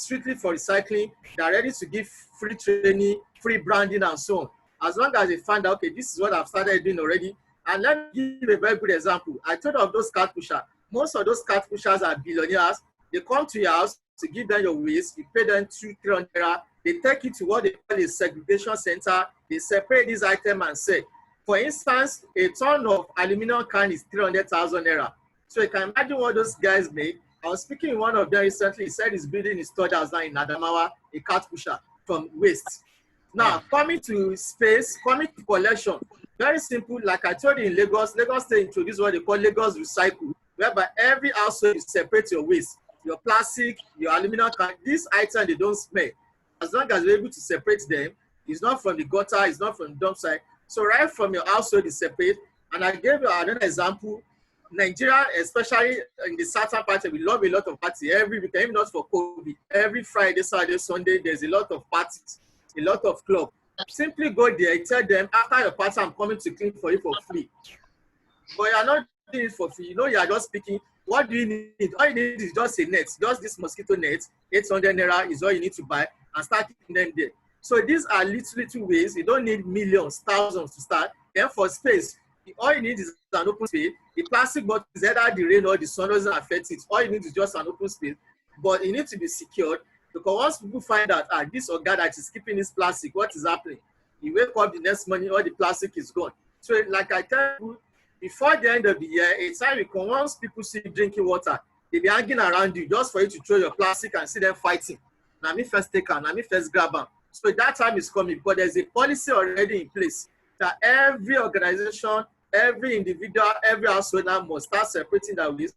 They are ready to give free training, free branding, and so on. As long as they find out, okay, this is what I've started doing already. And let me give a very good example. I told of those cart pushers. Most of those cart pushers are billionaires. They come to your house to give them your waste. You pay them 200-300 naira. They take you to what they call a segregation center. They separate these items and say, for instance, a ton of aluminum can is 300,000 naira. So you can imagine what those guys make. I was speaking with one of them recently. He said he's building his storage house now in Adamawa, a cart pusher from waste. Now, coming to space, coming to collection, very simple. Like I told you in Lagos they introduced what they call Lagos Recycle, whereby every household you separate your waste, your plastic, your aluminum can. These items, they don't smell. As long as you're able to separate them, it's not from the gutter, it's not from the dump site. So right from your household is separate. And I gave you another example. Nigeria, especially in the southern part, we love a lot of parties every weekend, even not for COVID. Every Friday, Saturday, Sunday, there's a lot of parties, a lot of clubs. Simply go there, tell them, after your party, I'm coming to clean for you for free. But you're not doing it for free. You know, you're just speaking. What do you need? All you need is just a net, just this mosquito net. 800 naira is all you need to buy and start keeping them there. So these are little ways. You don't need millions, thousands to start. Then for space, all you need is an open space. The plastic bottle is either the rain or the sun doesn't affect it. All you need is just an open space. But it needs to be secured, because once people find out, this guy that is keeping this plastic, what is happening? You wake up the next morning, all the plastic is gone. So like I tell you, before the end of the year, a time will come, once people see you drinking water, they'll be hanging around you just for you to throw your plastic and see them fighting. Now me first take them, now me first grab them. So that time is coming, but there's a policy already in place that every organization, every individual, every household now must start separating their waste.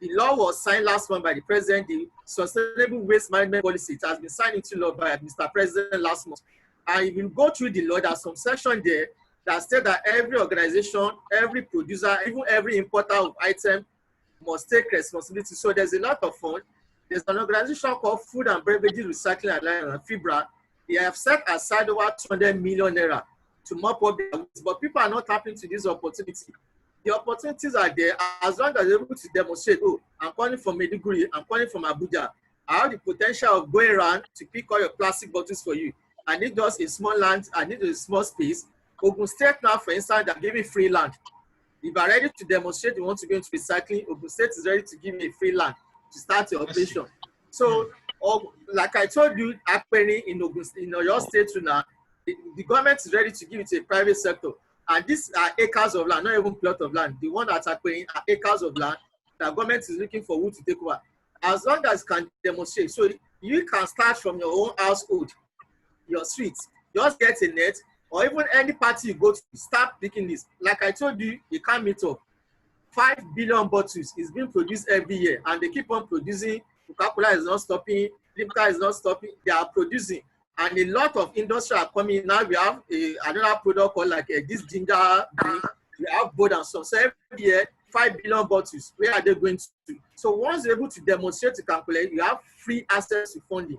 The law was signed last month by the president, the Sustainable Waste Management Policy. It has been signed into law by Mr. President last month. And if you go through the law, there's some section there that state that every organization, every producer, even every importer of item must take responsibility. So there's a lot of fund. There's an organization called Food and Beverages Recycling Alliance, FIBRA. They have set aside over 200 million naira to mop up their waste, but people are not tapping to this opportunity. The opportunities are there as long as you're able to demonstrate, oh, I'm calling from Maiduguri, I'm calling from Abuja. I have the potential of going around to pick all your plastic bottles for you. I need just a small land, I need a small space. Ogun State now, for instance, they're giving free land. If you're ready to demonstrate, you want to go into recycling, Ogun State is ready to give you a free land to start your operation. So, like I told you, happening in your state now, the government is ready to give it to a private sector. And these are acres of land, not even plot of land. The one that's happening are acres of land. The government is looking for who to take over. As long as you can demonstrate, so you can start from your own household, your streets, just get a net, or even any party you go to, start picking this. Like I told you, you can't meet up. 5 billion bottles is being produced every year, and they keep on producing. Coca-Cola is not stopping, Limca is not stopping, they are producing. And a lot of industry are coming in. Now we have another product called like this ginger drink. We have both and so. So every year, 5 billion bottles, where are they going to? So once you're able to demonstrate to calculate, you have free access to funding.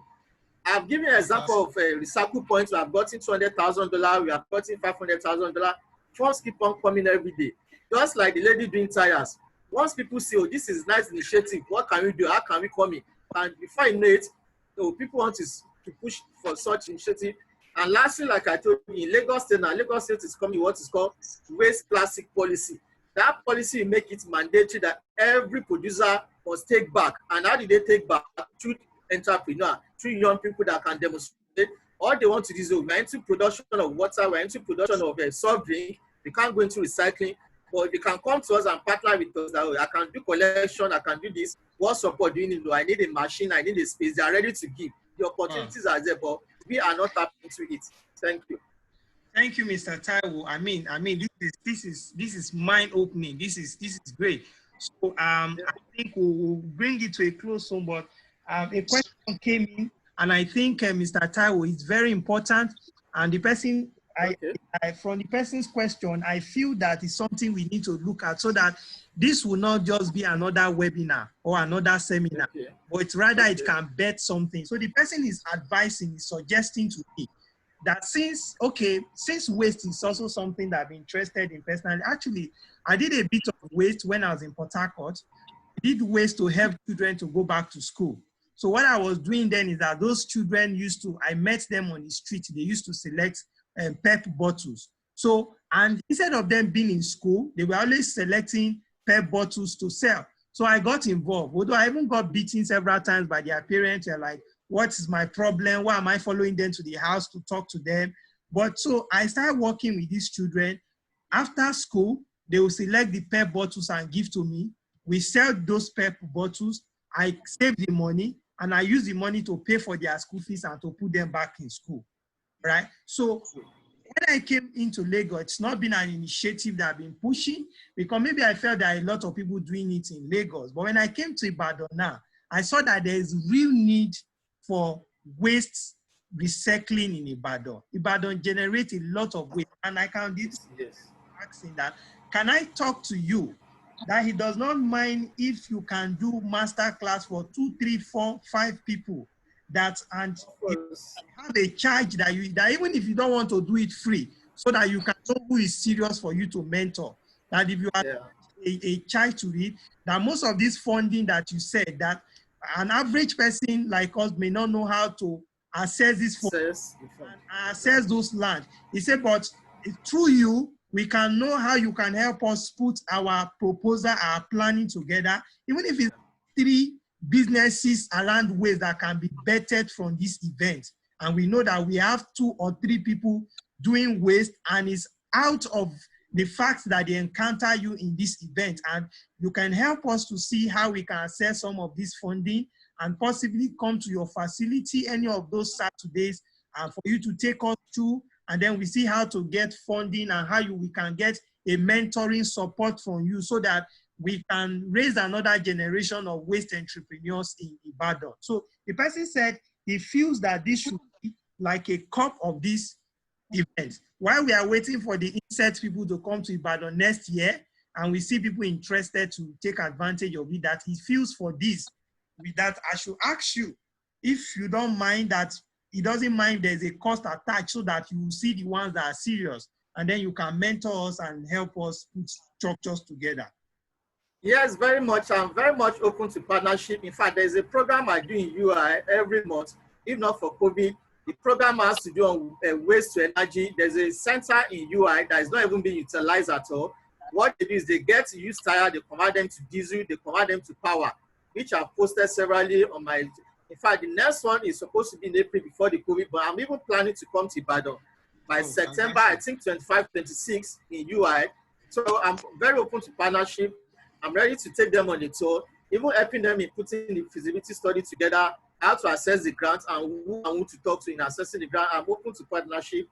I've given an example of recycle points. We have gotten $200,000, we have gotten $500,000. Funds keep on coming every day. Just like the lady doing tires. Once people say, oh, this is nice initiative, what can we do? How can we come in? And before you know it, people want to push for such initiative. And lastly, like I told you, in Lagos State now, Lagos State is coming what is called waste plastic policy. That policy will make it mandatory that every producer must take back. And how do they take back? Through entrepreneur, through young people that can demonstrate. All they want to do is, we're into production of water, we're into production of soft drink, they can't go into recycling, but they can come to us and partner with us that way. I can do collection, I can do this. What support do you need? I need a machine, I need a space. They are ready to give. The opportunities are there, but we are not tapping into it. Thank you. Thank you, Mr. Taiwo. This is mind opening. This is great. So I think we'll bring it to a close soon. But a question came in, and I think Mr. Taiwo is very important. And the person, from the person's question, I feel that is something we need to look at so that this will not just be another webinar or another seminar, but rather it can bet something. So the person is advising, is suggesting to me that since waste is also something that I've been interested in personally. Actually, I did a bit of waste when I was in Port Harcourt. I did waste to help children to go back to school. So what I was doing then is that those children I met them on the street. They used to select PEP bottles. So, and instead of them being in school, they were always selecting PEP bottles to sell. So I got involved, although I even got beaten several times by their parents. They're like, what is my problem? Why am I following them to the house to talk to them? But so I started working with these children. After school, they will select the PEP bottles and give to me. We sell those PEP bottles. I save the money and I use the money to pay for their school fees and to put them back in school, right? So when I came into Lagos, it's not been an initiative that I've been pushing because maybe I felt that a lot of people doing it in Lagos. But when I came to Ibadan now, I saw that there is real need for waste recycling in Ibadan. Ibadan generates a lot of waste. And I can be asking that, can I talk to you that he does not mind if you can do master class for 2, 3, 4, 5 people that, and have a charge that even if you don't want to do it free, so that you can know who is serious for you to mentor. That if you are a charge to it, that most of this funding that you said, that an average person like us may not know how to access this funding and access those land. He said, but through you, we can know how you can help us put our proposal, our planning together, even if it's 3 businesses around ways that can be bettered from this event. And we know that we have 2 or 3 people doing waste, and it's out of the fact that they encounter you in this event, and you can help us to see how we can access some of this funding and possibly come to your facility any of those Saturdays and for you to take us through, and then we see how to get funding and how we can get a mentoring support from you so that we can raise another generation of waste entrepreneurs in Ibadan. So the person said he feels that this should be like a cup of this event. While we are waiting for the insert people to come to Ibadan next year, and we see people interested to take advantage of it, that he feels for this, with that I should ask you if you don't mind that he doesn't mind there's a cost attached so that you will see the ones that are serious, and then you can mentor us and help us put structures together. Yes, very much. I'm very much open to partnership. In fact, there's a program I do in UI every month. If not for COVID, the program has to do on waste to energy. There's a center in UI that is not even being utilized at all. What it is, they get to use tire, they convert them to diesel, they convert them to power, which I've posted severally on my. In fact, the next one is supposed to be in April before the COVID, but I'm even planning to come to Ibadan by September, I think 25, 26 in UI. So I'm very open to partnership. I'm ready to take them on the tour, even helping them in putting the feasibility study together, how to assess the grant and who to talk to in assessing the grant. I'm open to partnership,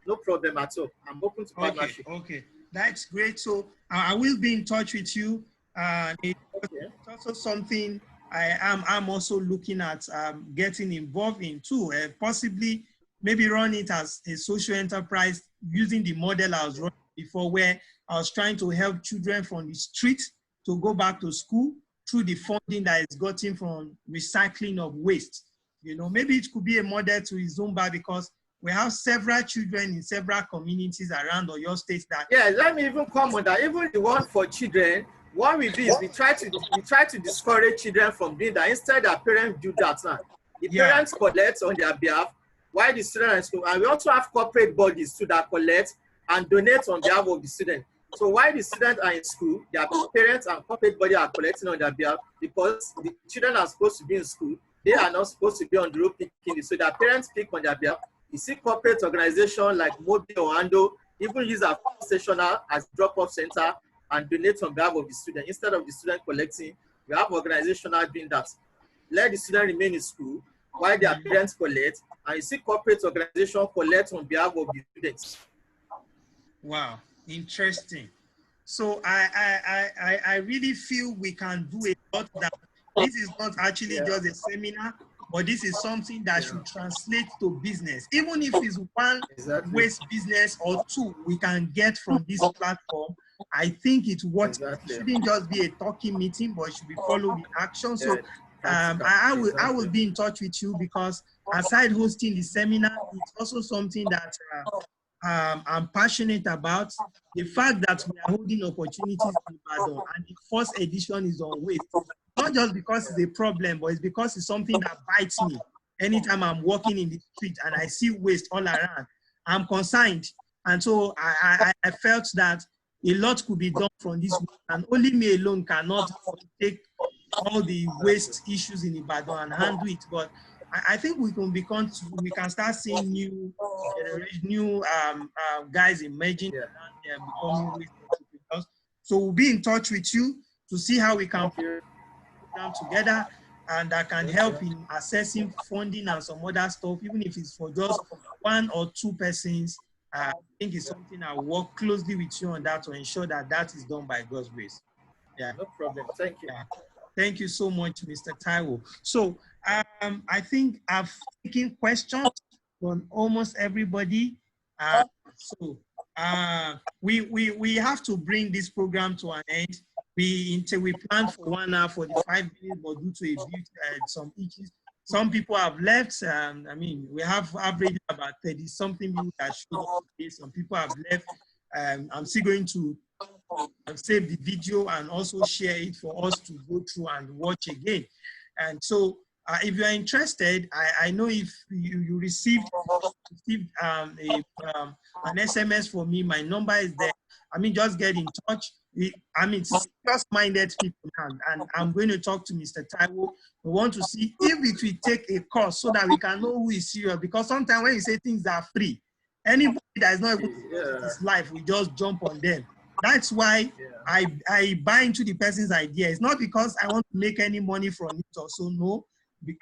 no problem at all. I'm open to partnership. Okay, that's great. So I will be in touch with you. It's also something I'm also looking at getting involved in too, possibly maybe run it as a social enterprise using the model I was running before, where I was trying to help children from the street to go back to school through the funding that is gotten from recycling of waste. You know, maybe it could be a model to Zumba, because we have several children in several communities around Oyo State that. Yeah, let me even come on that. Even the one for children, what we do is we try to discourage children from doing that. Instead, their parents do that now. The parents collect on their behalf while the students are in school. And we also have corporate bodies too that collect and donate on behalf of the student. So while the students are in school, their parents and corporate body are collecting on their behalf, because the children are supposed to be in school. They are not supposed to be on the road picking it. So their parents pick on their behalf. You see corporate organizations like Mobi or Ando even use our stationer as drop-off center and donate on behalf of the student. Instead of the student collecting, we have organizations doing that. Let the student remain in school while their parents collect, and you see corporate organizations collect on behalf of the students. Wow, interesting. So I really feel we can do a lot. That this is not actually just a seminar, but this is something that should translate to business. Even if it's one waste business or two we can get from this platform, I think it's what it shouldn't just be a talking meeting, but it should be followed with action. So I will be in touch with you, because aside hosting the seminar, it's also something that I'm passionate about. The fact that we are holding opportunities in Ibadan and the first edition is on waste, not just because it's a problem, but it's because it's something that bites me. Anytime I'm walking in the street and I see waste all around, I'm concerned. And so I felt that a lot could be done from this, and only me alone cannot take all the waste issues in Ibadan and handle it. But I think we can start seeing new generation, new guys emerging and becoming waste entrepreneurs. So we'll be in touch with you to see how we can put program together, and that can help in assessing funding and some other stuff, even if it's for just one or two persons. I think it's something I'll work closely with you on that to ensure that that is done by God's grace. Yeah. No problem. Thank you. Yeah. Thank you so much, Mr. Taiwo. So I think I've taken questions from almost everybody. So we have to bring this program to an end. We planned for 1 hour, 45 minutes, but due to some issues, some people have left. I mean, we have averaged about 30 something people that showed up today. Some people have left. I'm still going to save the video and also share it for us to go through and watch again. And so if you are interested, I know if you received an SMS from me, my number is there. I mean, just get in touch. I mean, serious-minded people, and I'm going to talk to Mr. Taiwo. We want to see if it will take a course so that we can know who is serious, because sometimes when you say things are free, anybody that is not able to do this life, we just jump on them. That's why I buy into the person's idea. It's not because I want to make any money from it or so, no.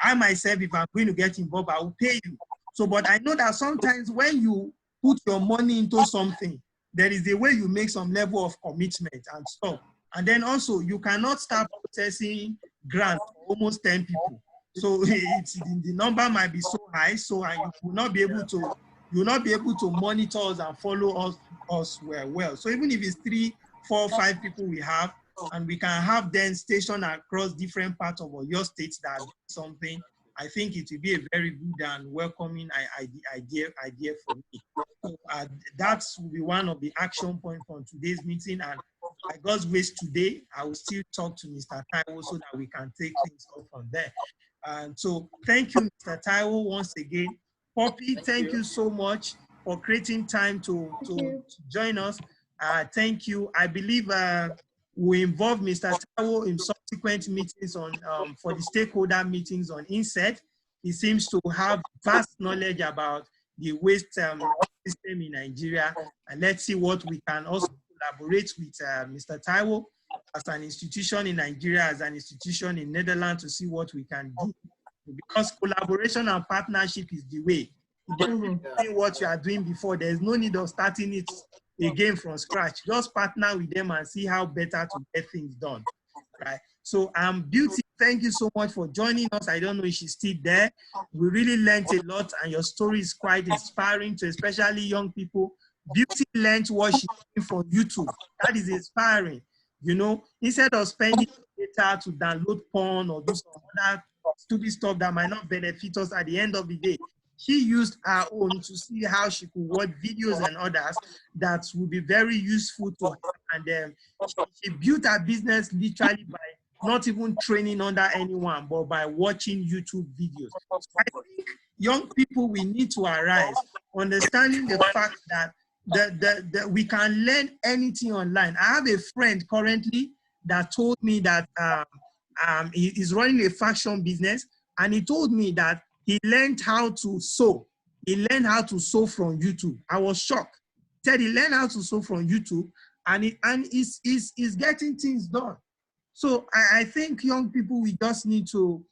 I myself, if I'm going to get involved, I will pay you. So, but I know that sometimes when you put your money into something, there is a way you make some level of commitment and stuff. And then also, you cannot start processing grants for almost 10 people. So the number might be so high, so you will not be able to monitor us and follow us well. So even if it's 3, 4, 5 people we have, and we can have them stationed across different parts of your state that do something, I think it will be a very good and welcoming idea for me. So that will be one of the action points from today's meeting. And by God's grace today, I will still talk to Mr. Taiwo so that we can take things off from there. And so thank you, Mr. Taiwo, once again. Poppy, thank you so much for creating time to join us. Thank you. I believe we involve Mr. Taiwo in subsequent meetings on for the stakeholder meetings on INSET. He seems to have vast knowledge about the waste system in Nigeria. And let's see what we can also collaborate with Mr. Taiwo as an institution in Nigeria, as an institution in Netherlands, to see what we can do. Because collaboration and partnership is the way. Doing what you are doing before, there's no need of starting it again from scratch. Just partner with them and see how better to get things done, right? So Beauty, thank you so much for joining us. I don't know if she's still there. We really learned a lot, and your story is quite inspiring to especially young people. Beauty learned what she's doing from YouTube. That is inspiring. You know, instead of spending data to download porn or do some other stupid stuff that might not benefit us at the end of the day, she used her own to see how she could watch videos and others that would be very useful to her. And she built her business literally by not even training under anyone, but by watching YouTube videos. So I think young people, we need to arise, understanding the fact that we can learn anything online. I have a friend currently that told me that he is running a fashion business, and he told me that he learned how to sew. He learned how to sew from YouTube. I was shocked. He said he learned how to sew from YouTube, and he's getting things done. So I think young people, we just need to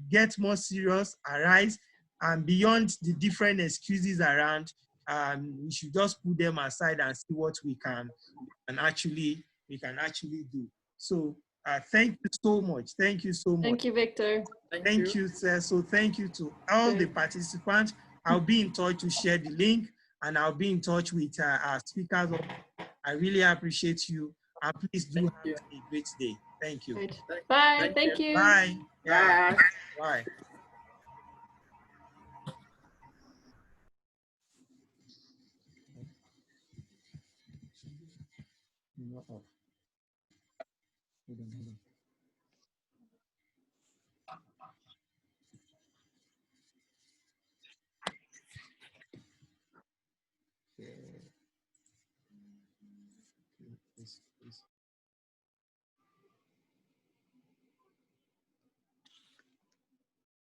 get more serious, arise, and beyond the different excuses around. we should just put them aside and see what we can actually do. So thank you so much. Thank you so much. Thank you, Victor. Thank you, sir. So thank you to all the participants. I'll be in touch to share the link, and I'll be in touch with our speakers. I really appreciate you, and please do have a great day. Thank you. Right. Bye. Thank you. Bye. Yeah. Bye. Bye.